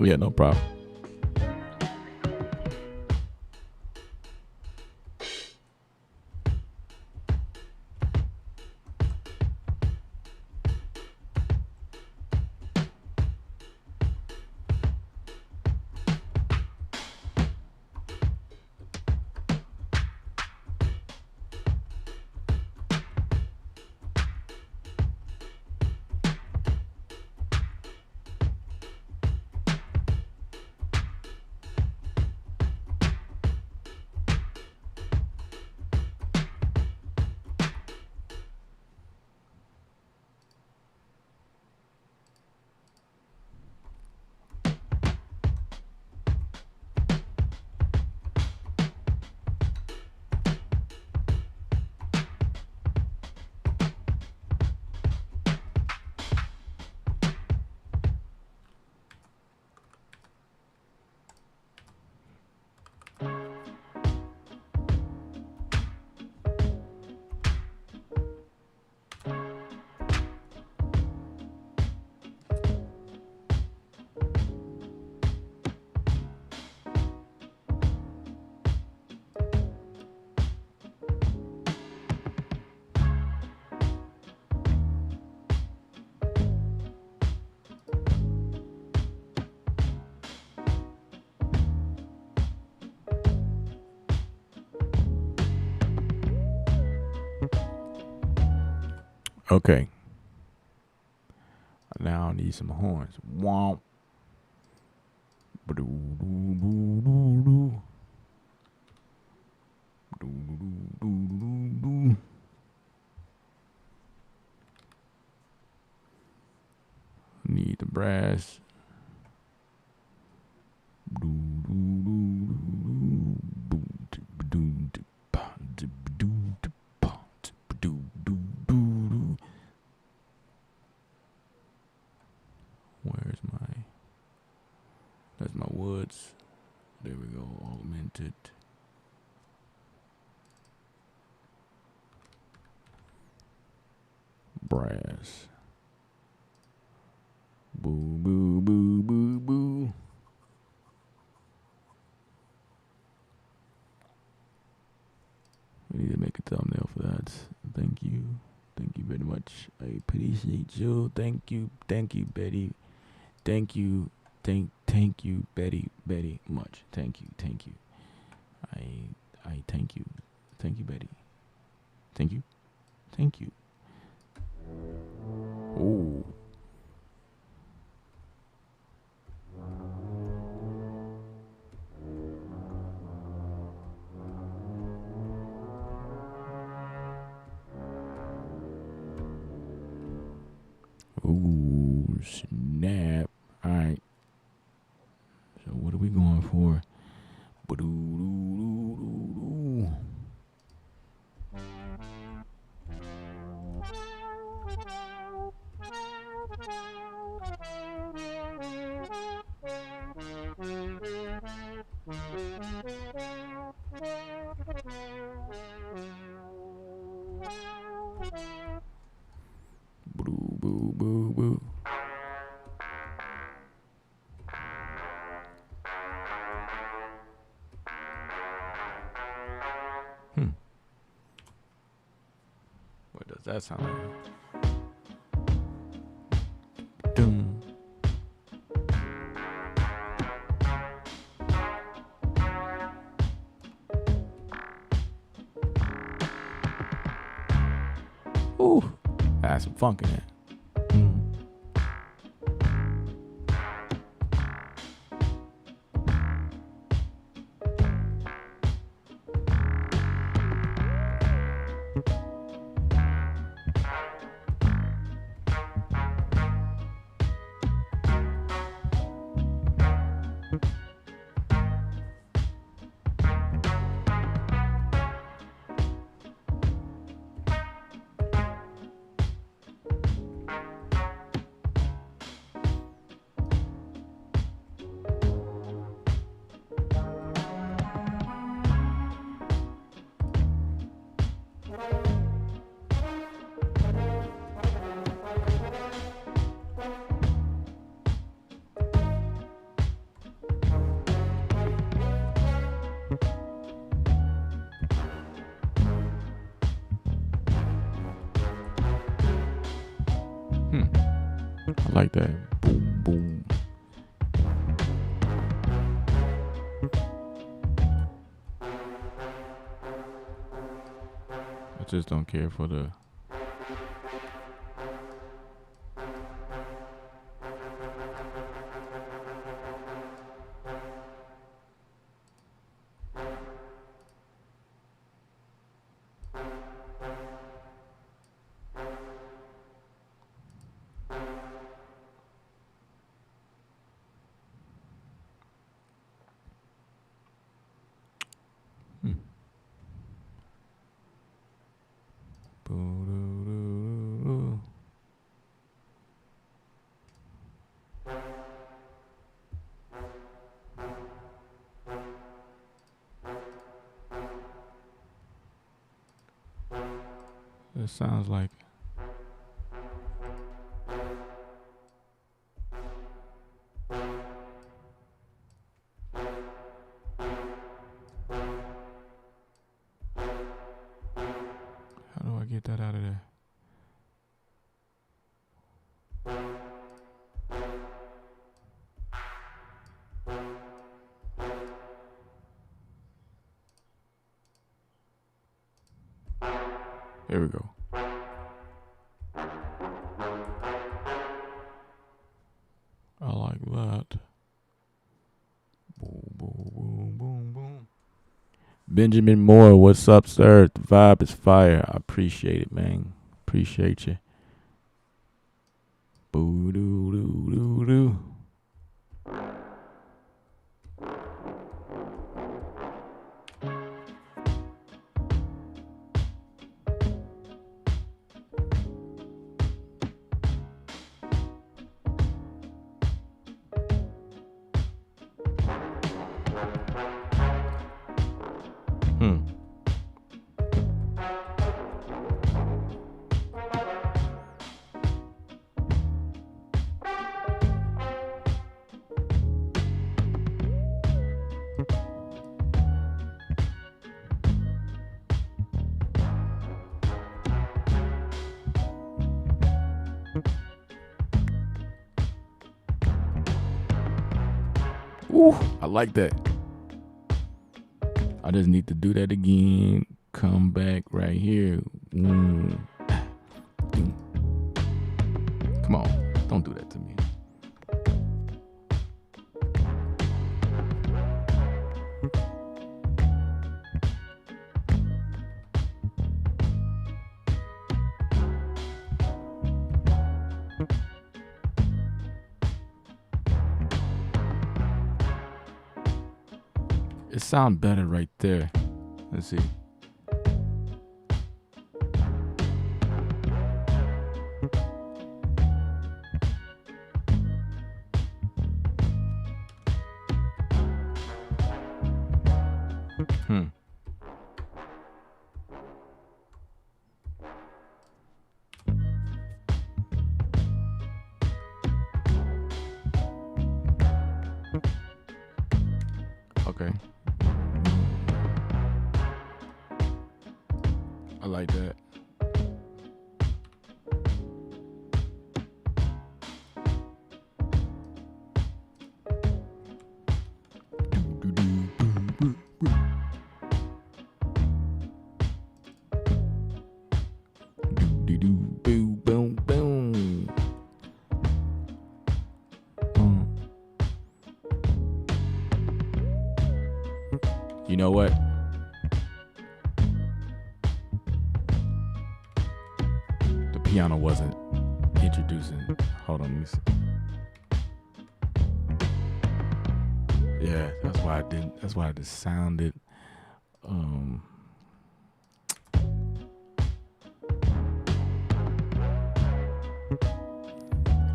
Yeah, no problem. Okay. Now I need some horns. Womp. Ba-doo-doo-doo-doo-doo. Doo-doo-doo-doo-doo-doo. Need the brass. Where's my... That's my woods. There we go. Augmented. brass. Boo, boo, boo, boo, boo. We need to make a thumbnail for that. Thank you. Thank you very much. I appreciate you. Thank you. Thank you, Betty. Thank you. Thank you, Betty. Betty much. Thank you. Thank you. I thank you. Thank you, Betty. Thank you. Thank you. Oh. Ooh, snap. All right. So what are we going for? Ba-doo-doo-doo-doo-doo. Boo, boo, boo, boo. What does that sound like? Doom. Ooh, that's some funk in it. I like that. Boom, boom. I just don't care for the. Boo-doo-doo-doo. It sounds like. How do I get that out of there? There we go. I like that. Boom, boom, boom, boom, boom. Benjamin Moore, what's up, sir? The vibe is fire. I appreciate it, man. Appreciate you. Boo doo doo doo doo. Ooh, I like that. I just need to do that again. Come back right here. Come on, don't do that to me. It sounds better right there. Let's see. Okay. I like that. Boom, boom. You know what? The piano wasn't introducing. Hold on, let me see. Yeah, that's why I didn't. That's why I just sounded.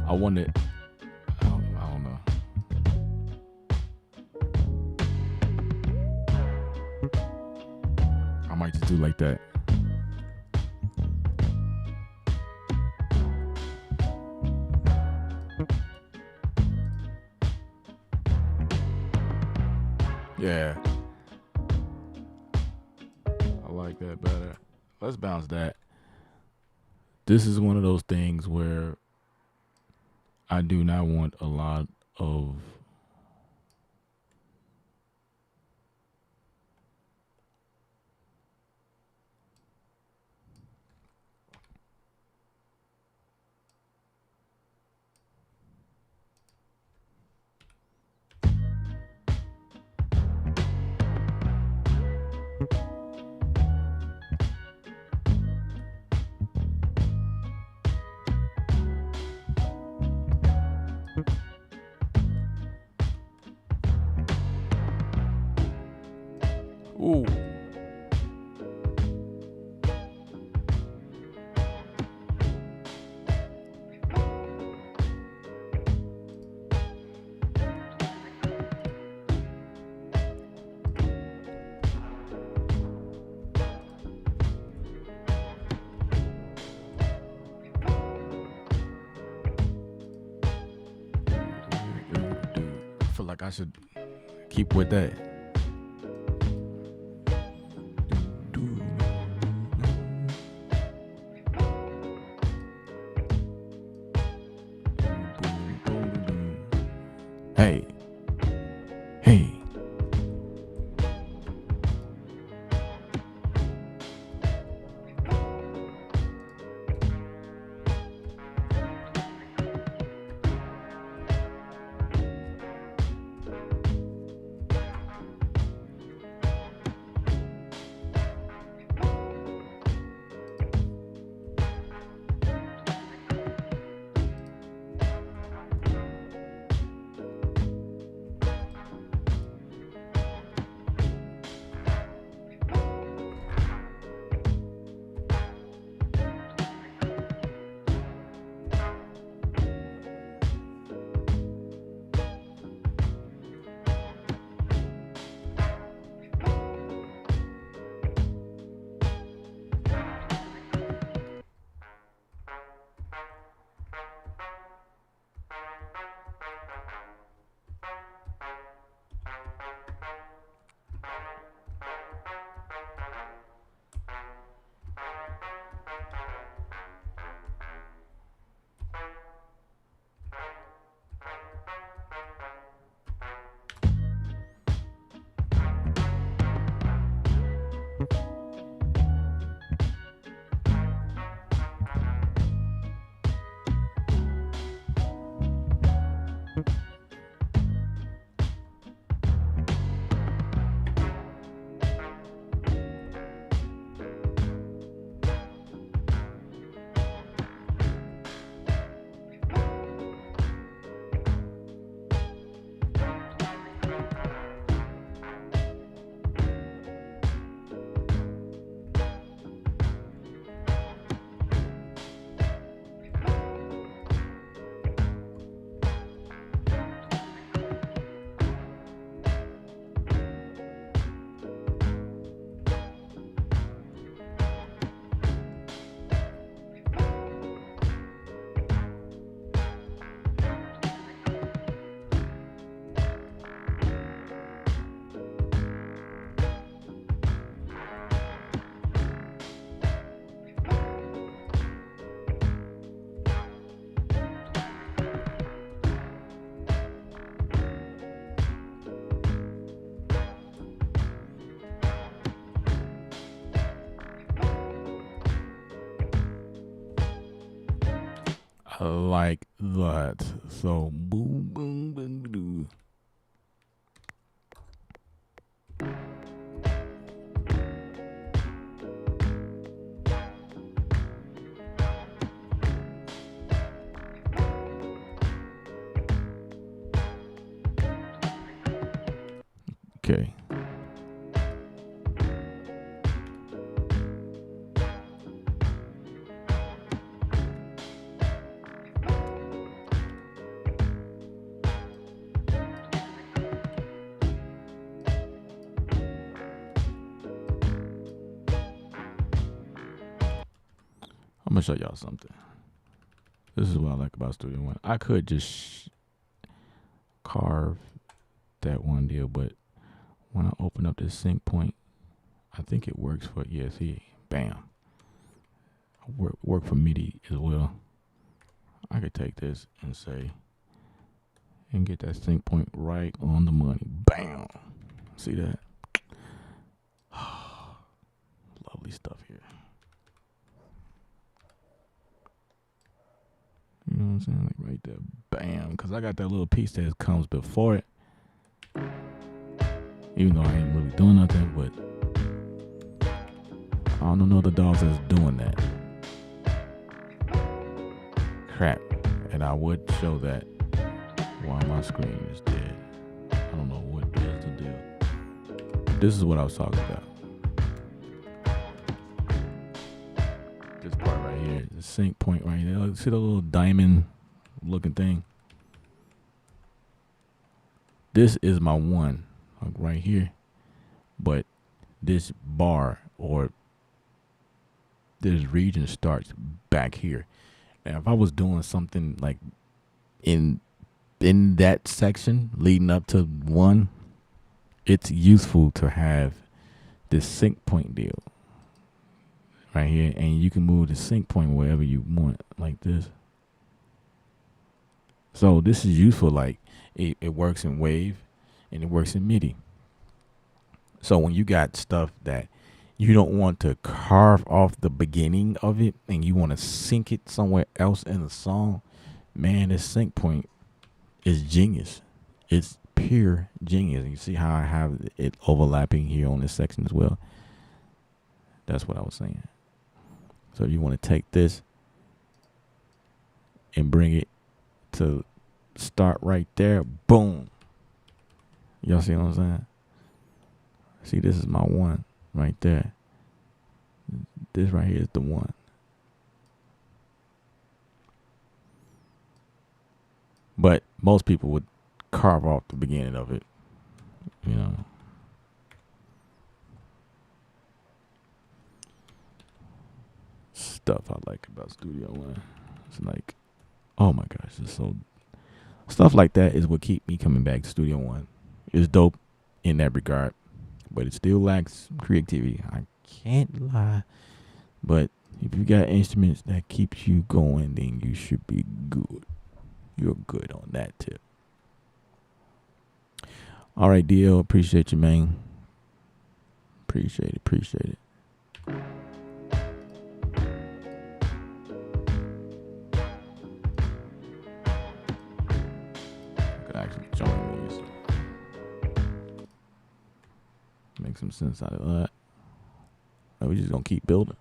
I wanted. I don't know. I might just do like that. Yeah. I like that better. Let's bounce that. This is one of those things where I do not want a lot of ooh. I feel like I should keep with that. Hey. Hey. like that. So boom, boom, boom, boom. Okay. I'm gonna show y'all something. This is what I like about Studio One. I could just carve that one deal, but when I open up this sync point, I think it works for see, bam. Work for MIDI as well. I could take this and say and get that sync point right on the money. Bam. See that? Lovely stuff here. You know what I'm saying? Like right there. Bam. Because I got that little piece that comes before it. Even though I ain't really doing nothing, but I don't know the dogs that's doing that. Crap. And I would show that while my screen is dead. I don't know what is the deal. This is what I was talking about. This part right here, the sync point right there. See the little diamond looking thing? This is my one, like right here. But this bar or this region starts back here. And if I was doing something like in that section leading up to one, it's useful to have this sync point deal right here, and you can move the sync point wherever you want, like this. So this is useful. Like it works in wave and it works in MIDI. So when you got stuff that you don't want to carve off the beginning of it and you want to sync it somewhere else in the song, man, this sync point is genius. It's pure genius. You see how I have it overlapping here on this section as well? That's what I was saying. So if you want to take this and bring it to start right there, boom. Y'all see what I'm saying? See, this is my one right there. This right here is the one. But most people would carve off the beginning of it, you know. Stuff I like about Studio One. It's like, oh my gosh, it's so stuff like that is what keep me coming back to Studio One. It's dope in that regard, but it still lacks creativity. I can't lie. But if you got instruments that keeps you going, then you should be good. You're good on that tip. All right, DL, appreciate you, man. Appreciate it. Actually join these. Make some sense out of that. Or we just gonna keep building.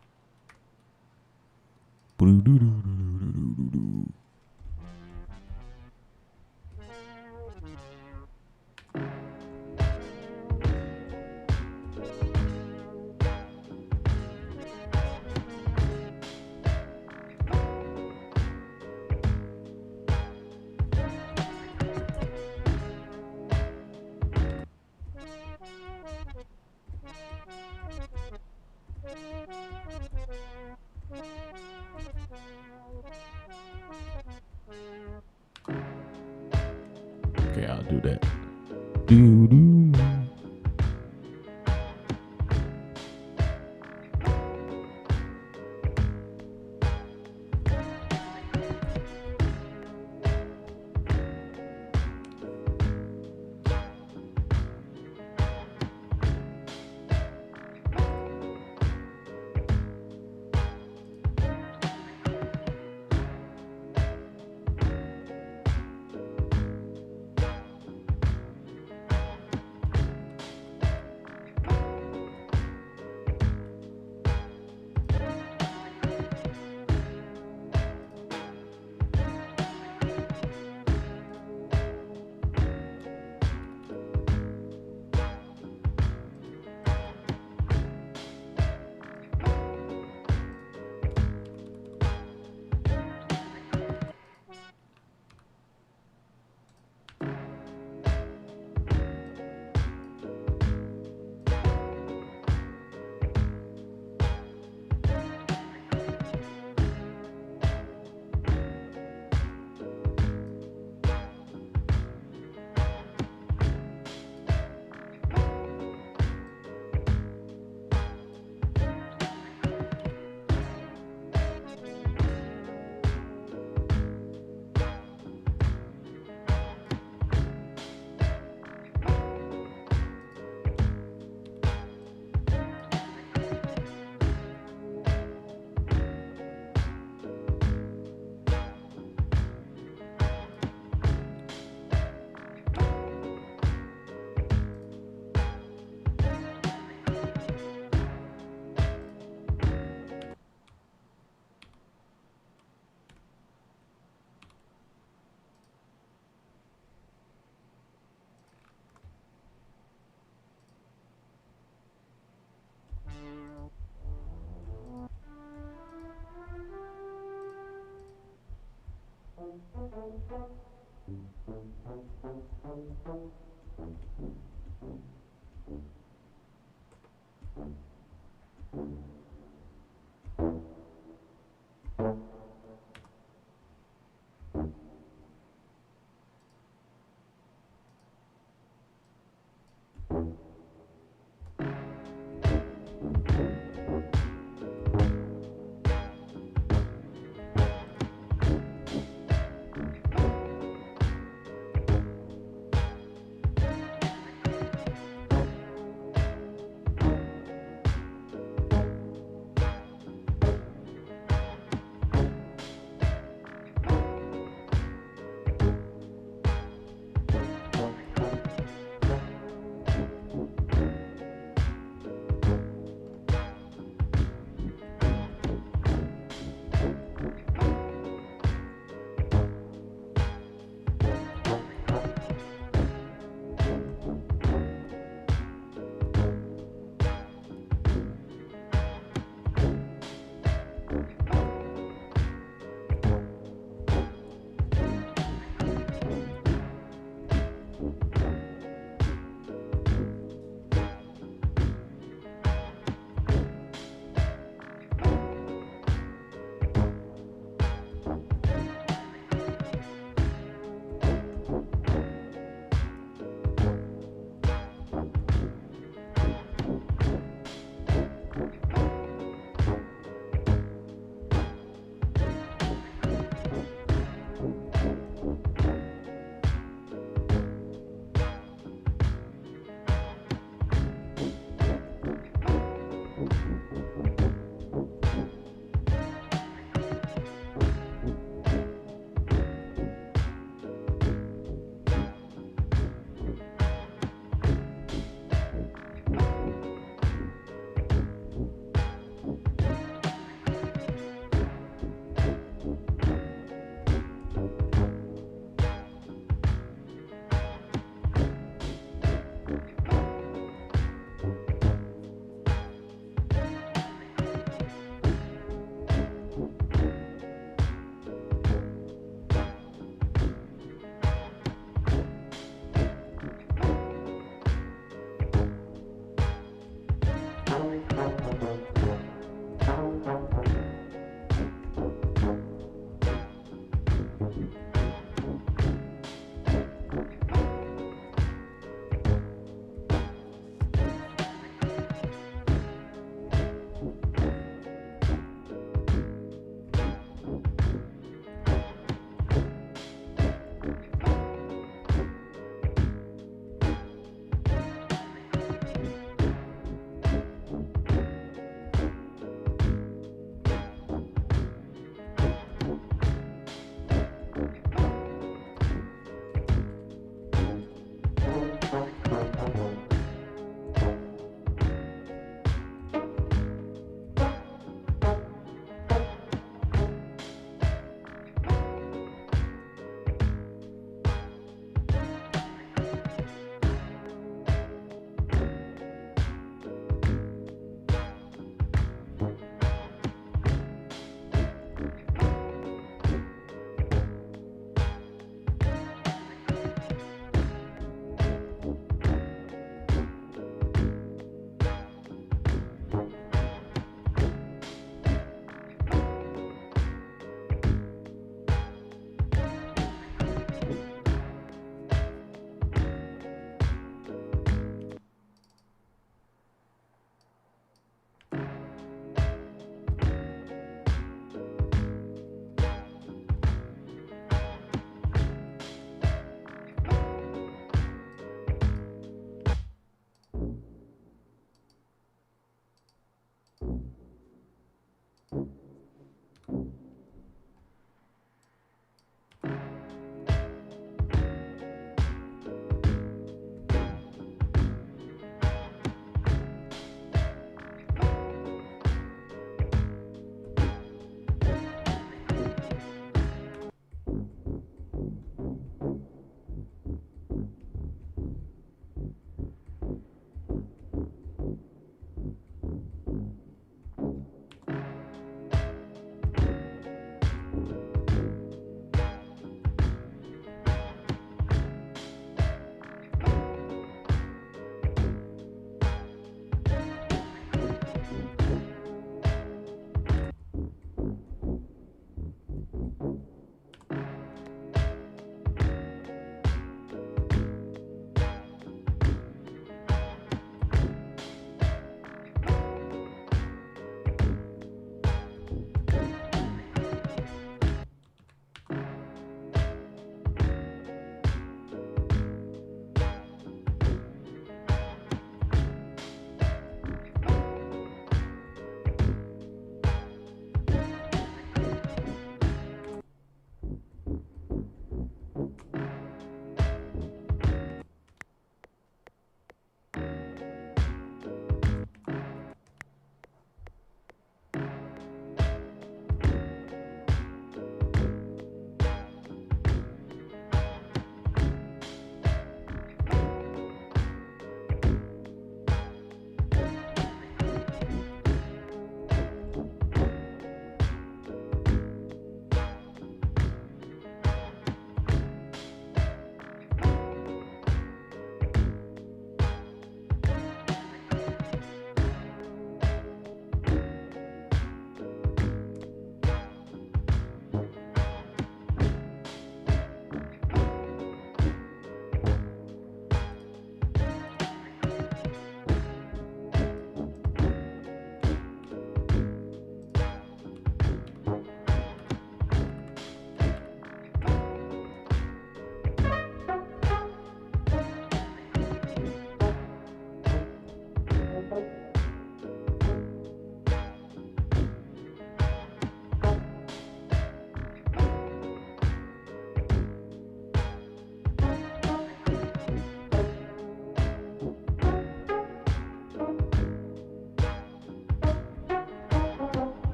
Okay, I'll do that.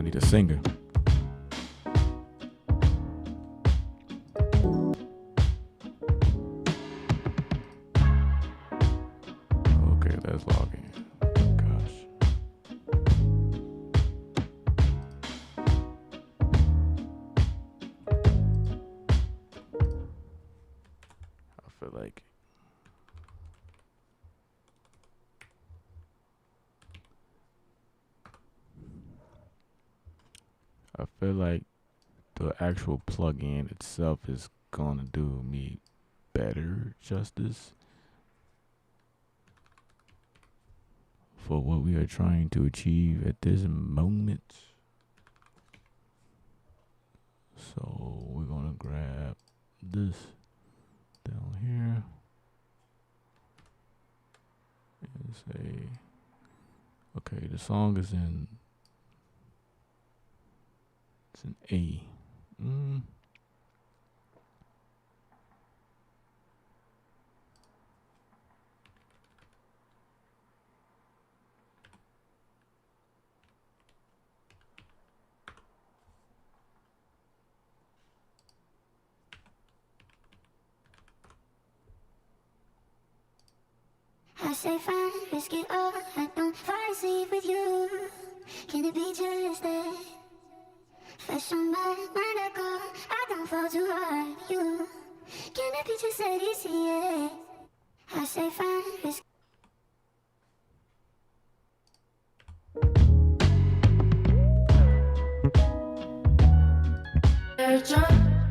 need a singer. Okay, let's log in. Gosh. I feel like the actual plugin itself is gonna do me better justice for what we are trying to achieve at this moment. So we're gonna grab this down here and say, okay, the song is in, it's an A. I say fine, risk it all. I don't fall asleep with you. Can it be just that? Fresh on my mind, I go. I don't fall too hard. You can it be just that easy? Yeah. I say fine, risk.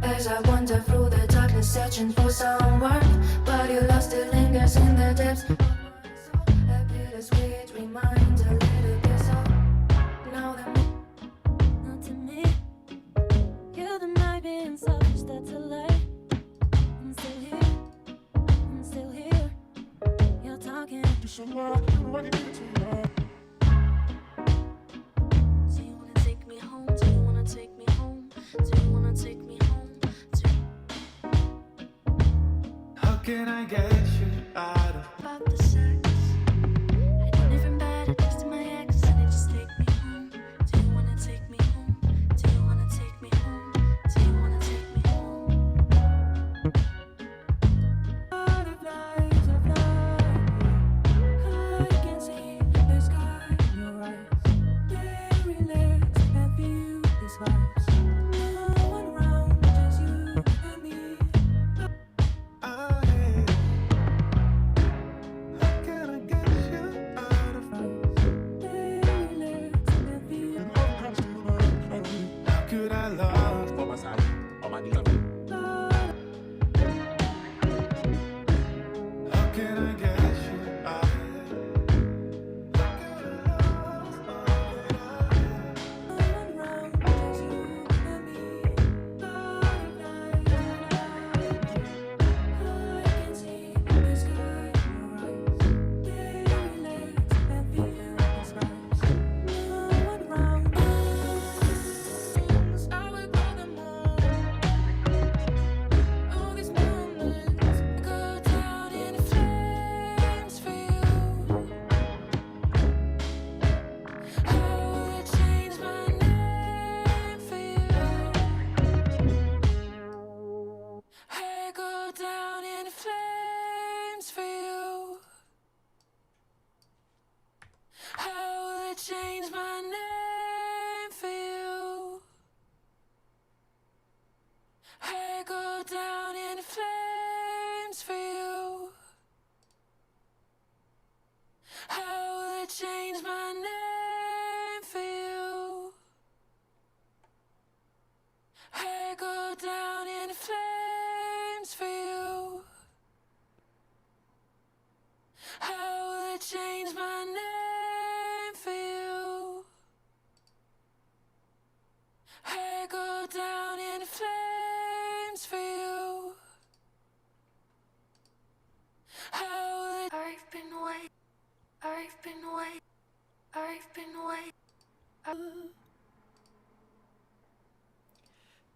As I wander through the darkness, searching for some warmth, but your love still lingers in the depths. A bittersweet reminder, little bit so. Now that not to me, you deny being selfish, that's a lie. I'm still here, I'm still here. You're talking to someone, what do you need to know? Do you wanna take me home? Do you wanna take me home? Do you wanna take me home? How can I get you out of About the sex, I did different bad next to my ex, and it just take me home. Do you wanna take me home? Do you wanna take me home? Do you wanna take me home? Out of lies of life, I can see the sky in your eyes. Very late and feel these vibes. No one around, just you and me. How can I get you out of Very late and feel. How could I love? On my side, on my knees. How can I get you out change my name for you. I go down in flames for you. How will it change my name for you? I go down in flames for you. How will it change my name for you? I go down in flames for you. How will it? I've been waiting. I've been waiting. I've been waiting.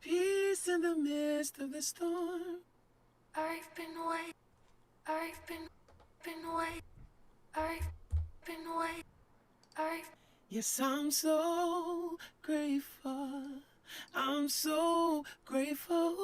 peace in the midst of the storm? I've been waiting. I've been waiting. I've been waiting. I've Yes, I'm so grateful. I'm so grateful.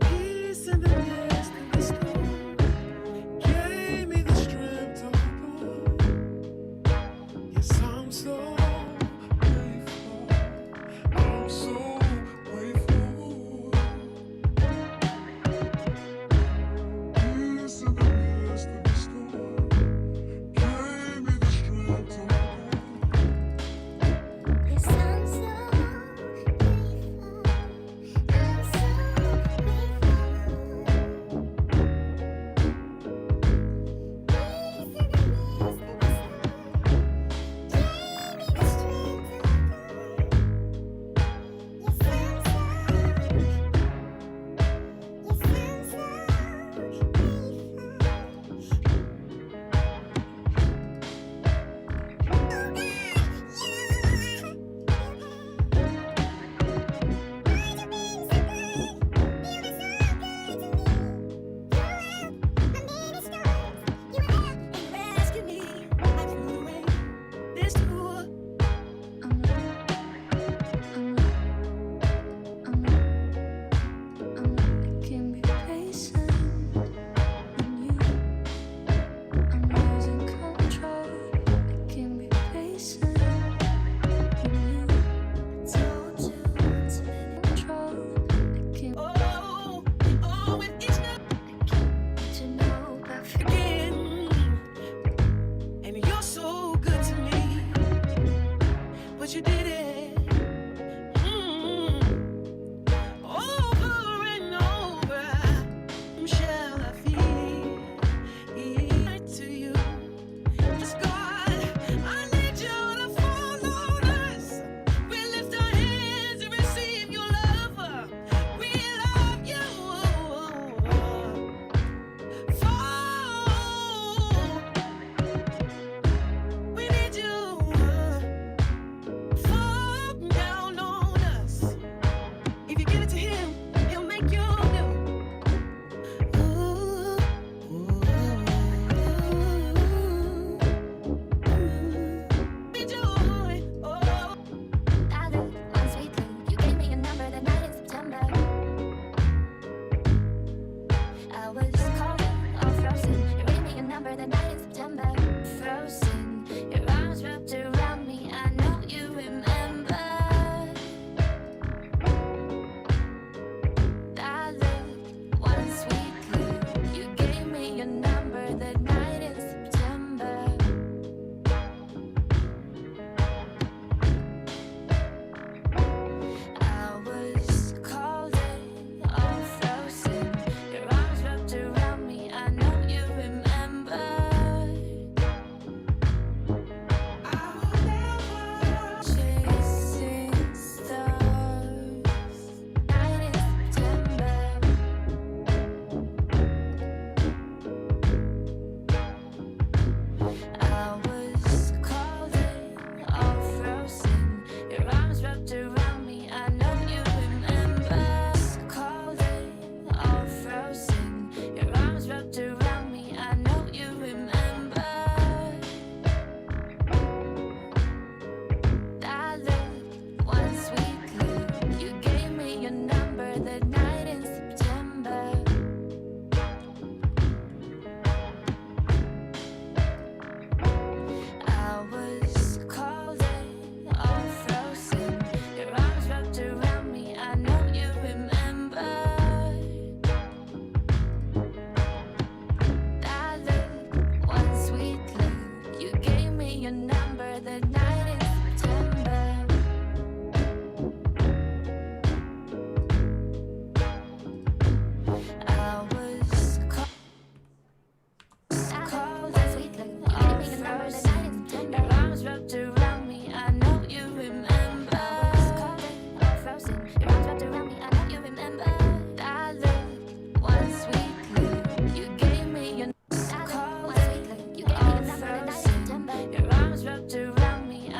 Peace in the midst of the storm gave me the strength to hold on. Yes, I'm so grateful. I'm so grateful. Peace in the midst of the storm gave me the strength to hold on. Yes, I'm so grateful. I'm so And you're so good to me, but you did it over and over. Shall I feel to you? Yes, God, I need you to fall on us. We lift our hands and receive your love. We love you. Fall. We need you. Fall down on us. If you give it to him, he'll make you new. Ooh, ooh, need joy. Oh. I looked once weekly. You gave me a number that night in September. I was calling all frozen. You gave me a number that night in September. Frozen, your arms wrapped around me. I know you remember. I looked once weekly. You gave me a number that night in September. I was calling all frozen. Your arms wrapped around me. I know you remember. Chasing stars. Night in September. I was calling all frozen. Your arms wrapped around me. I know you remember. Calling all frozen. Your arms wrapped around me. I know you remember. I looked once weekly. You gave me your number that night in September. I was calling all frozen. Your arms wrapped around me. I know you remember. I looked once weekly. You gave me your number that night in September. I was calling all frozen. Your arms wrapped around me. I know you remember. Calling all frozen. Your arms wrapped around me. I know you remember. I looked once weekly. You gave me your number that night in September. Your arms wrapped around me.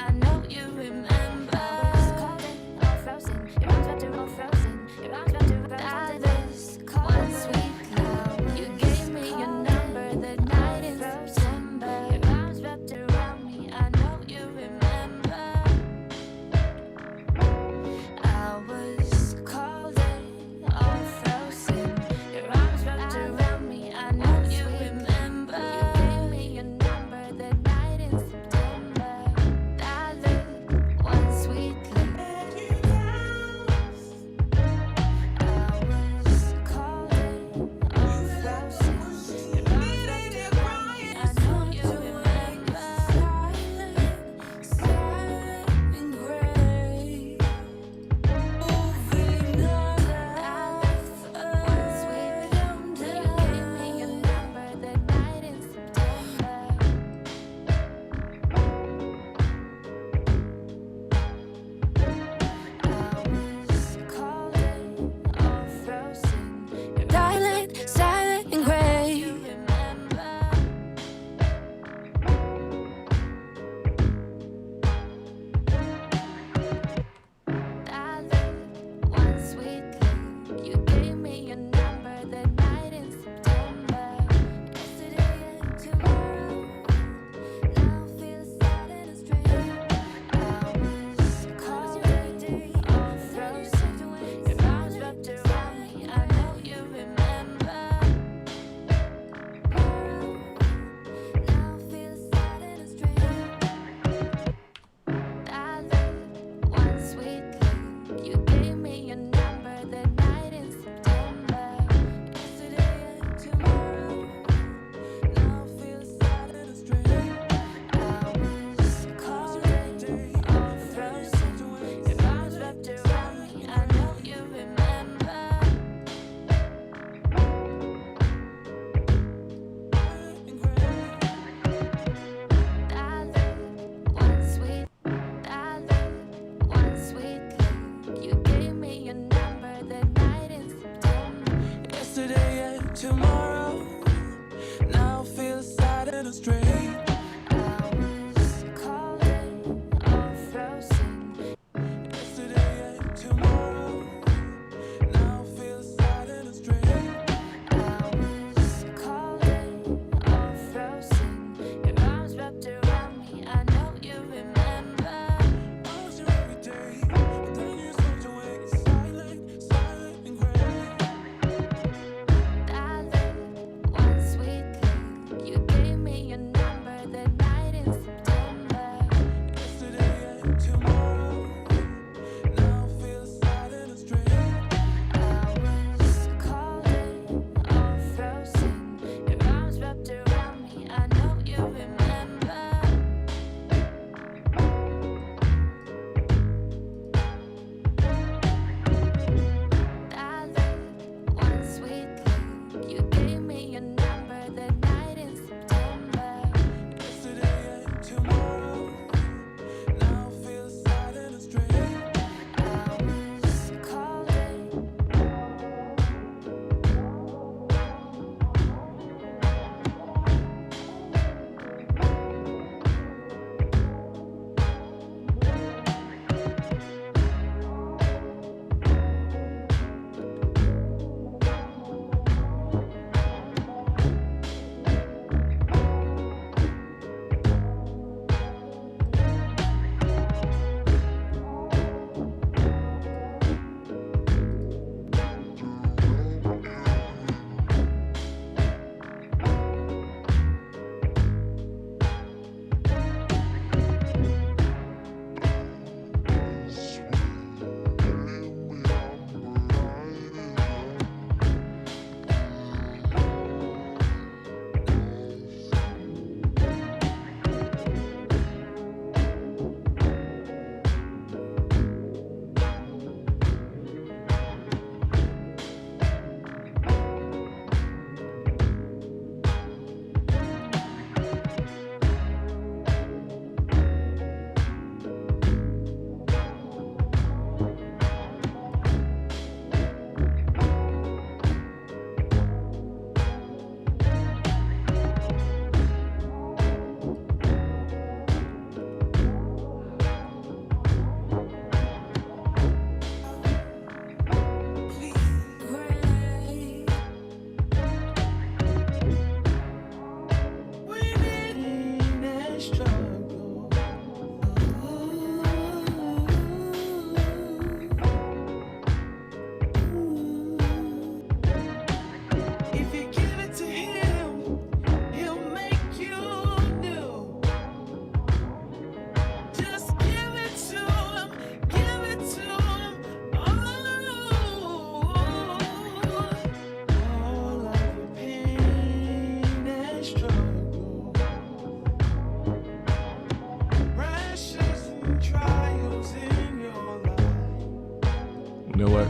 know what?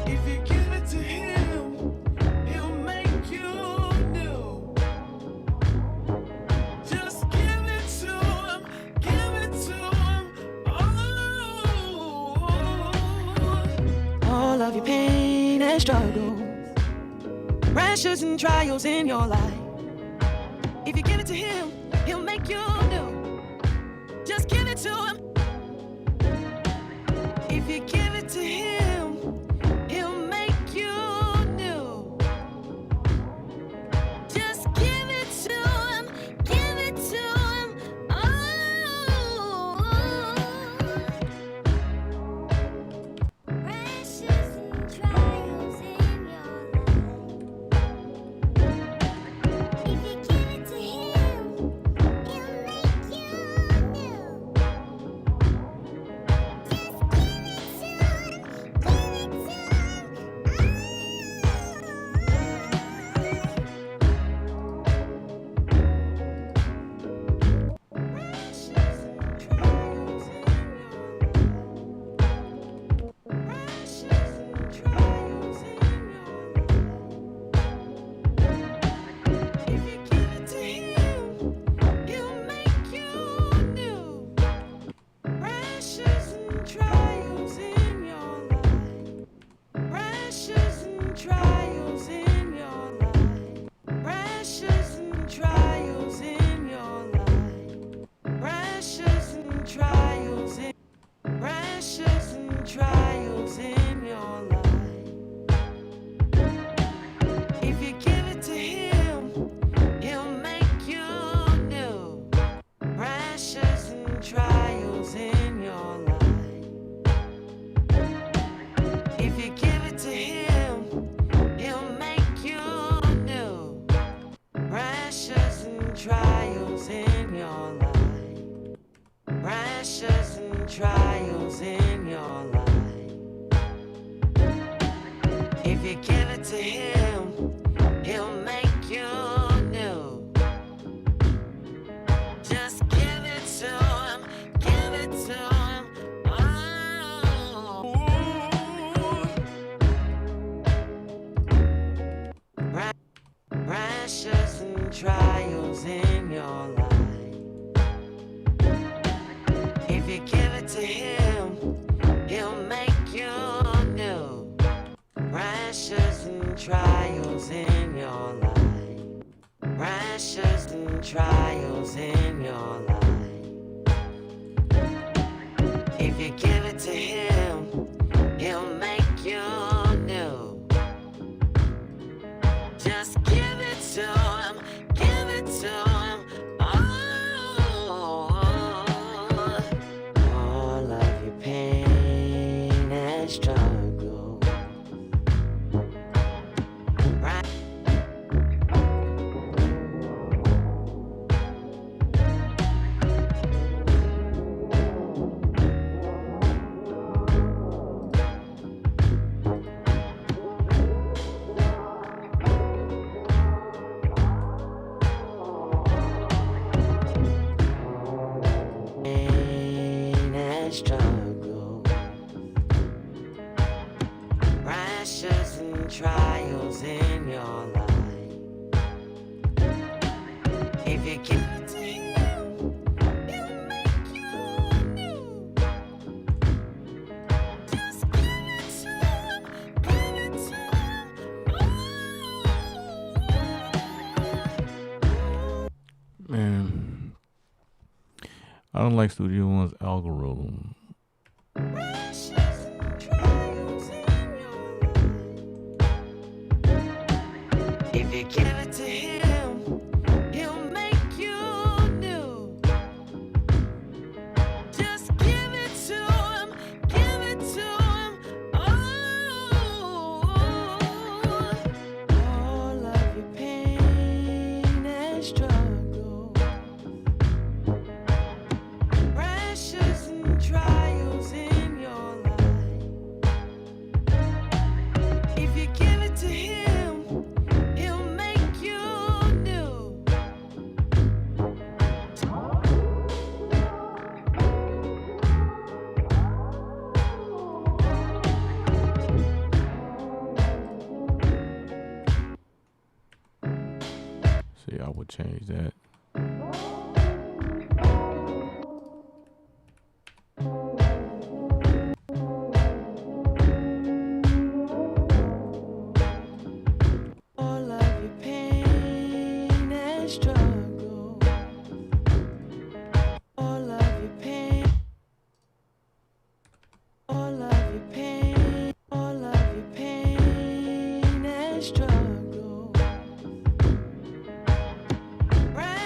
If you give it to him, he'll make you new. Just give it to him, give it to him. Oh, all of your pain and struggles, pressures and trials in your life. If you give it to him, he'll make you new. Just give it to him. If you give it to him, he'll make you new. Just give it to him, give it to him. Oh, Pressures and trials in your life. If you give it to him, he'll make you new. Just give it to him, give it to him. Pressures and trials in your life. Pressures and trials in your life. if you give it to him, he'll make you new. Pressures and trials in your life. Pressures and trials in your life. Pressures and trials in your life. Pressures and trials in pressures and trials in your life. If you give it to him, he'll make you new. Pressures and trials in your life. If you give it to him, he'll make you new. Pressures and trials in your life. Pressures and trials in your life. If you give it to him, he'll make you new. Just give it to him, give it to him. Oh, pressures and trials in your life. If you give it to him, he'll make you new. Pressures and trials in your life. Pressures and trials in your life. If you give it to him, he'll make you new. Just give it to him, give it to him. Oh, all of your pain and struggle. Right. Pain and struggle, pressures and trials in your life. If you give it to him, he'll make you new. Just give it to him, give it to him. Oh. Man, I don't like Studio One's algorithm. Pressures and trials in your life. If you give it to him, he'll make you new. Just give it to him, give it to him. Oh, all of your pain and struggle. Pressures and trials in your would change that. All of your pain and struggle. All of your pain. All of your pain. All of your pain and struggle. Right.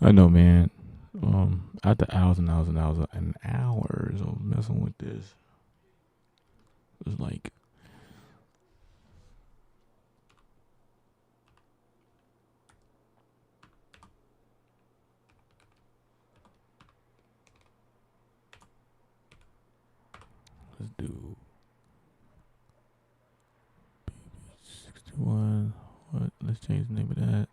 I know, man. After hours and hours and hours and hours of messing with this, it's like, let's do 61. What? Let's change the name of that.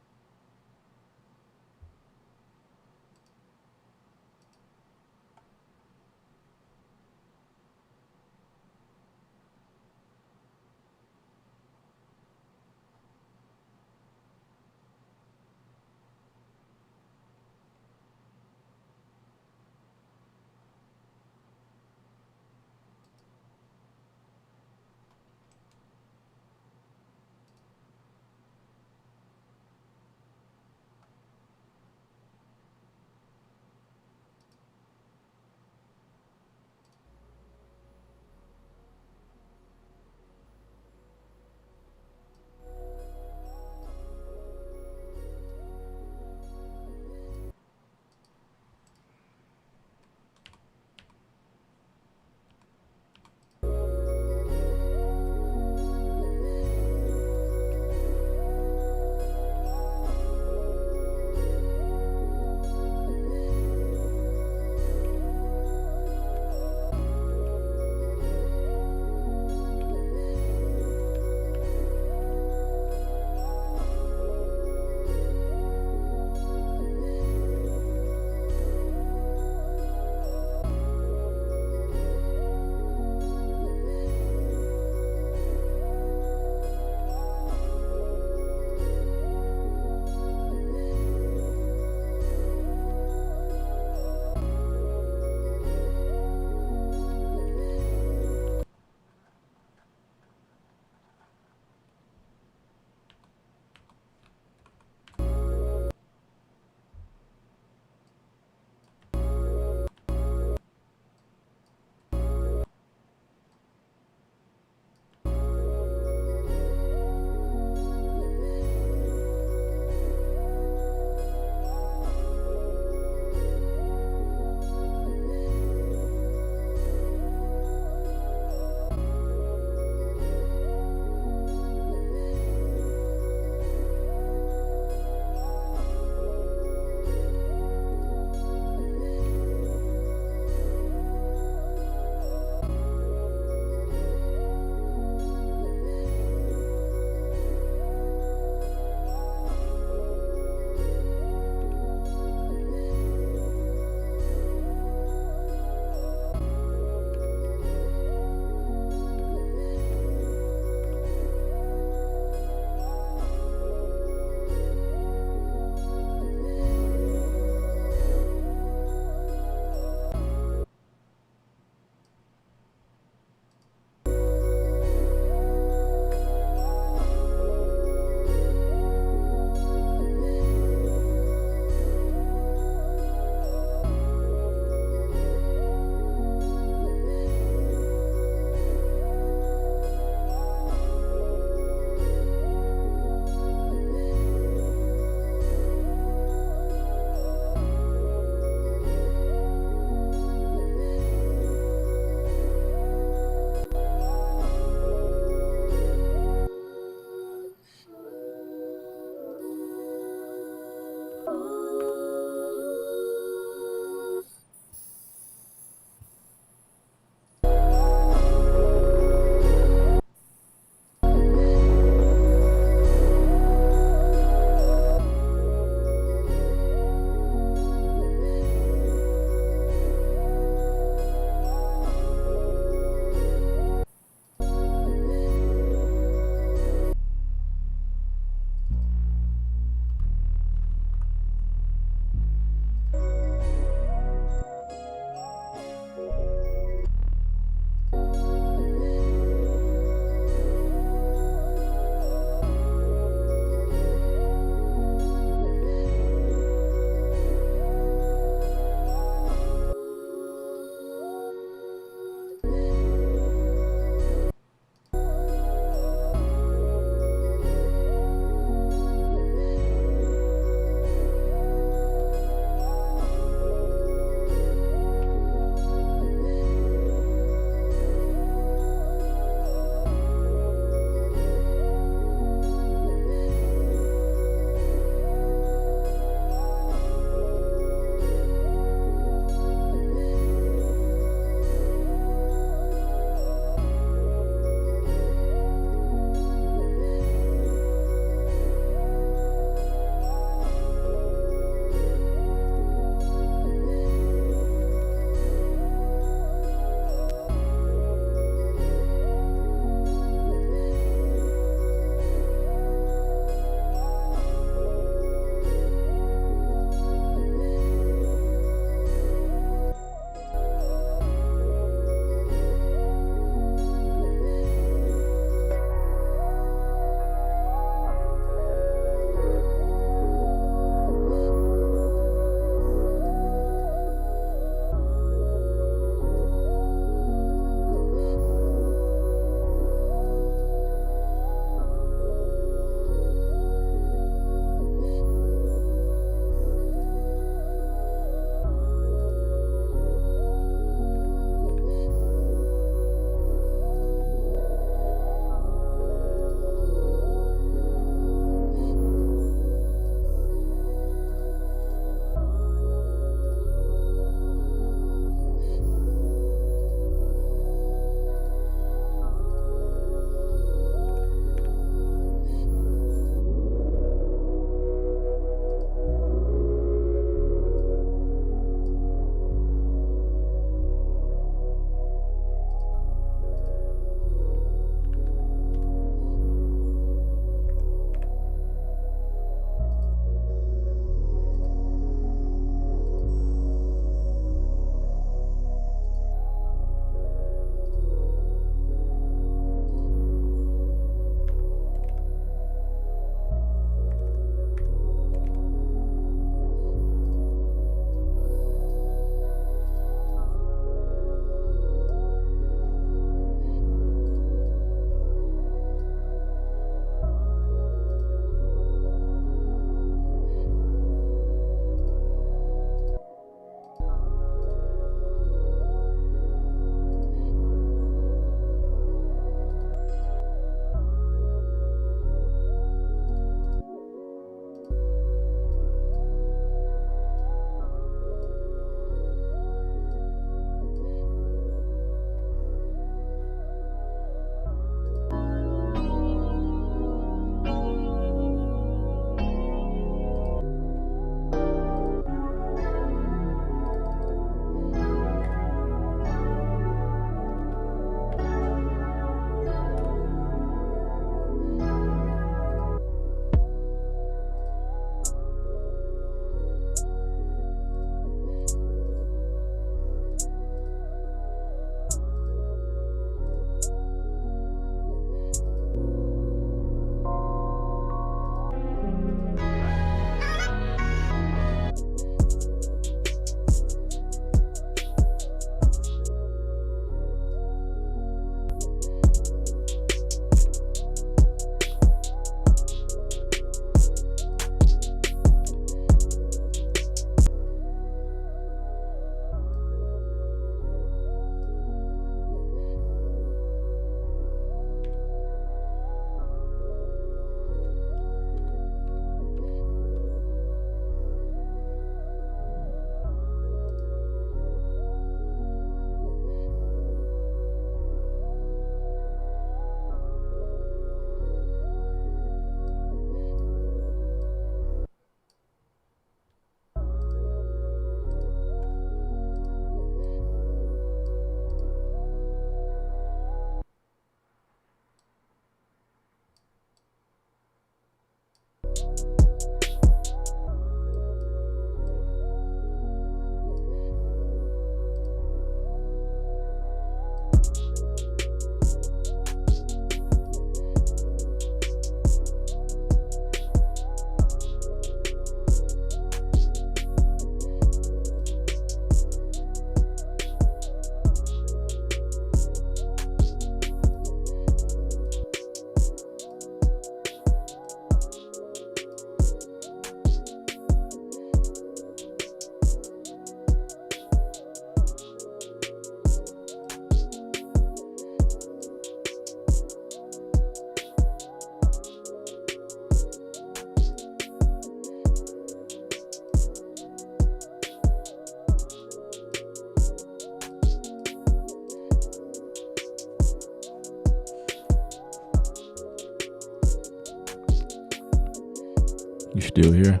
You still here?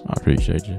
I appreciate you.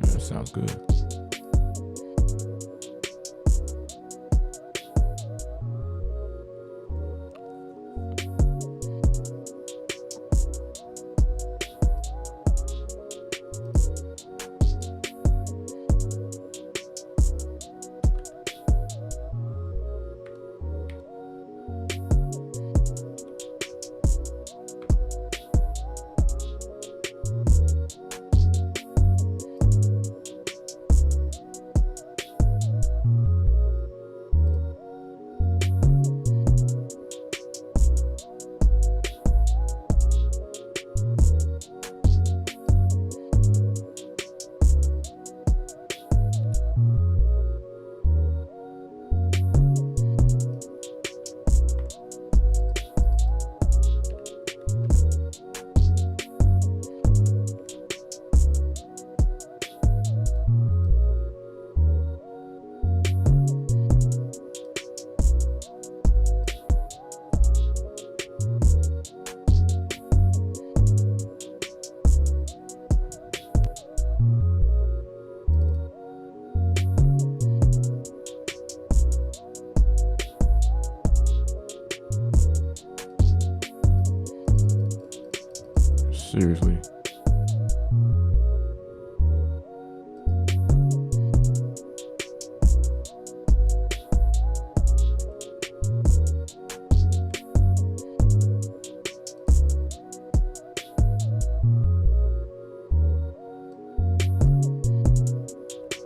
That sounds good. Seriously.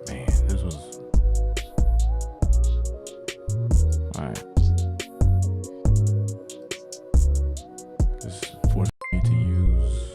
Man, this was alright. This forced me to use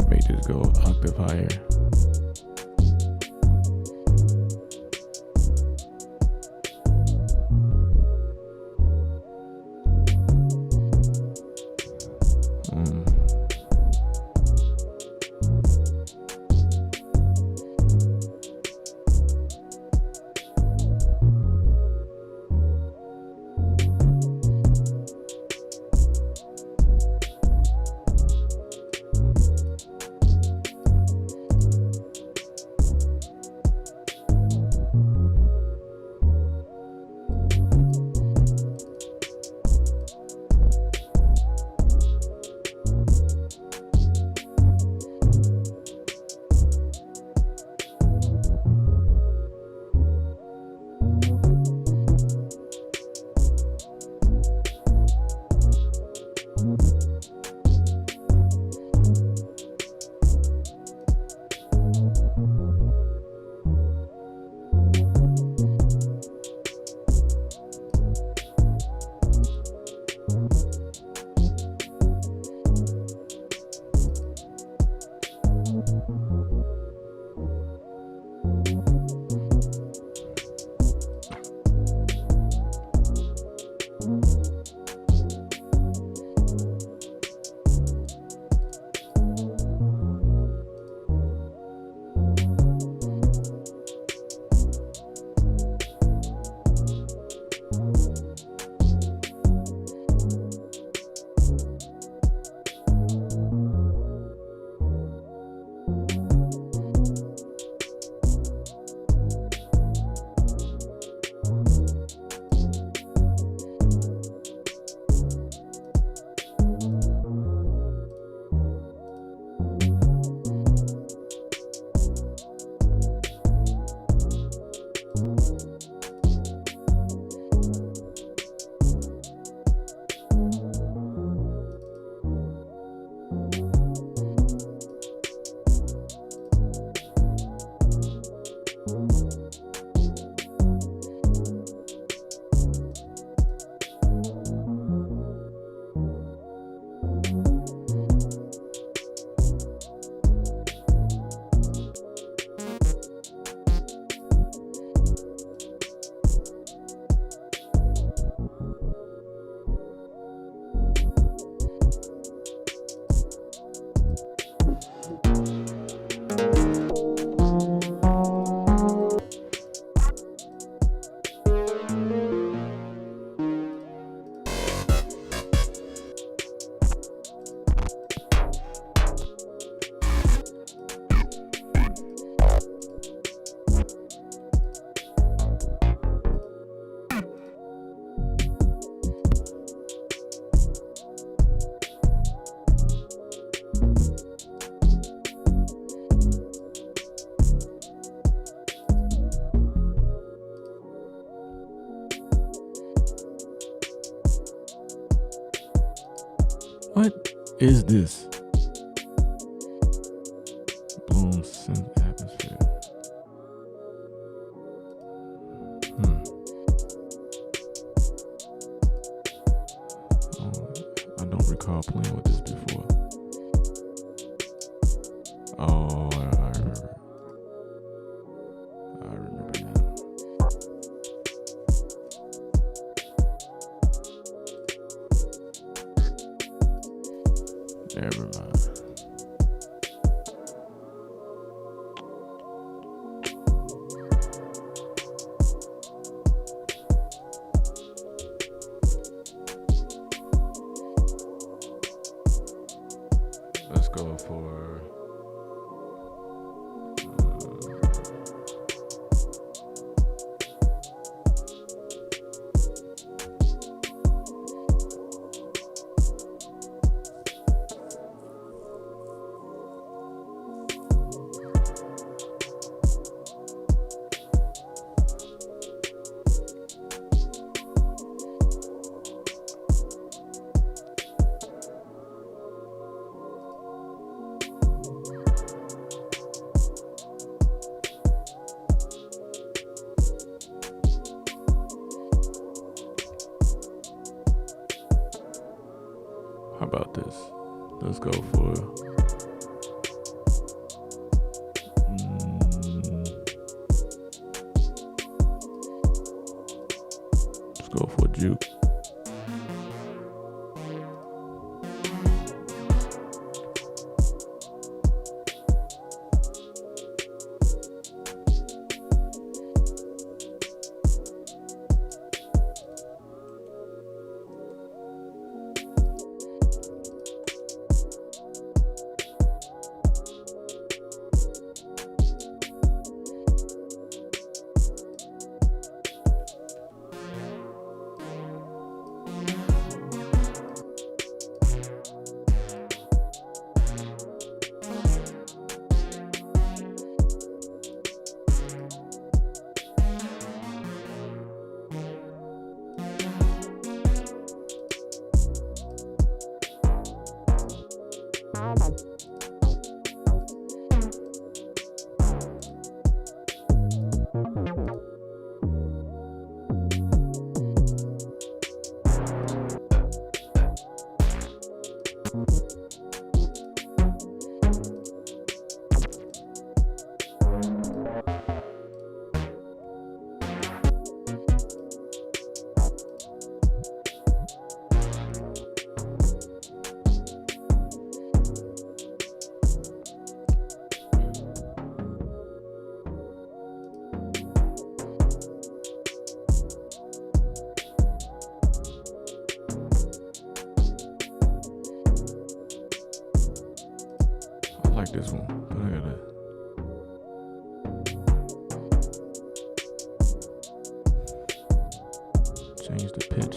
make this go octave higher. Mm. What is this? Bloom synth atmosphere. I don't recall playing with this before. Oh, I remember. I remember now. Never mind. Let's go for how about this? Let's go for let's go for juke. I like this one, but I gotta change the pitch.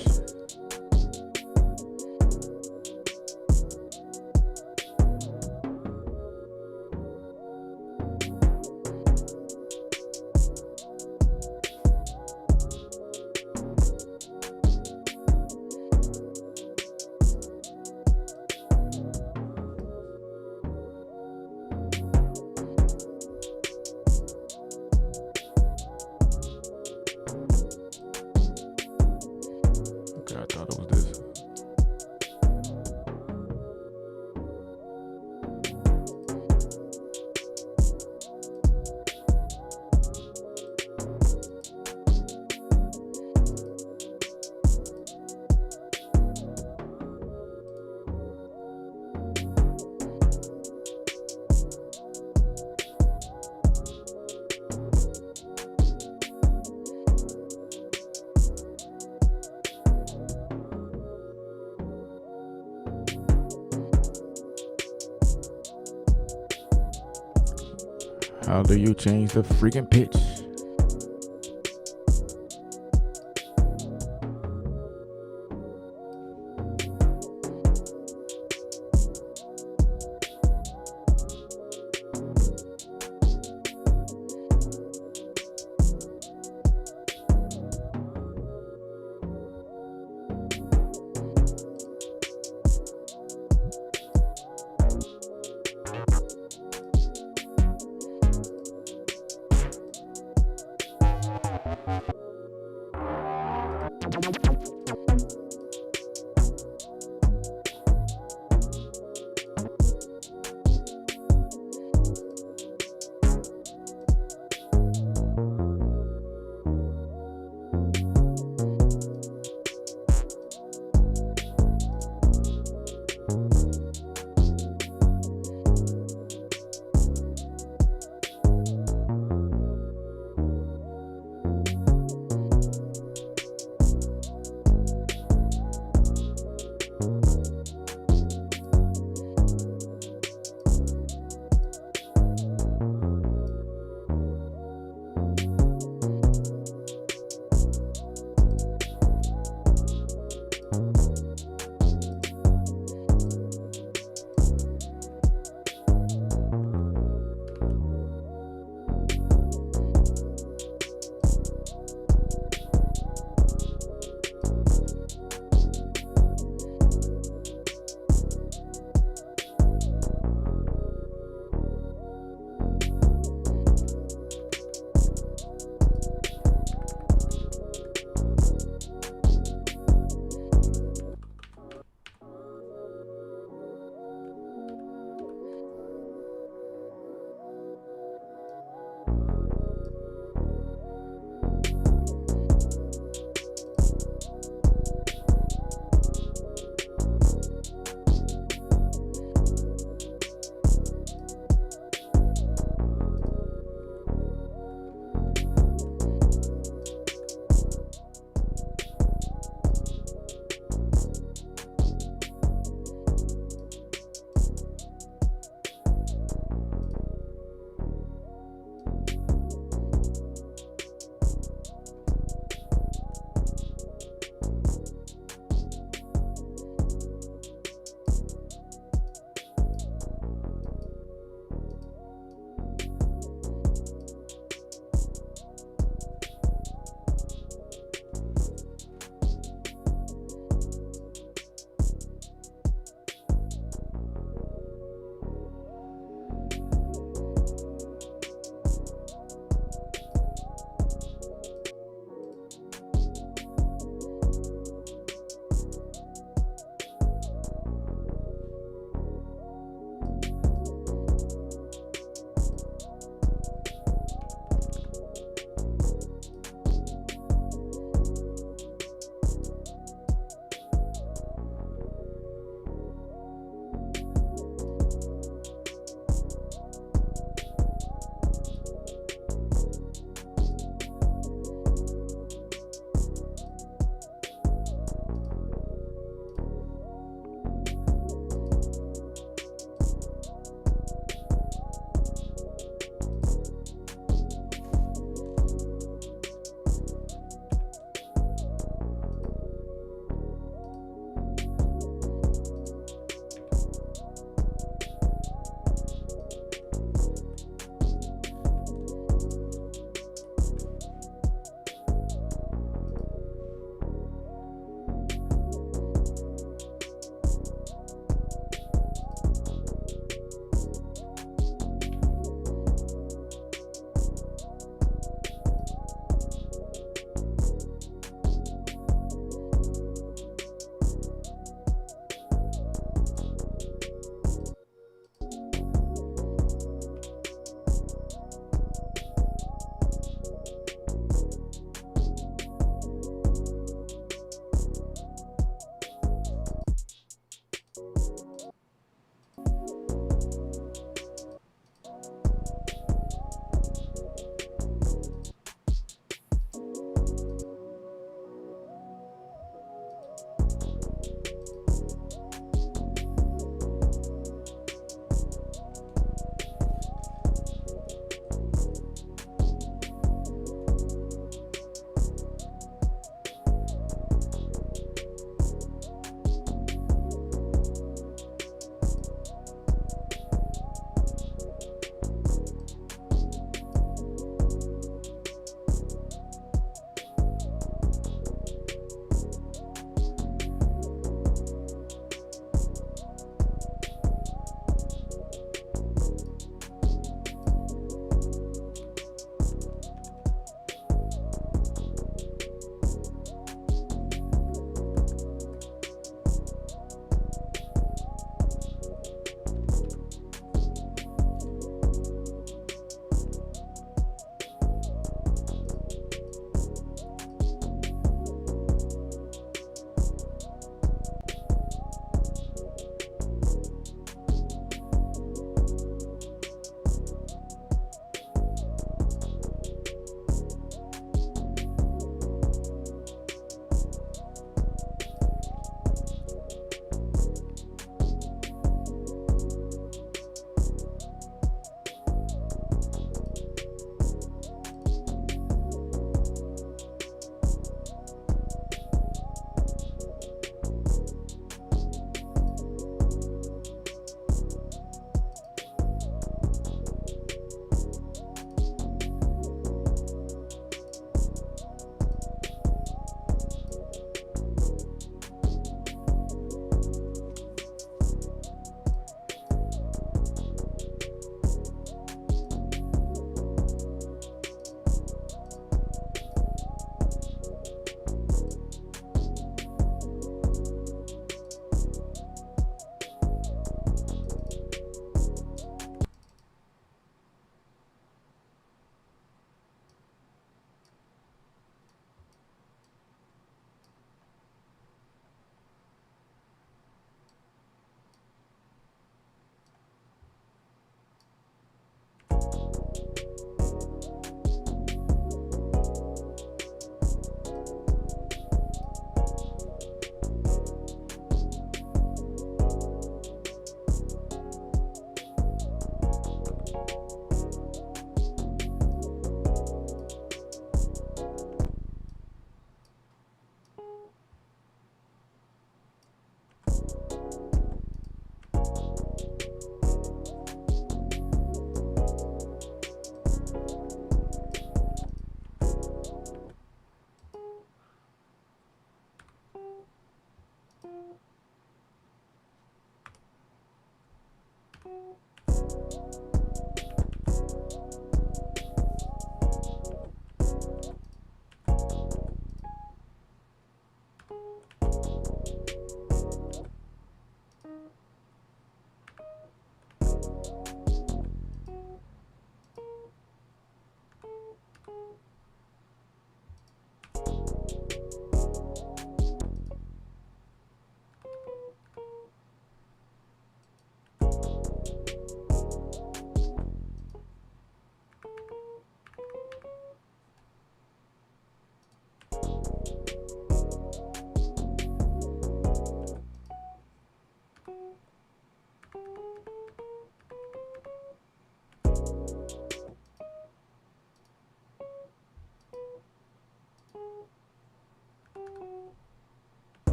Okay, I thought it was this. How do you change the freaking pitch?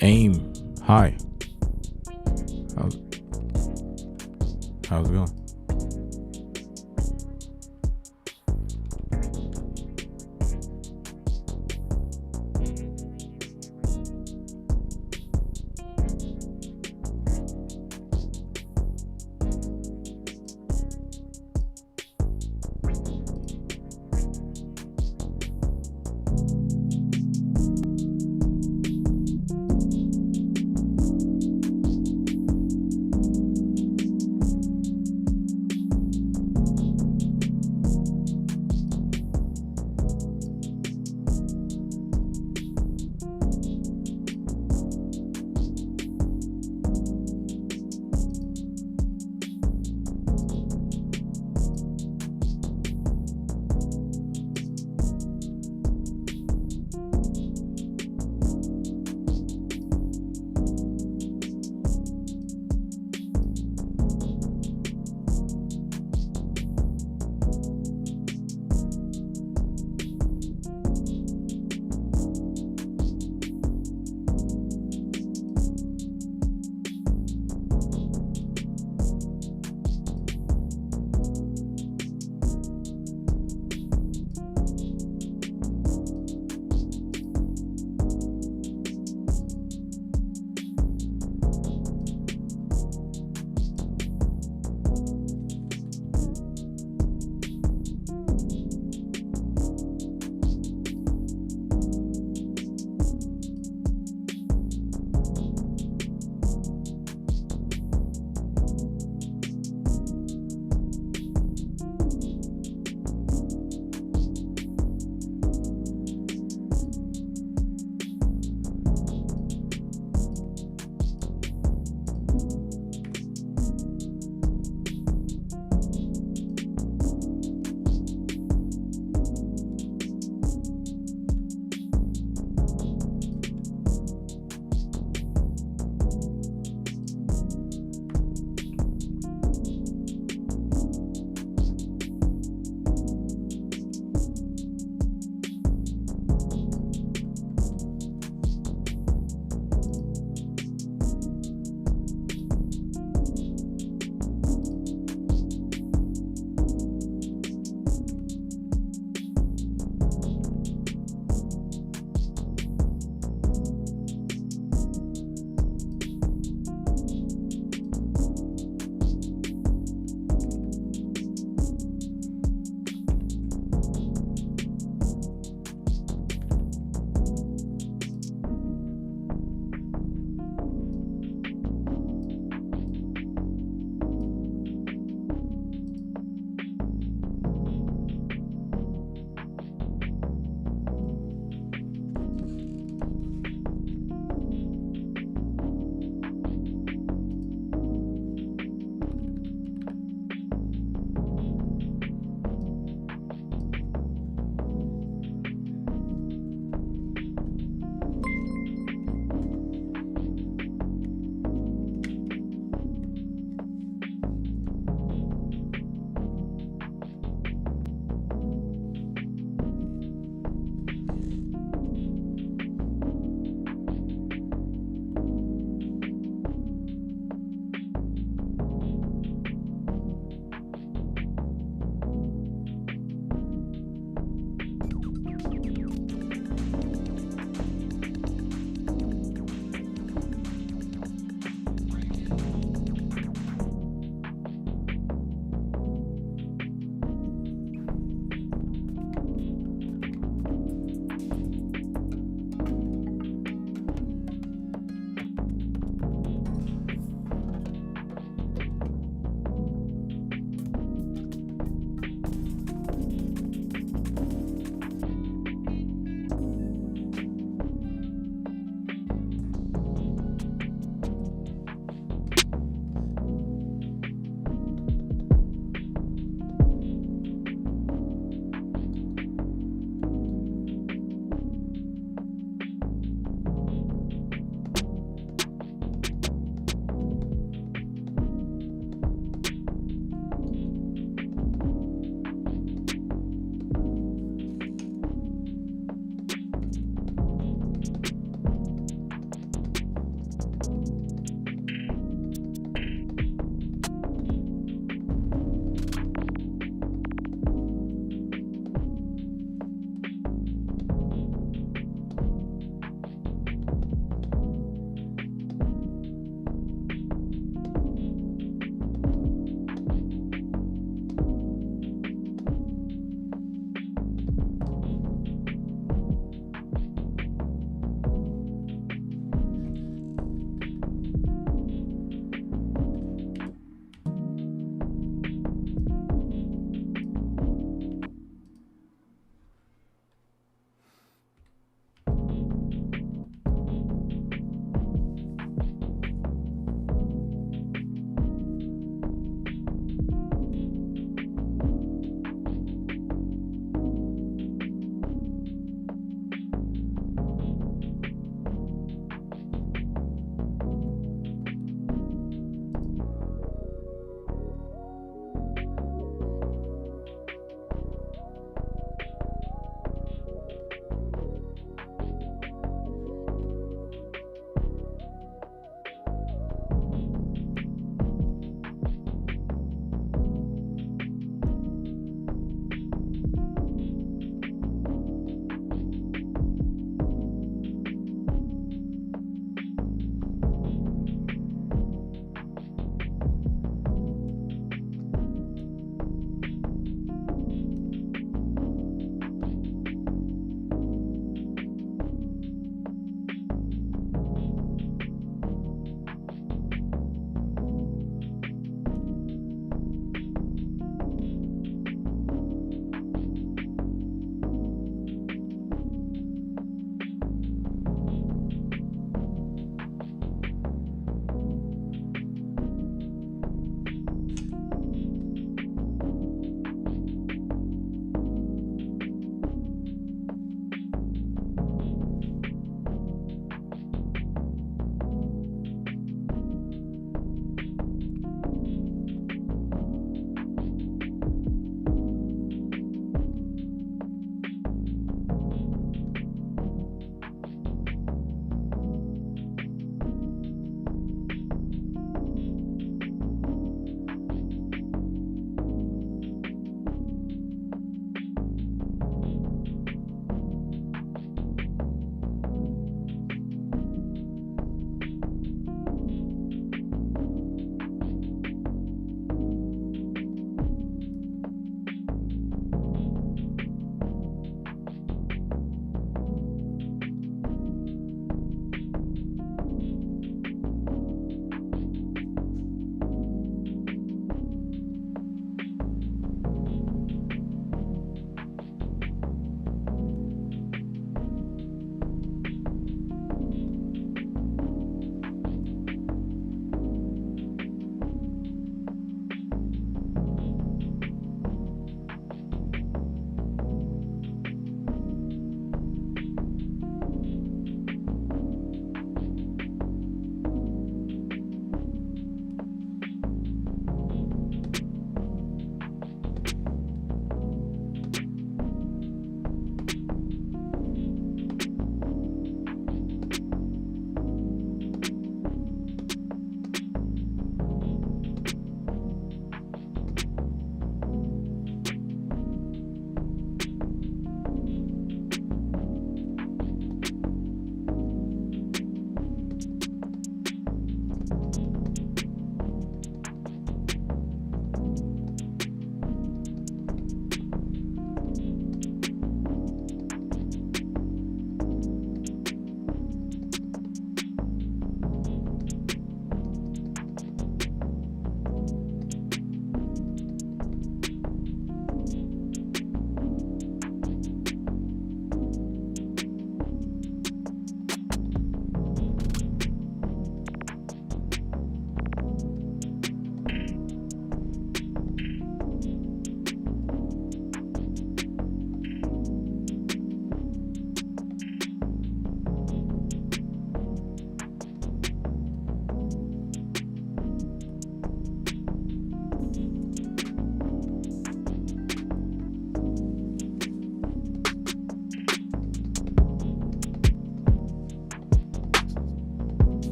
Aim. Hi. How's it going?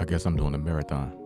I guess I'm doing a marathon.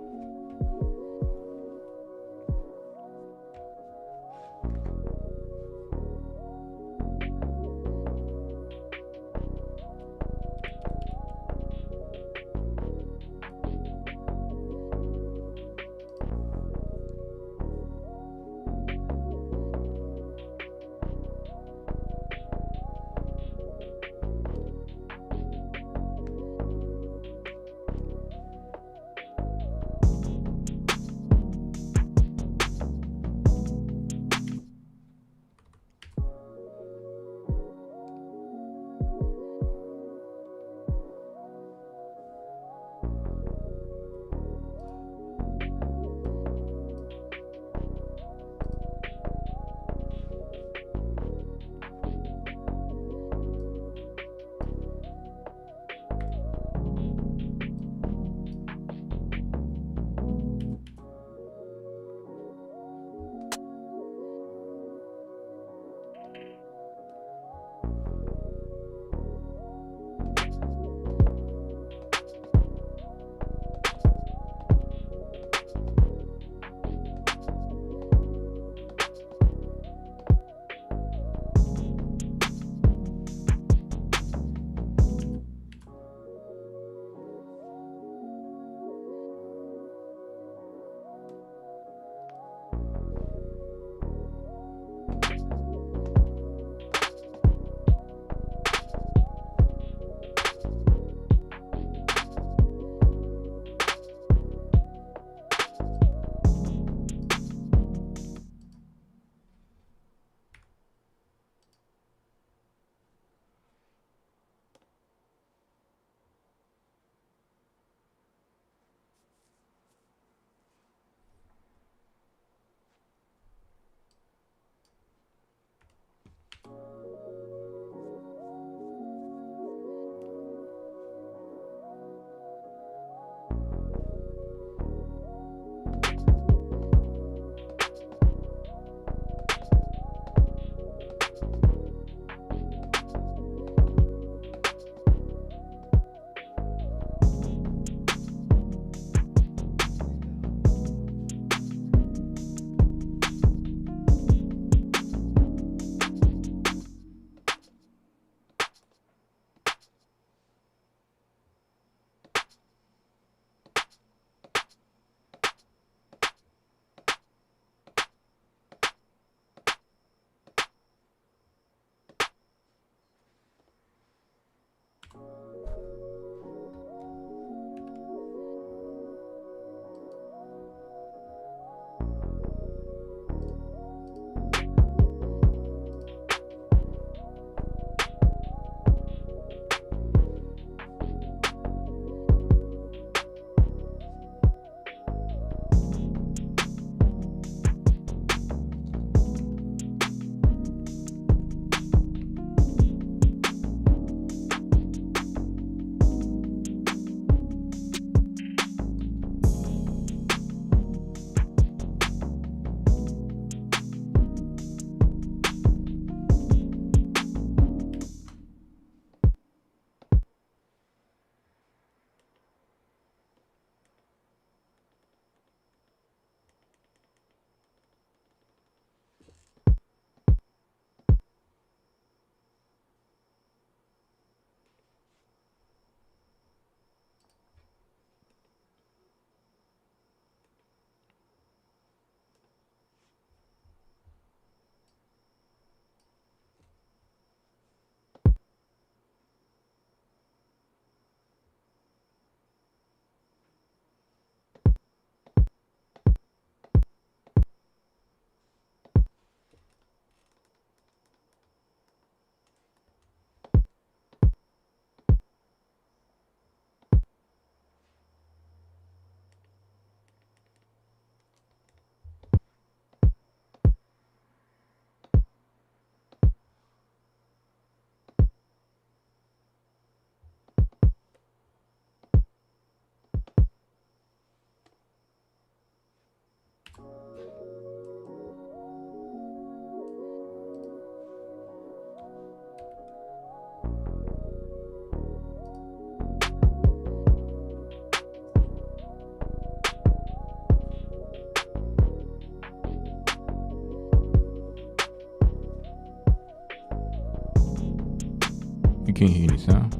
can't hear any sound.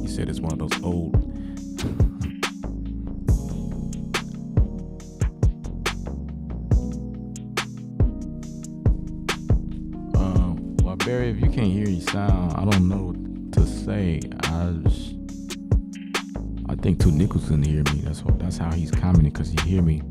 You said it's one of those old. Well, Barry, if you can't hear any sound, I don't know what to say. I think Two Nickels couldn't hear me. That's how he's commenting, because he hear me.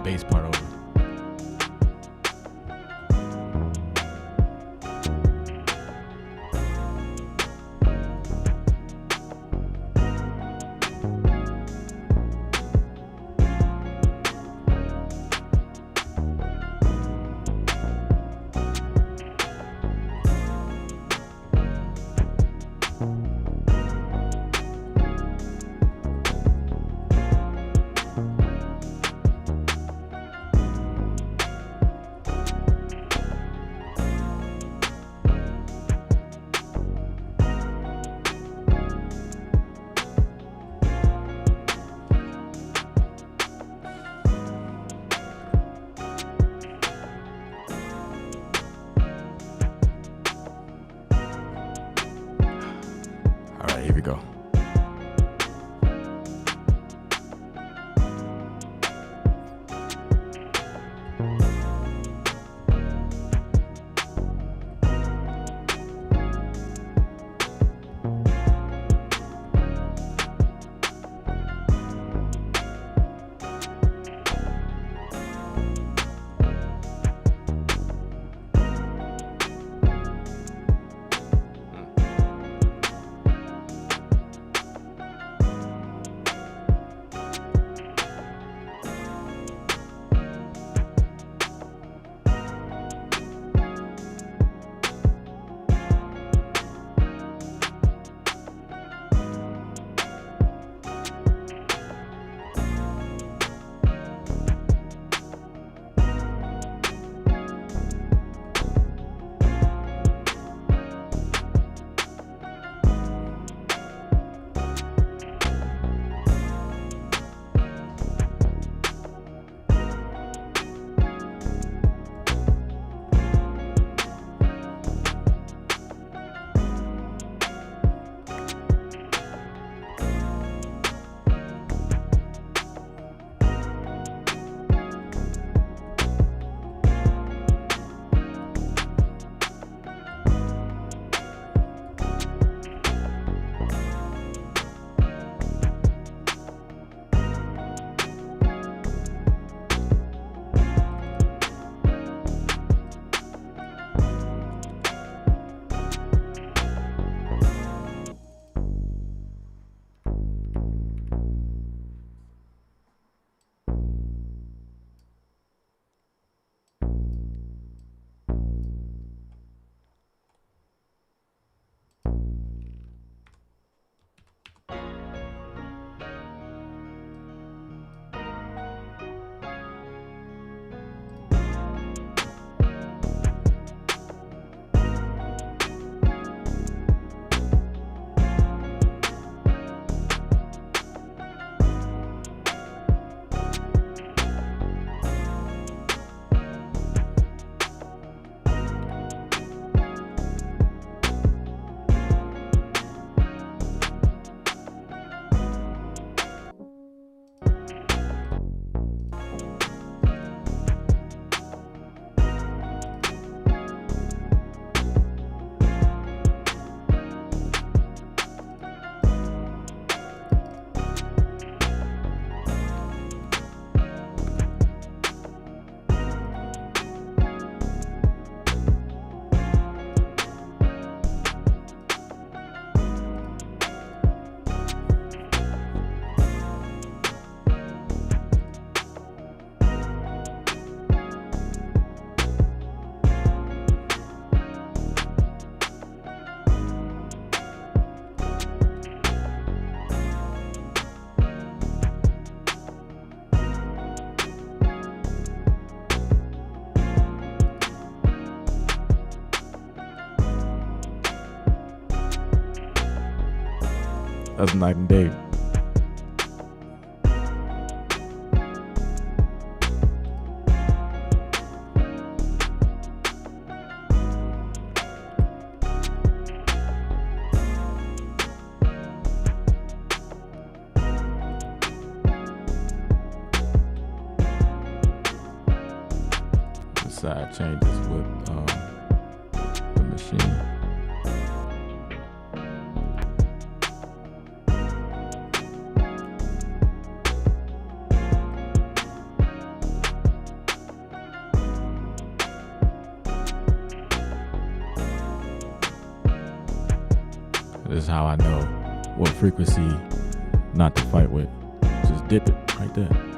bass part over. All right, here we go. That's night and day. The side changes with the machine. This is how I know what frequency not to fight with. Just dip it right there.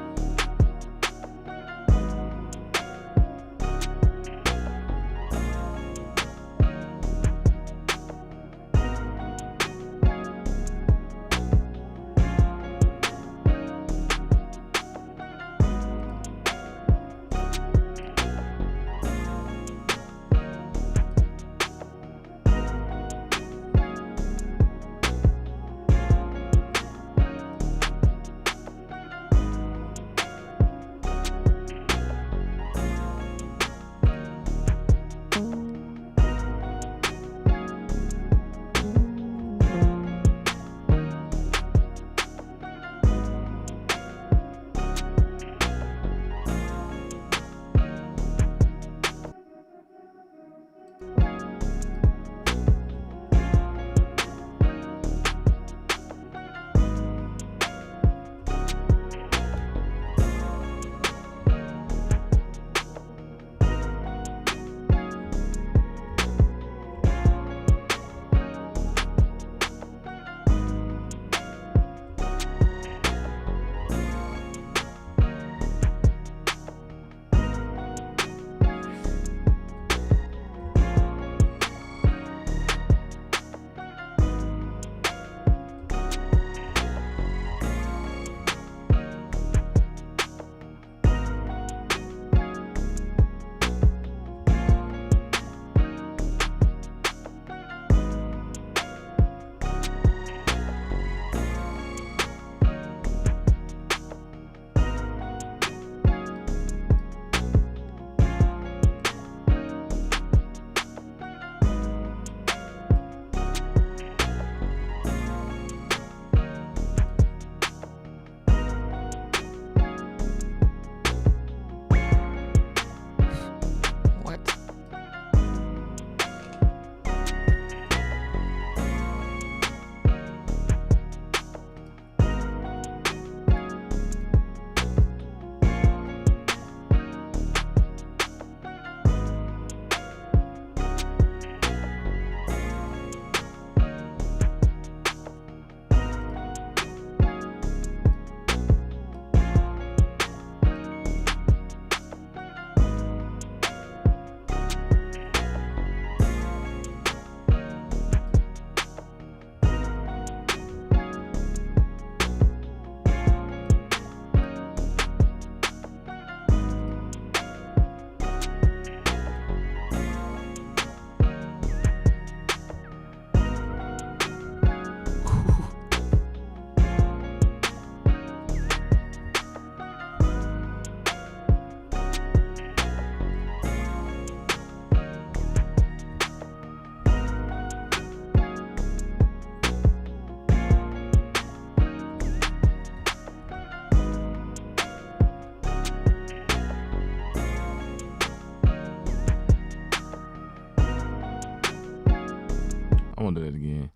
I want to do that again.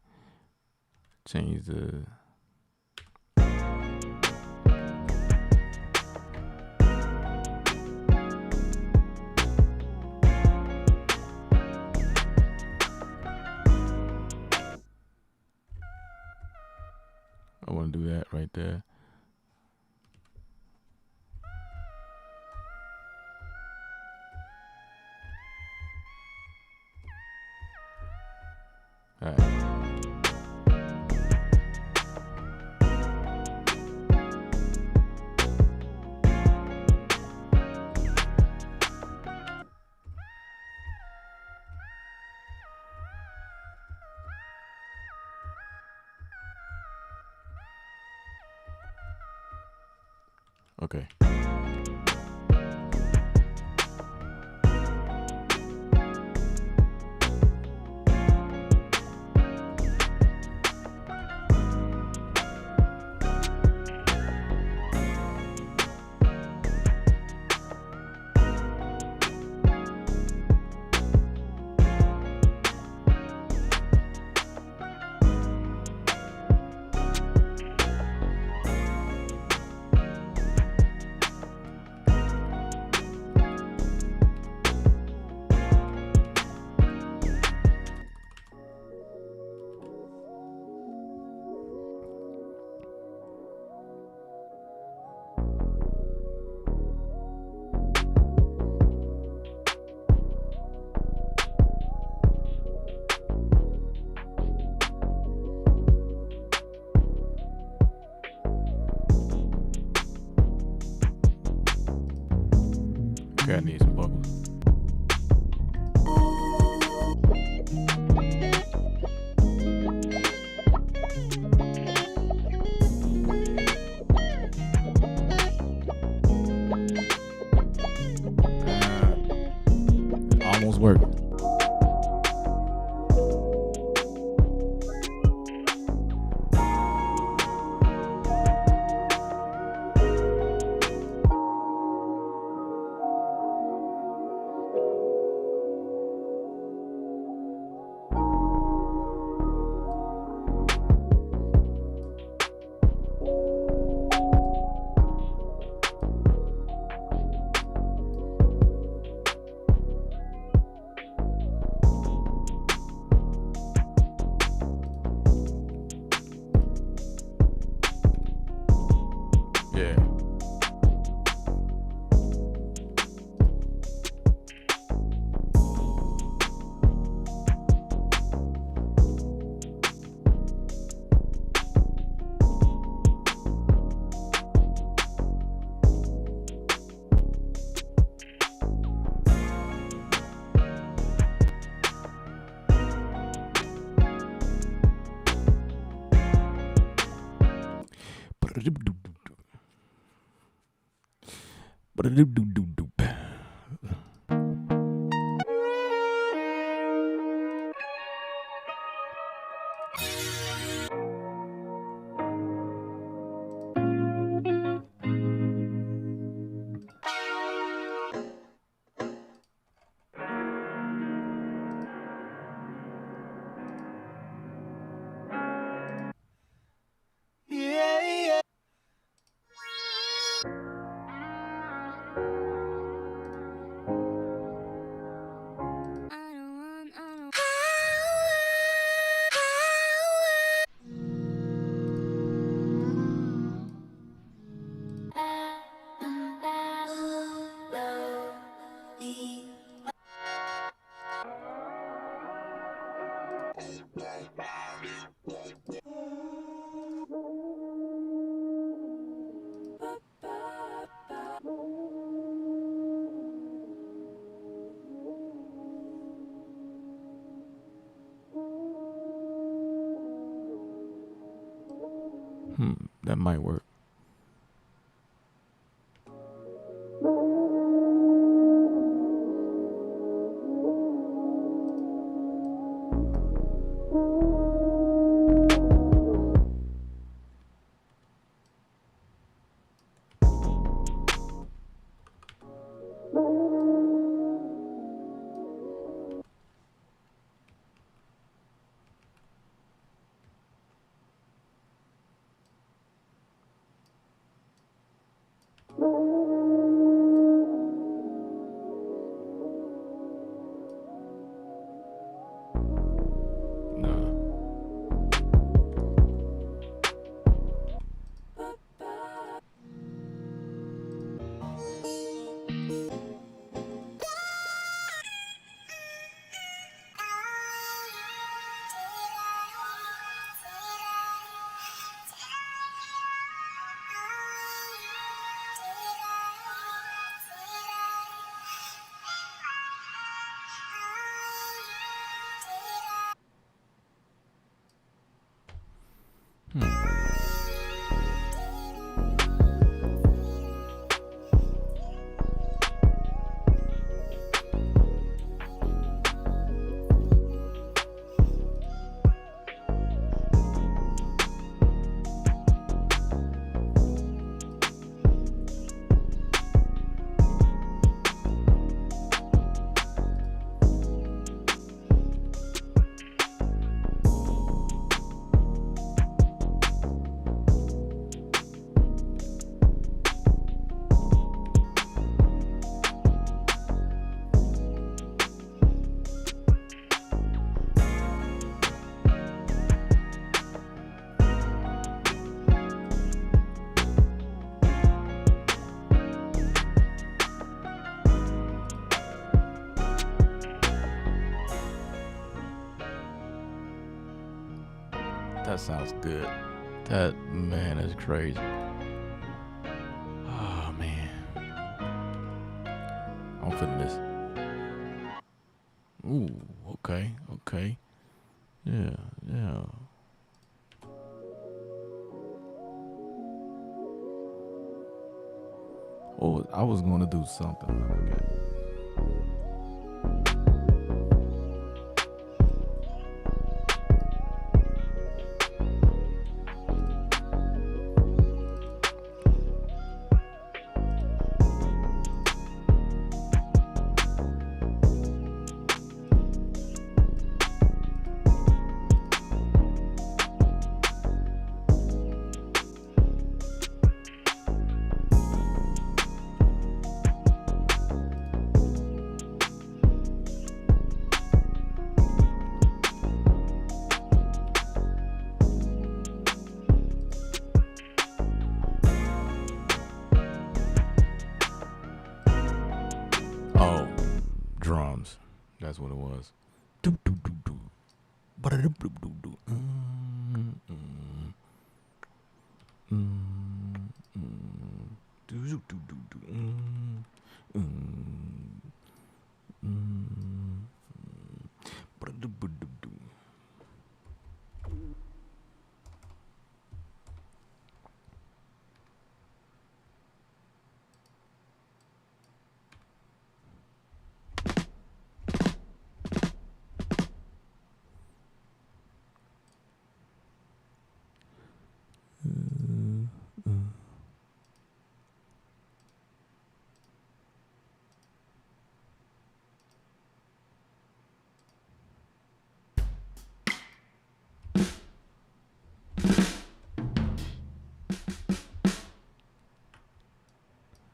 Change the. I want to do that right there. All right. Okay. I need some vocals. Almost worked. Yeah. That might work. Nah. That sounds good. That, man, is crazy. Oh, man. I'm feeling this. Ooh, okay, okay. Yeah, yeah. Oh, I was gonna do something. I forgot. Oh, drums. That's what it was. Do do do do. Ba-da-do-do-do-do. Do-do-do-do-do. Ba-da-do-do-do-do.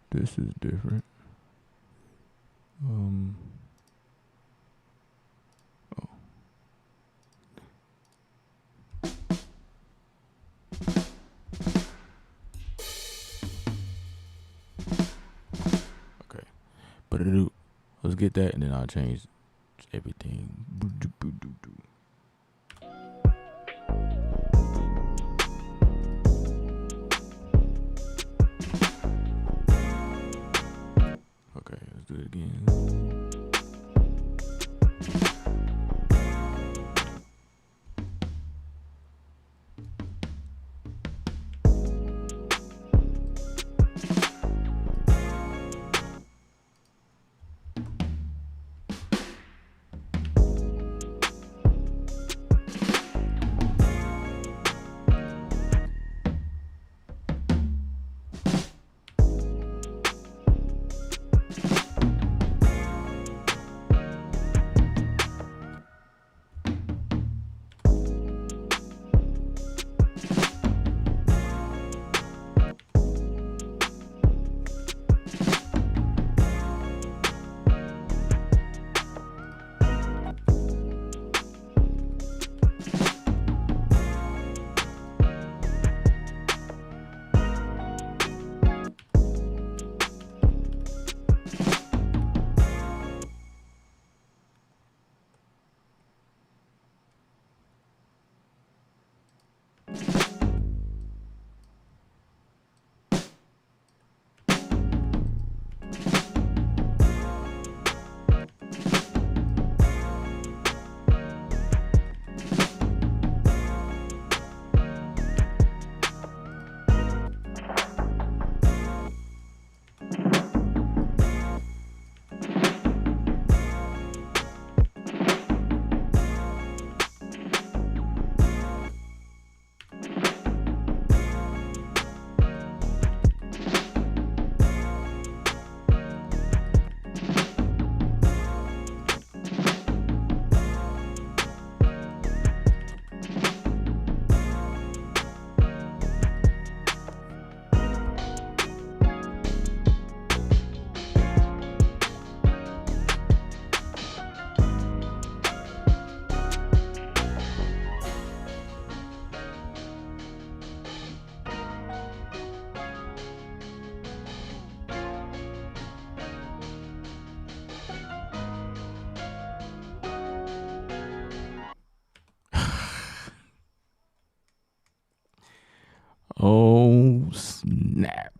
This is different. Oh. Okay. Ba-da-do. Let's get that, and then I'll change everything. Boo-do-boo-do-do. Okay, let's do it again. Oh, snap.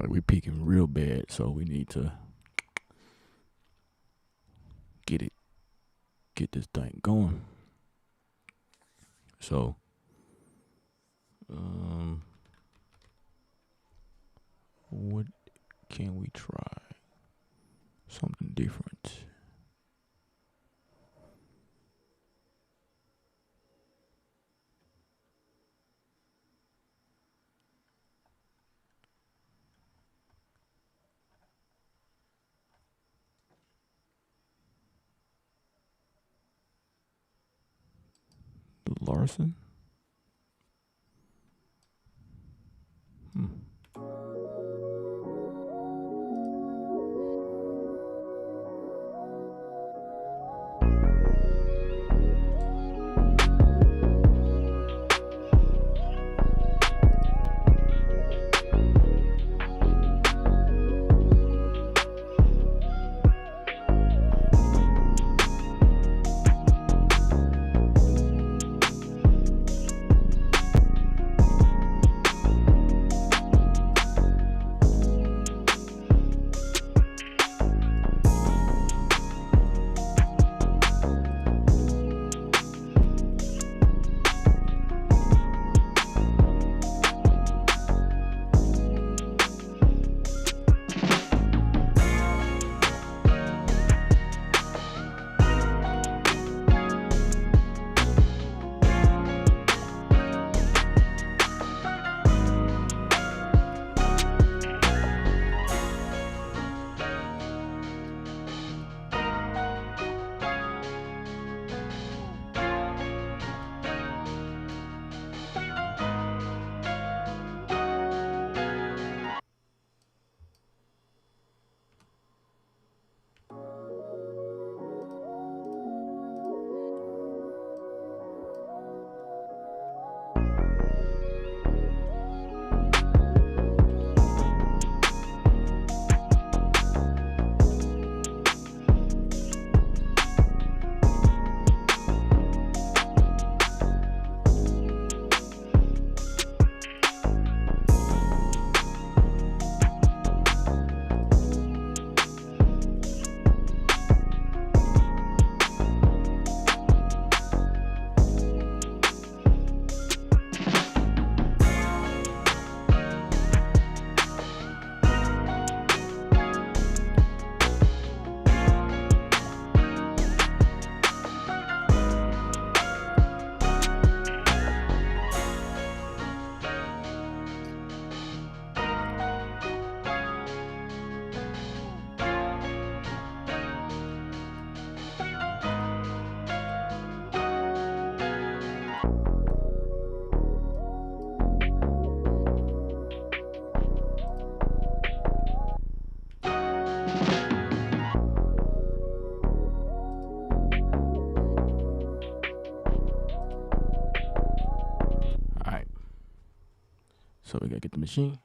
We peaking real bad, so we need to get this thing going. So, what can we try? Something different. Larson? So we gotta get the machine.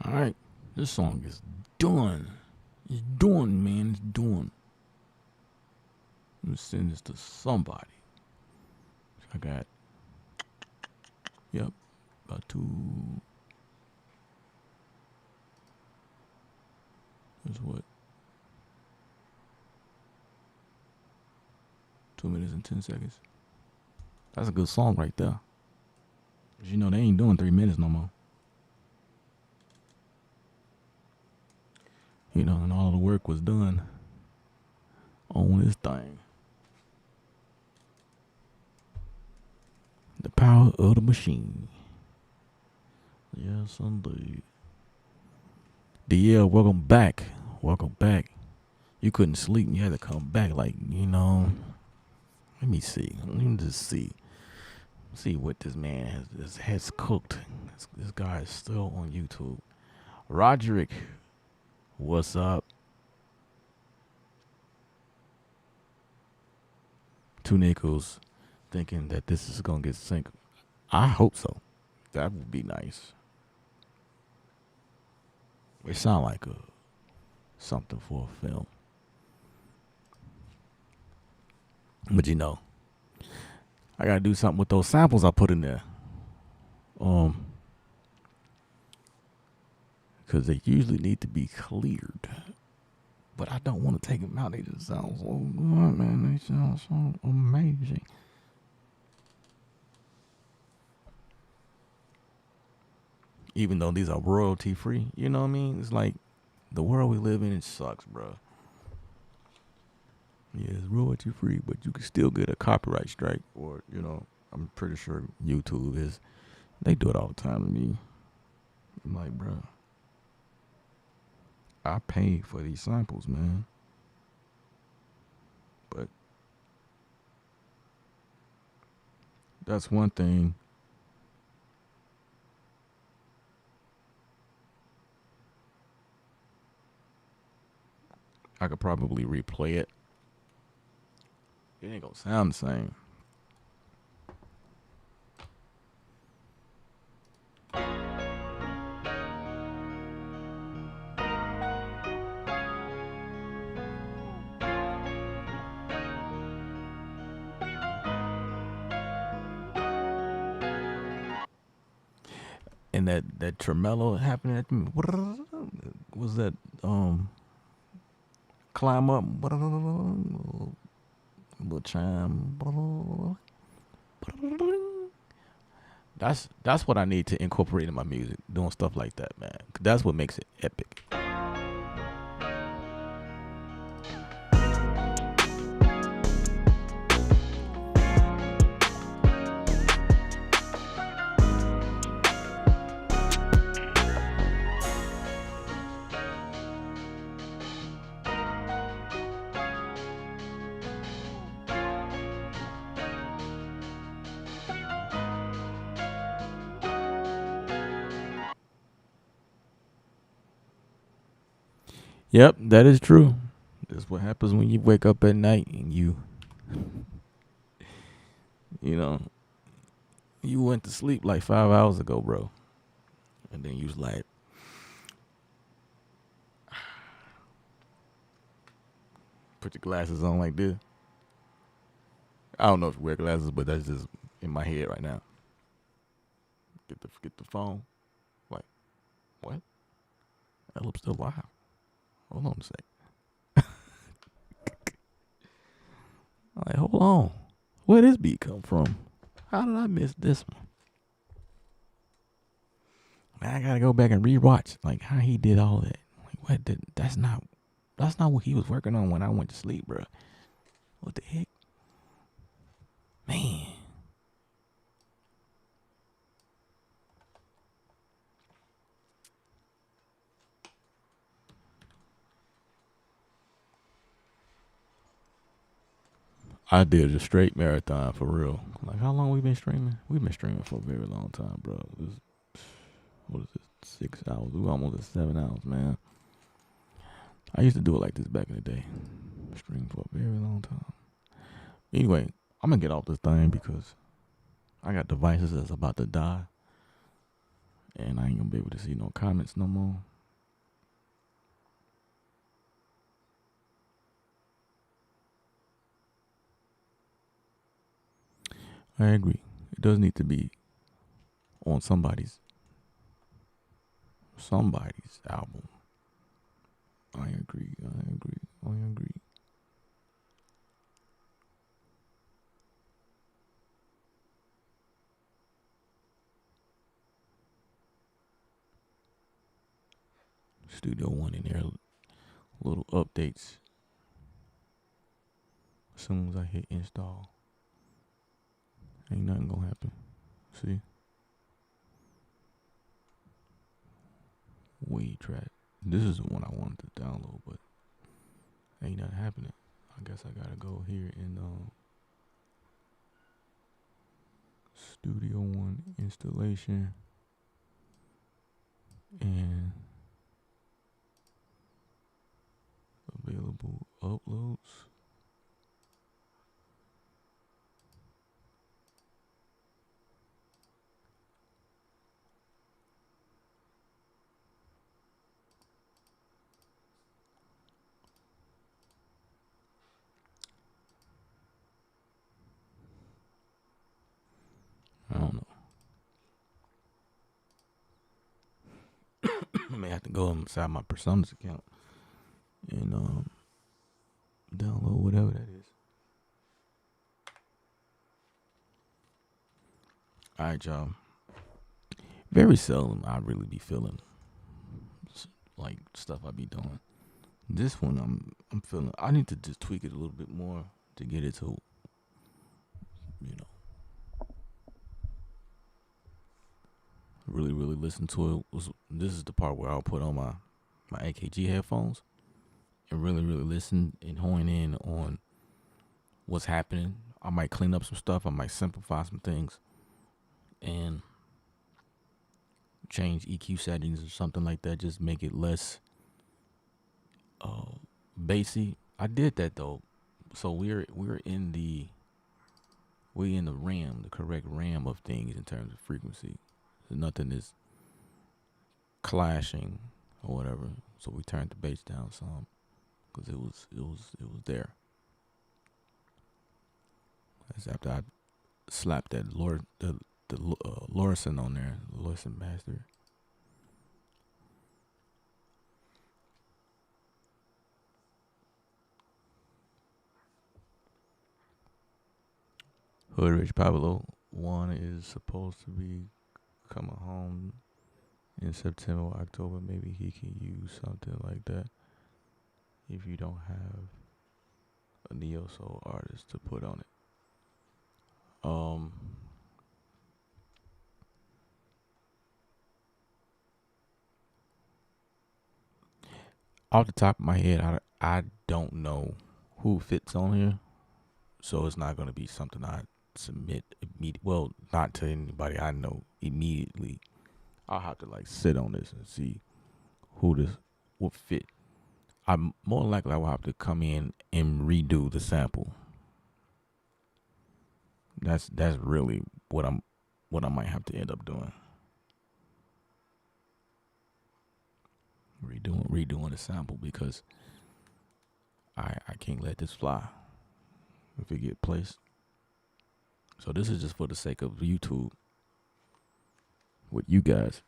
All right, this song is done. It's done, man. It's done. Let me send this to somebody. I got, yep, about 2. That's what? 2 minutes and 10 seconds. That's a good song right there. But you know, they ain't doing 3 minutes no more. You know, and all the work was done on this thing. The power of the machine. Yes, indeed. DL, welcome back. Welcome back. You couldn't sleep and you had to come back. Like, you know, let me see. Let me just see. See what this man has cooked. This guy is still on YouTube. Roderick, what's up? 2 nickels, thinking that this is gonna get synced. I hope so. That would be nice. It sound like something for a film. But you know, I gotta do something with those samples I put in there. Because they usually need to be cleared. But I don't want to take them out. They just sound so good, man. They sound so amazing. Even though these are royalty free, you know what I mean? It's like the world we live in, it sucks, bro. Yeah, it's royalty free, but you can still get a copyright strike, or you know, I'm pretty sure YouTube is. They do it all the time to me. I'm like, bro, I pay for these samples, man. But that's one thing. I could probably replay it. It ain't gonna sound the same. And that tremolo happening at me. Was that climb up, little chime. That's what I need to incorporate in my music, doing stuff like that, man. That's what makes it epic. Yep, that is true. That's what happens when you wake up at night and you know, you went to sleep like 5 hours ago, bro. And then you was like, put your glasses on like this. I don't know if you wear glasses, but that's just in my head right now. Get the phone. Like, what? Elip's still live. Hold on a sec. I'm like, hold on. Where this beat come from? How did I miss this one? Man, I gotta go back and rewatch like how he did all that. Like, what? That's not what he was working on when I went to sleep, bro. What the heck, man? I did a straight marathon for real. Like, how long we been streaming? We've been streaming for a very long time, bro. What is this? 6 hours. We almost at 7 hours, man. I used to do it like this back in the day. Stream for a very long time. Anyway, I'm gonna get off this thing because I got devices that's about to die. And and I ain't gonna be able to see no comments no more. I agree. It does need to be on somebody's album. I agree. Studio One in there, little updates. As soon as I hit install, ain't nothing gonna happen. See? Weed track. This is the one I wanted to download, but ain't nothing happening. I guess I gotta go here in Studio One installation and available uploads. I don't know. I may have to go inside my Personas account and download whatever that is. Alright, y'all. Very seldom I really be feeling like stuff I be doing. This one I'm feeling I need to just tweak it a little bit more to get it to, really listen to it. This is the part where I'll put on my AKG headphones and really listen and hone in on what's happening. I might clean up some stuff. I might simplify some things and change EQ settings or something like that. Just make it less bassy. I did that though. So we're in the RAM, the correct RAM of things in terms of frequency. So nothing is clashing or whatever. So we turned the bass down some because it was there. That's after I slapped that Lorison on there, the Lorison Master. Hood Rich Pablo 1 is supposed to be coming home in September or October. Maybe he can use something like that if you don't have a neo soul artist to put on it. Off the top of my head, I don't know who fits on here, so it's not going to be something I submit immediately. Well, not to anybody I know immediately. I'll have to sit on this and see who this will fit. I'm more likely I will have to come in and redo the sample. That's really what I might have to end up doing. Redoing the sample because I can't let this fly if it get placed. So this is just for the sake of YouTube with you guys.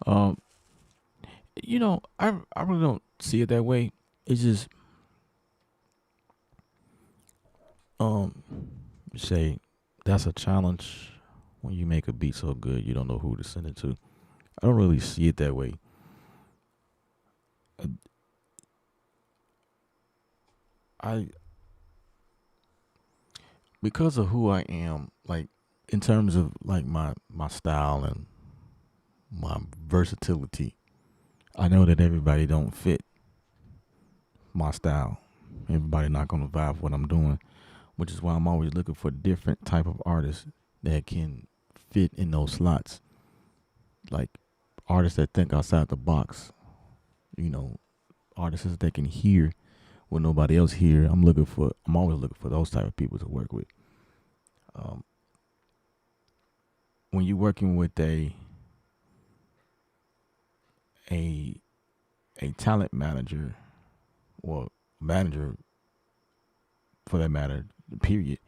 Um, I really don't see it that way. It's just um, say that's a challenge when you make a beat so good you don't know who to send it to. I don't really see it that way. Uh, I Because of who I am, like in terms of like my style and my versatility, I know that everybody don't fit my style. Everybody not gonna vibe with what I'm doing, which is why I'm always looking for different type of artists that can fit in those slots. Like artists that think outside the box, you know, artists that can hear what nobody else hear. I'm always looking for those type of people to work with. Um, when you're working with a a talent manager or manager for that matter, period,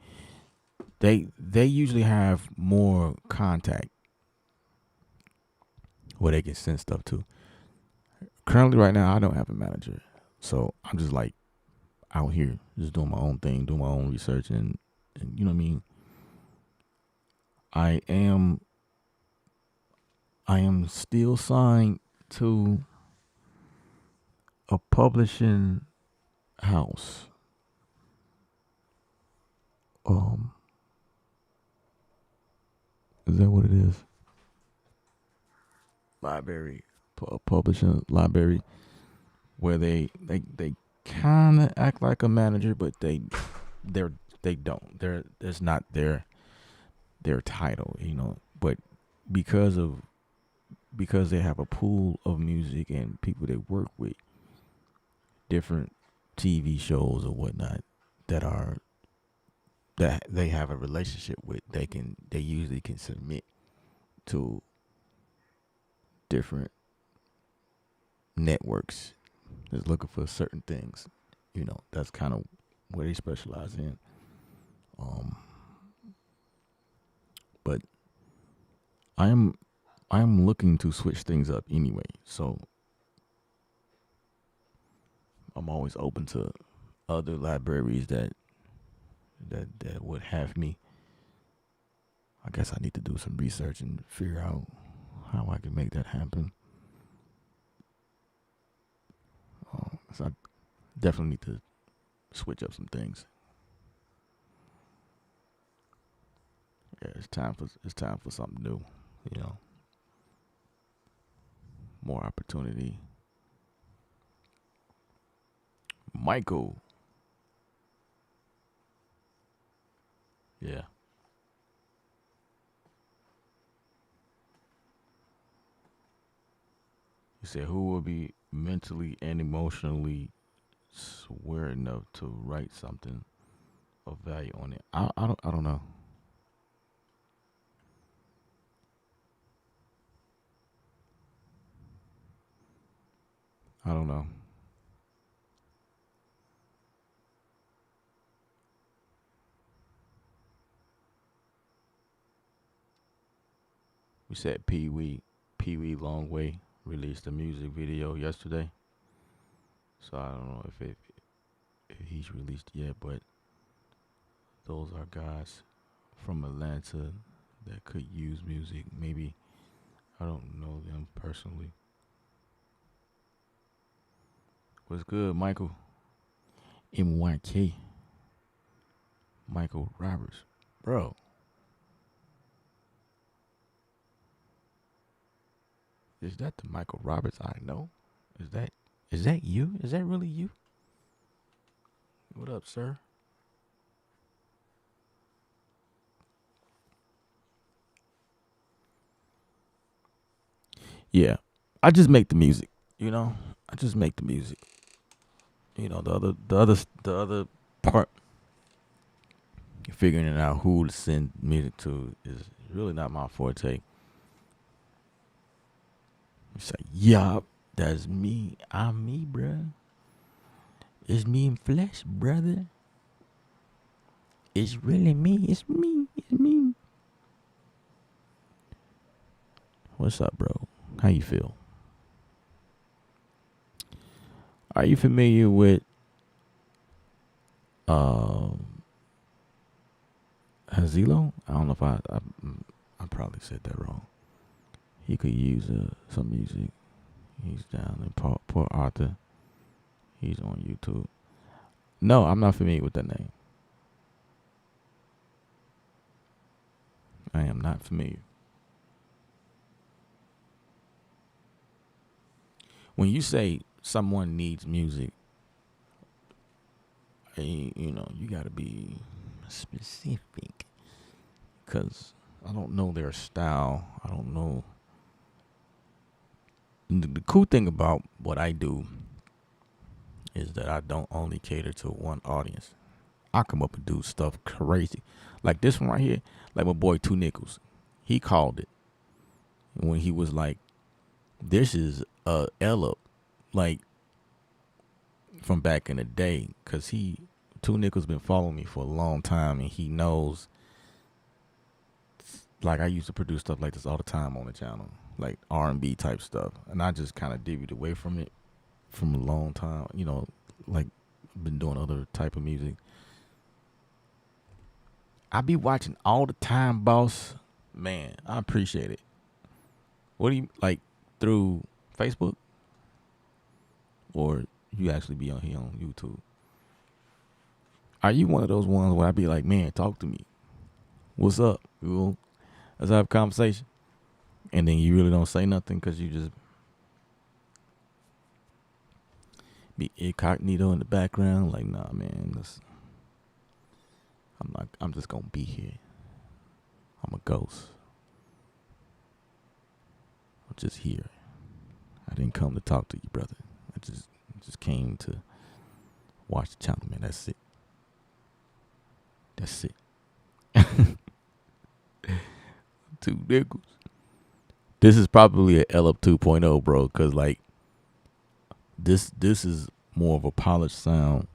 they usually have more contact where they can send stuff to. Currently, right now, I don't have a manager, so I'm just like out here, just doing my own thing, doing my own research, and you know what I mean. I am I am still signed to a publishing house. Um, is that what it is? Library, a publishing library, where they kind of act like a manager, but they're they don't. It's not their title, But because of because they have a pool of music and people they work with, different TV shows or whatnot that they have a relationship with, they usually can submit to different networks that's looking for certain things. That's kind of where they specialize in. But I'm looking to switch things up anyway, so I'm always open to other libraries that would have me. I guess I need to do some research and figure out how I can make that happen. So I definitely need to switch up some things. Yeah, it's time for something new. More opportunity. Michael. Yeah. You said who will be mentally and emotionally aware enough to write something of value on it. I don't know. I don't know. We said Pee Wee Longway released a music video yesterday. So I don't know if he's released yet, but those are guys from Atlanta that could use music. Maybe I don't know them personally. What's good, Michael? MYK. Michael Roberts. Bro. Is that the Michael Roberts I know? Is that you? Is that really you? What up, sir? Yeah. I just make the music, I just make the music. The other part, figuring it out who to send music to is really not my forte. You say, yup, that's me. I'm me, bruh. It's me in flesh, brother. It's really me. It's me. It's me. What's up, bro? How you feel? Are you familiar with Hazilo? I don't know if I probably said that wrong. He could use some music. He's down in Port Arthur. He's on YouTube. No, I'm not familiar with that name. I am not familiar. When you say someone needs music, you got to be specific. Because I don't know their style. I don't know. The cool thing about what I do is that I don't only cater to one audience. I come up and do stuff crazy. Like this one right here, like my boy 2 Nickels. He called it when he was like, this is a L-up, like from back in the day. Because 2 Nickels been following me for a long time, and he knows, like I used to produce stuff like this all the time on the channel, like R&B type stuff. And I just kind of deviated away from it from a long time, like been doing other type of music. I be watching all the time, boss. Man, I appreciate it. What do you like through Facebook? Or you actually be on here on YouTube? Are you one of those ones where I be like, man, talk to me. What's up? Let's have a conversation. And then you really don't say nothing because you just be incognito in the background. Like, nah, man, I'm just gonna be here. I'm a ghost. I'm just here. I didn't come to talk to you, brother. I just came to watch the channel, man. That's it. That's it. 2 Nickels. This is probably a L-up 2.0, bro, because like this is more of a polished sound.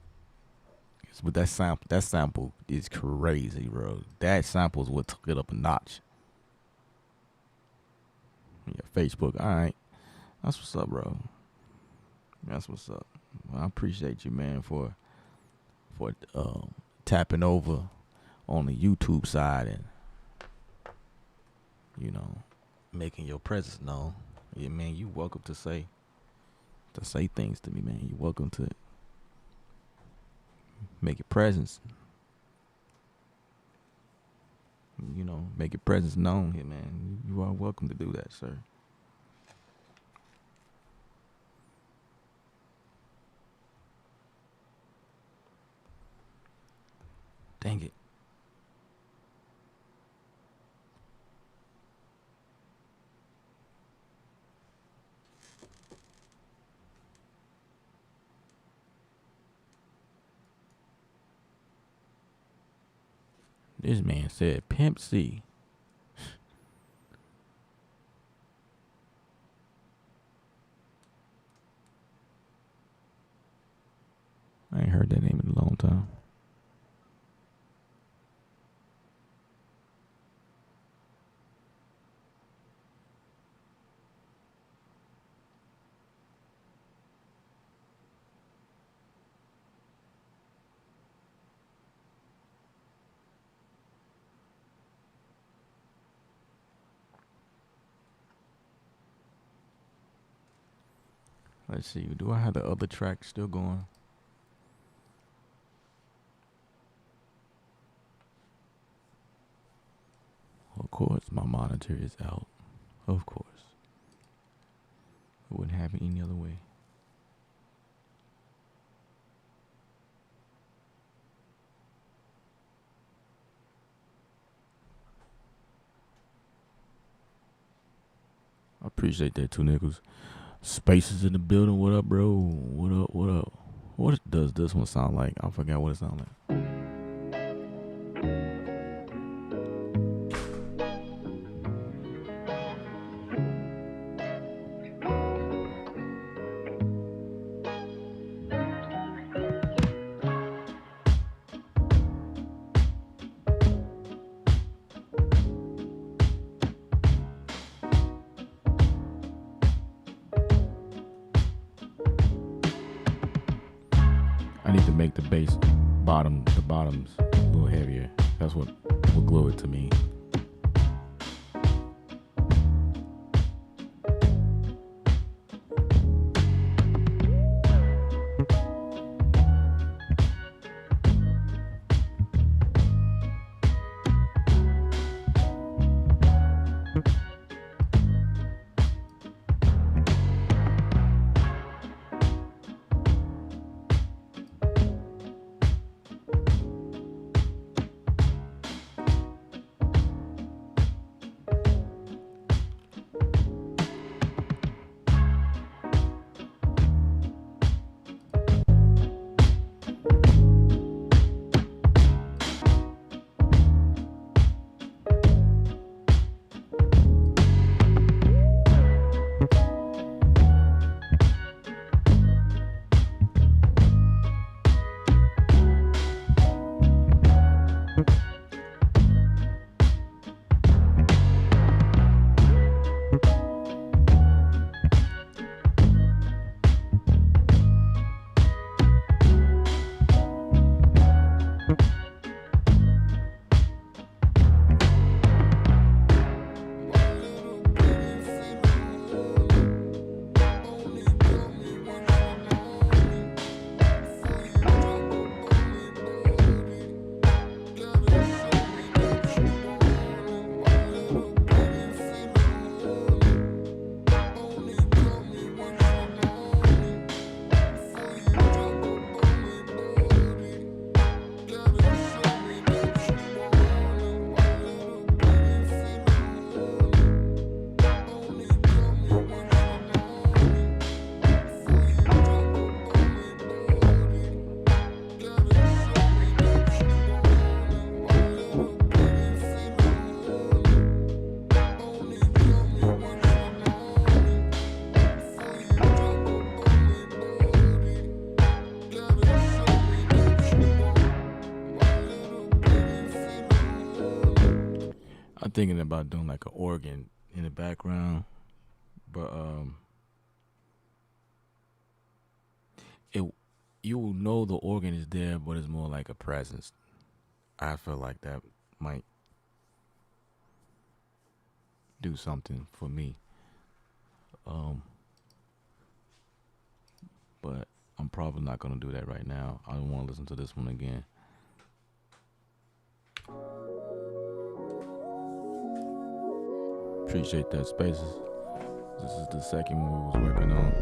But that sample is crazy, bro. That sample is what took it up a notch. Yeah, Facebook. All right. That's what's up, bro. That's what's up. I appreciate you, man, for tapping over on the YouTube side and making your presence known. Yeah, man, you welcome to say things to me, man. You welcome to make your presence, make your presence known here, man. You are welcome to do that, sir. Dang it. This man said Pimp C. I ain't heard that name in a long time. Let's see. Do I have the other track still going? Of course, my monitor is out. Of course. I wouldn't have it any other way. I appreciate that, 2 Nickels. Spaces in the building. What up, bro? What up? What up? What does this one sound like? I forgot what it sounds like. make the bottoms a little heavier. That's what will glue it to me. I'm thinking about doing like an organ in the background, but it you will know the organ is there, but it's more like a presence. I feel like that might do something for me. But I'm probably not gonna do that right now. I don't want to listen to this one again. Appreciate that, Spaces. This is the second one we was working on.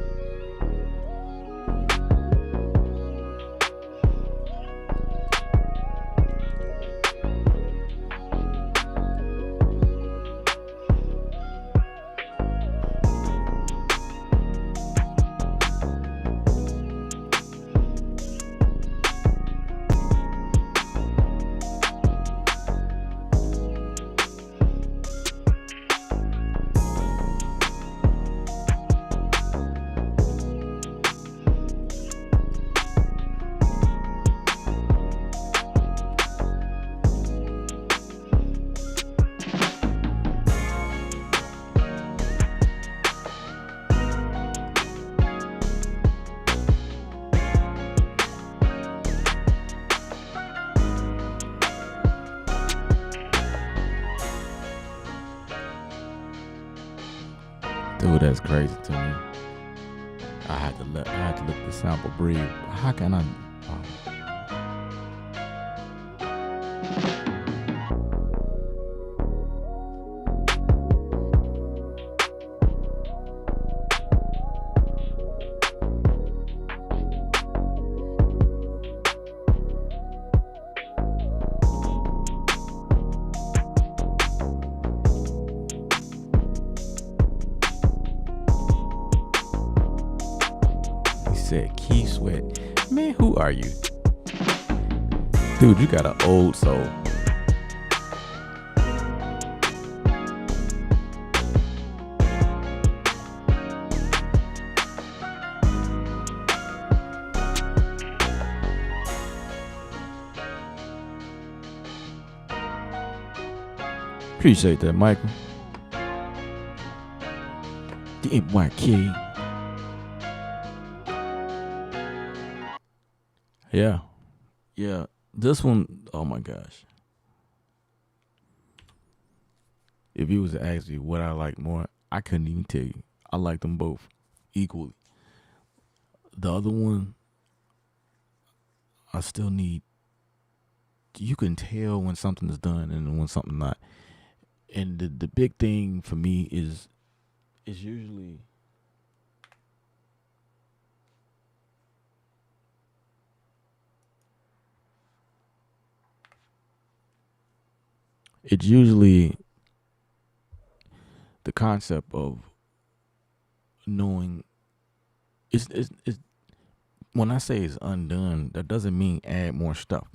Dude, that's crazy to me. I had to let the sample breathe. How can I? Said Keith Sweat. Man, who are you? Dude, you got an old soul. Appreciate that, Michael. The NYK. Yeah. Yeah. This one, oh my gosh. If you was to ask me what I like more, I couldn't even tell you. I like them both equally. The other one, I still need. You can tell when something is done and when something not. And the big thing for me is usually it's usually the concept of knowing. It's when I say it's undone, that doesn't mean add more stuff.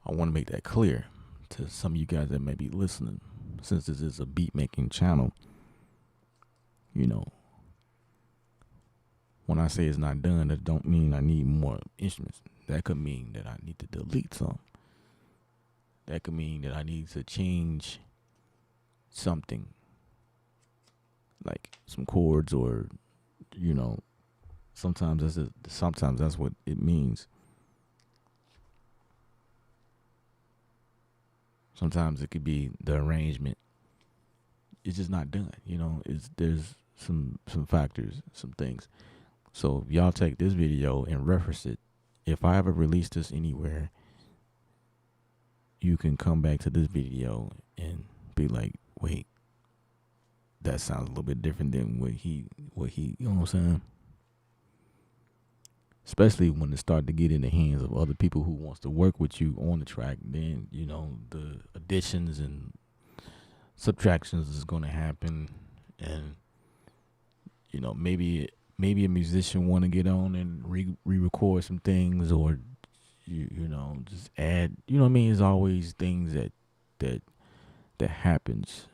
I want to make that clear to some of you guys that may be listening, since this is a beat making channel. You know, when I say it's not done, that don't mean I need more instruments. That could mean that I need to delete some. That could mean that I need to change something, like some chords, or sometimes that's what it means. Sometimes it could be the arrangement. It's just not done. There's some factors, some things. So if y'all take this video and reference it, if I ever release this anywhere, you can come back to this video and be like, wait, that sounds a little bit different than what he, you know what I'm saying? Especially when it start to get in the hands of other people who wants to work with you on the track, then, the additions and subtractions is going to happen. And, maybe a musician want to get on and re-record some things, or, just add, what I mean? It's always things that happens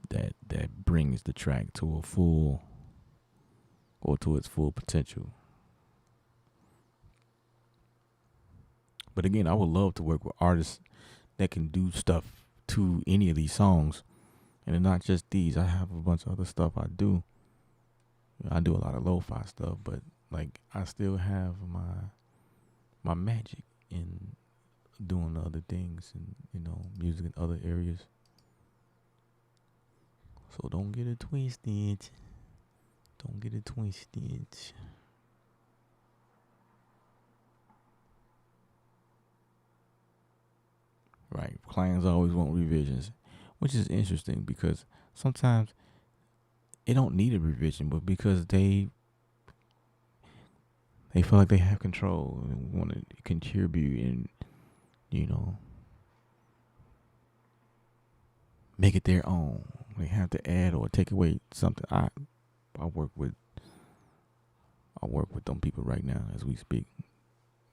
that brings the track to a full, or to its full potential. But again, I would love to work with artists that can do stuff to any of these songs. And not just these. I have a bunch of other stuff I do. I do a lot of lo-fi stuff, but like I still have my magic in doing other things and, music in other areas. So don't get it twisted. Don't get it twisted. Right. Clients always want revisions, which is interesting because sometimes it don't need a revision, but because they feel like they have control and want to contribute and, make it their own. They have to add or take away something. I work with them people right now as we speak.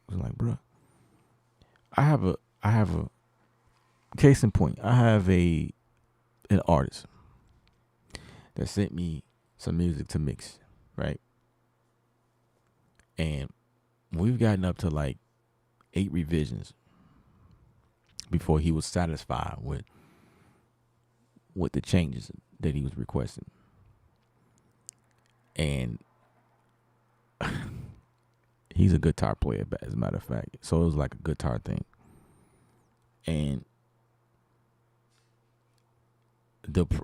It's like, bruh, I have a case in point. I have an artist that sent me some music to mix, right? And we've gotten up to like 8 revisions before he was satisfied with the changes that he was requesting. And he's a guitar player, as a matter of fact. So it was like a guitar thing. And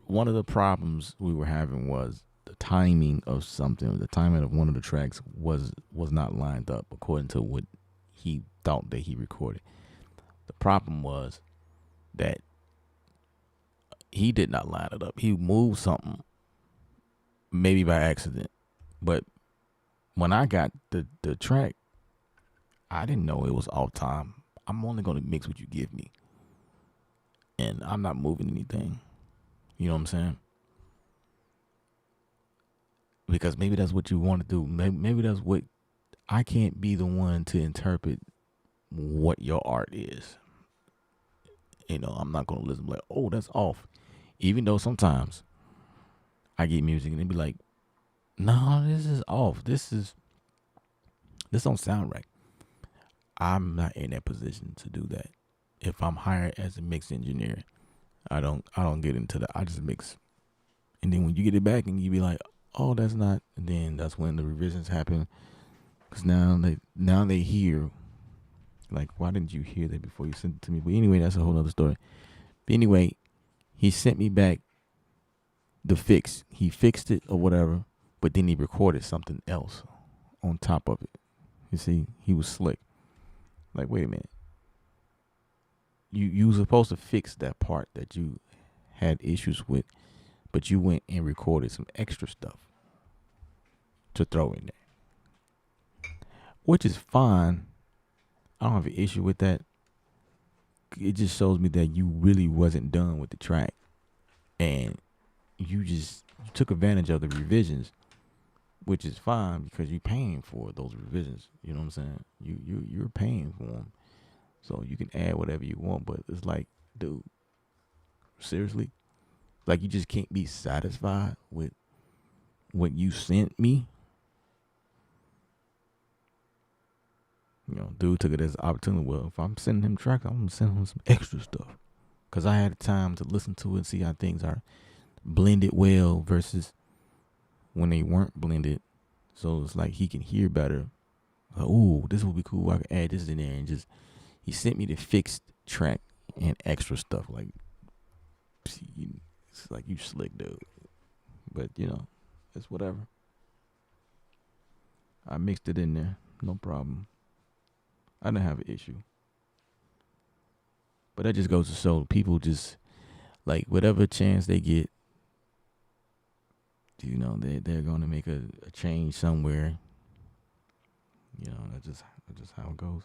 one of the problems we were having was the timing of something. The timing of one of the tracks was not lined up according to what he thought that he recorded. The problem was that he did not line it up. He moved something, maybe by accident. But when I got the track, I didn't know it was off time. I'm only going to mix what you give me. And I'm not moving anything. You know what I'm saying? Because maybe that's what you want to do. Maybe that's what, I can't be the one to interpret what your art is. I'm not going to listen like, oh, that's off. Even though sometimes I get music and they be like, no, this is off. This don't sound right. I'm not in that position to do that. If I'm hired as a mix engineer, I don't get into that. I just mix. And then when you get it back and you be like, oh, that's not. And then that's when the revisions happen. Cause now they hear, like, why didn't you hear that before you sent it to me? But anyway, that's a whole other story. But anyway, he sent me back the fix. He fixed it or whatever, but then he recorded something else on top of it. You see, he was slick. Like, wait a minute. You were supposed to fix that part that you had issues with, but you went and recorded some extra stuff to throw in there, which is fine. I don't have an issue with that. It just shows me that you really wasn't done with the track, and you took advantage of the revisions, which is fine because you're paying for those revisions. You know what I'm saying? You're paying for them, so you can add whatever you want. But it's like, dude, seriously, like, you just can't be satisfied with what you sent me. You know, dude took it as an opportunity. Well, if I'm sending him tracks, I'm gonna send him some extra stuff, cause I had time to listen to it and see how things are blended well versus when they weren't blended. So it's like he can hear better. Like, ooh, this would be cool. I can add this in there, and just he sent me the fixed track and extra stuff. Like, it's like, you slick, dude. But you know, it's whatever. I mixed it in there, no problem. I didn't have an issue. But that just goes to show people just, like, whatever chance they get, you know, they're going to make a change somewhere. You know, that's just how it goes.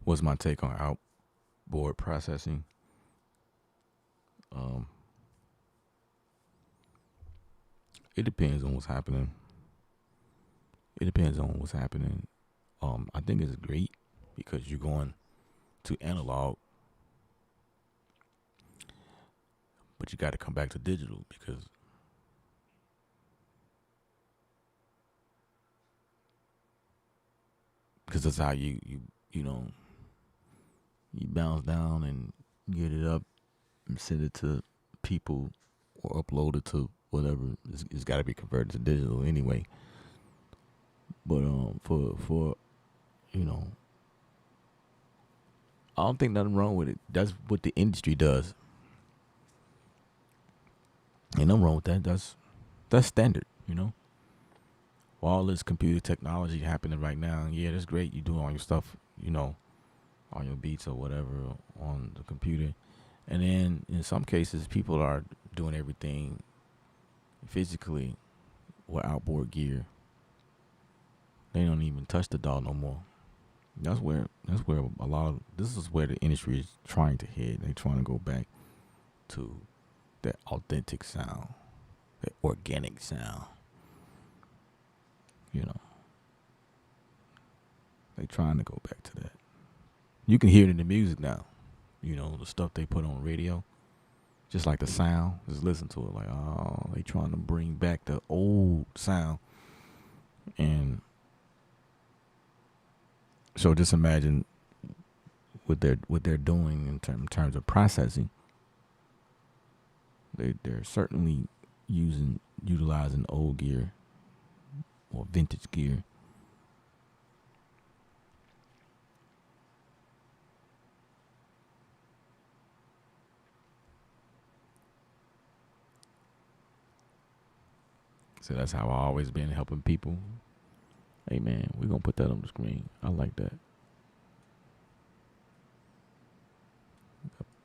What's my take on outboard processing? It depends on what's happening. I think it's great because you're going to analog, but you got to come back to digital because that's how you know, you bounce down and get it up and send it to people or upload it to whatever. It's got to be converted to digital anyway. But for you know, I don't think nothing wrong with it. That's what the industry does. Ain't nothing wrong with that. That's standard, you know. All this computer technology happening right now, yeah, that's great. You do all your stuff, you know, all your beats or whatever on the computer. And then in some cases, people are doing everything physically with outboard gear. They don't even touch the DAW no more. That's where a lot of, this is where the industry is trying to head. They're trying to go back to that authentic sound, that organic sound. You know, they trying to go back to that. You can hear it in the music now. You know, the stuff they put on radio, just like the sound. Just listen to it, like, oh, they trying to bring back the old sound. And so just imagine what they're doing in terms of processing. They're certainly utilizing old gear or vintage gear. So that's how I always been helping people. Hey man, we're gonna put that on the screen. I like that.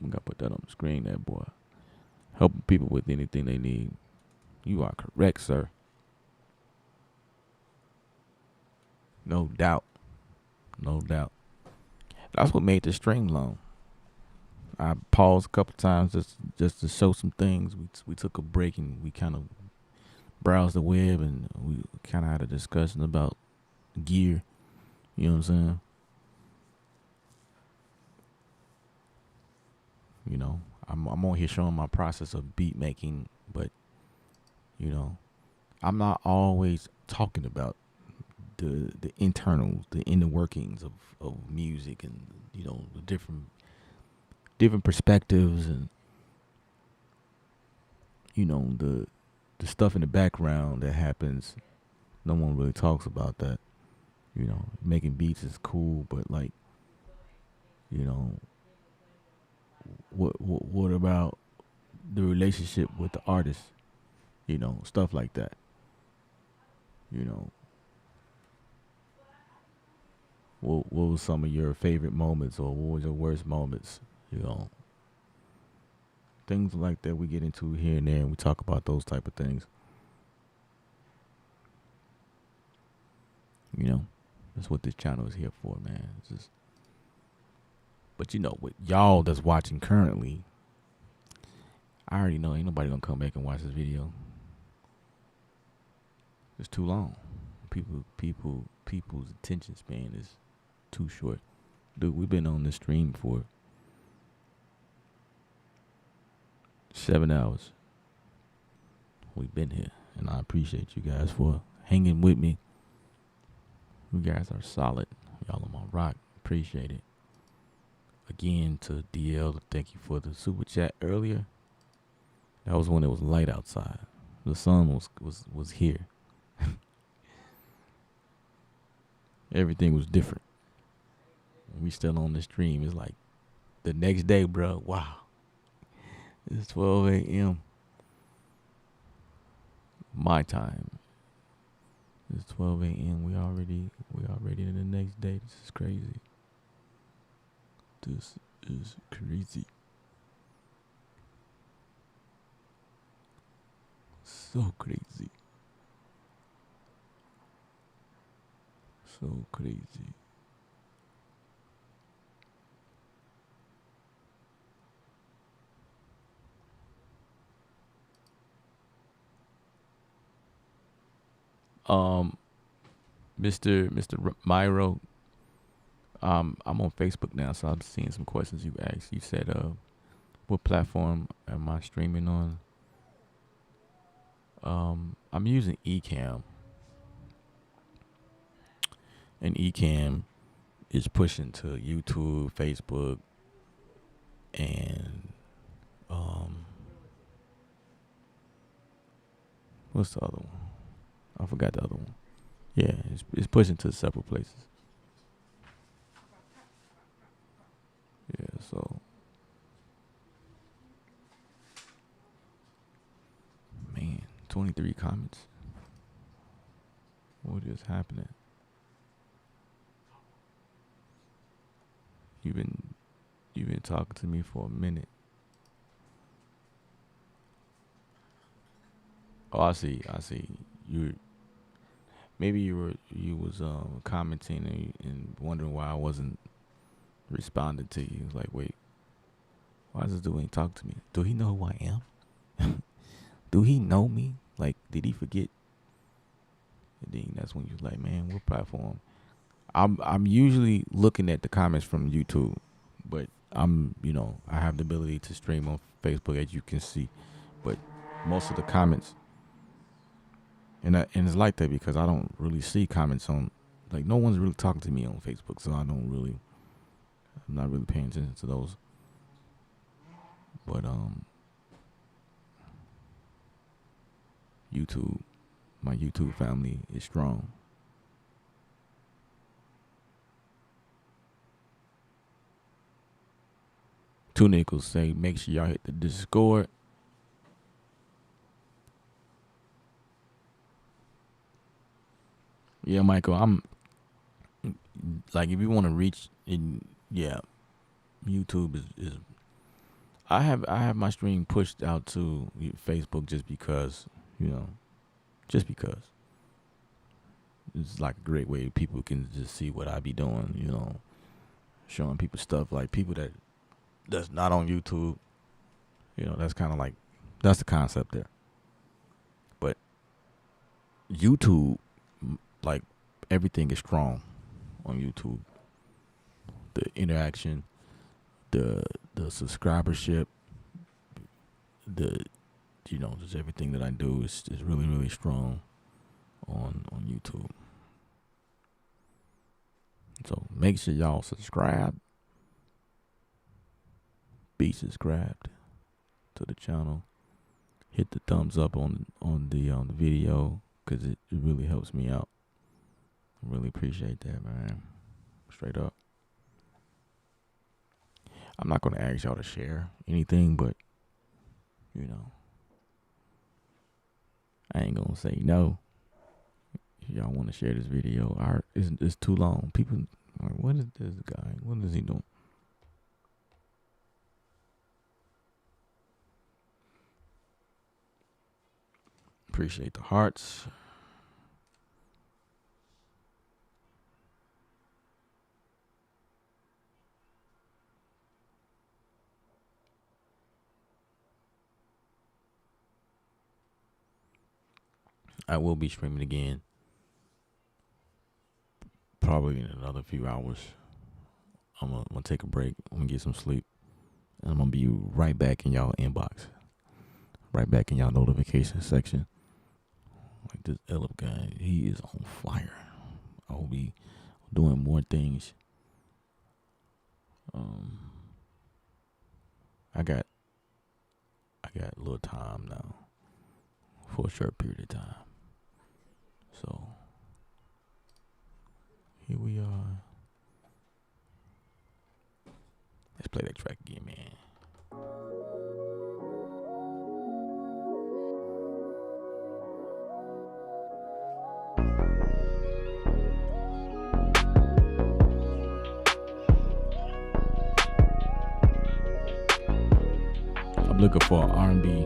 We gotta put that on the screen, that boy. Helping people with anything they need. You are correct, sir. No doubt. No doubt. That's what made the stream long. I paused a couple times just to show some things. We took a break and we kind of browsed the web and we kind of had a discussion about gear. You know what I'm saying? You know, I'm on here showing my process of beat making, but you know, I'm not always talking about the internals, the inner workings of music, and you know, the different perspectives, and you know, the stuff in the background that happens. No one really talks about that. You know, making beats is cool, but like, you know, what about the relationship with the artist? You know, stuff like that. You know, what was some of your favorite moments, or what was your worst moments? You know, things like that we get into here and there, and we talk about those type of things. You know, that's what this channel is here for, man. It's just, but you know, with y'all that's watching currently, I already know ain't nobody gonna come back and watch this video. It's too long. People's attention span is too short. Dude, we've been on this stream for 7 hours. We've been here, and I appreciate you guys for hanging with me. You guys are solid. Y'all on my rock. Appreciate it. Again, to DL, thank you for the super chat earlier. That was when it was light outside. The sun was here. Everything was different. We still on the stream. It's like the next day, bro. Wow. It's 12 a.m. my time. It's 12 a.m. We already in the next day. This is crazy. This is crazy. So crazy. So crazy. Mr. Myro, I'm on Facebook now, so I'm seeing some questions you asked. You said, what platform am I streaming on? I'm using Ecamm, and Ecamm is pushing to YouTube, Facebook, and what's the other one? I forgot the other one. Yeah, it's pushing to several places. Yeah, so man, 23 comments. What is happening? You've been talking to me for a minute. Oh, I see. You was commenting and wondering why I wasn't responding to you. Like, wait, why does this dude ain't talk to me? Do he know who I am? Do he know me? Like, did he forget? And then that's when you was like, man, what platform? I'm usually looking at the comments from YouTube, but I have the ability to stream on Facebook, as you can see, but most of the comments, and it's like that because I don't really see comments on, like, no one's really talking to me on Facebook, so I'm not really paying attention to those. But YouTube, my YouTube family is strong. Two Nickels say, make sure y'all hit the Discord. Yeah, Michael, I'm like, if you want to reach in, yeah, YouTube is I have my stream pushed out to Facebook just because it's like a great way people can just see what I be doing, showing people stuff, like people that's not on YouTube, that's kind of like, that's the concept there. But YouTube, like, everything is strong on YouTube. The interaction, the the subscribership, the just everything that I do is really, really strong on YouTube. So make sure y'all subscribe. Be subscribed to the channel. Hit the thumbs up on the video, because it really helps me out. I really appreciate that, man. Straight up. I'm not gonna ask y'all to share anything, but I ain't gonna say no. If y'all want to share this video, it's too long. People are like, what is this guy? What is he doing? Appreciate the hearts. I will be streaming again, probably in another few hours. I'm gonna take a break. I'm gonna get some sleep, and I'm gonna be right back in y'all inbox, right back in y'all notification section. Like this Elif guy, he is on fire. I will be doing more things. I got a little time now, for a short period of time. So here we are. Let's play that track again, man. I'm looking for R&B.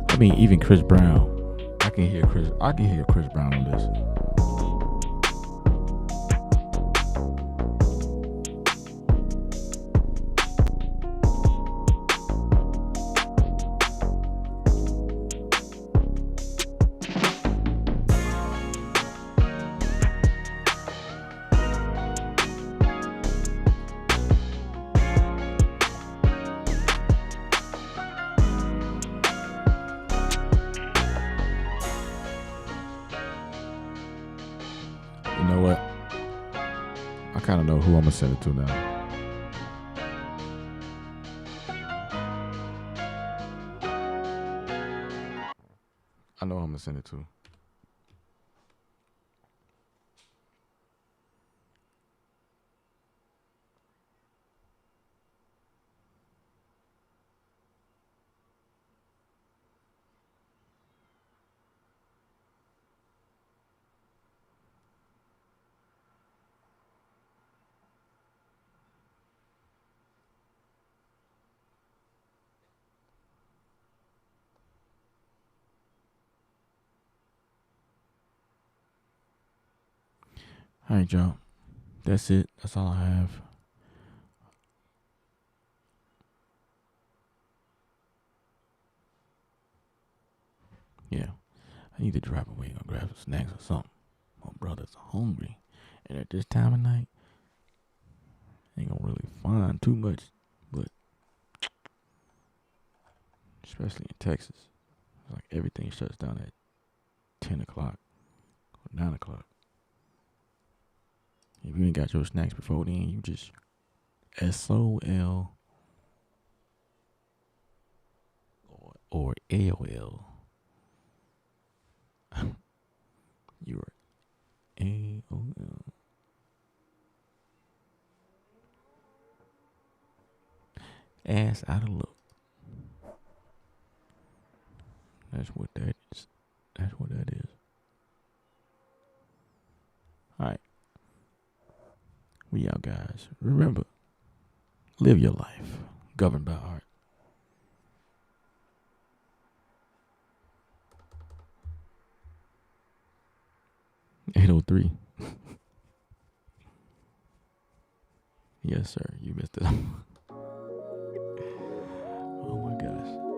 I mean, even Chris Brown. I can hear Chris Brown on this. You know what? I kind of know who I'm going to send it to now. I know who I'm going to send it to. All right, y'all. That's it. That's all I have. Yeah. I need to drive away and grab some snacks or something. My brother's hungry. And at this time of night, ain't gonna really find too much. But especially in Texas, like everything shuts down at 10 o'clock, 9 o'clock. If you ain't got your snacks before then, you just SOL or AOL. You're AOL. Ass out of luck. That's what that is. That's what that is. Alright. We out, guys. Remember, live your life. Governed by art. 803. Yes, sir. You missed it. Oh my gosh.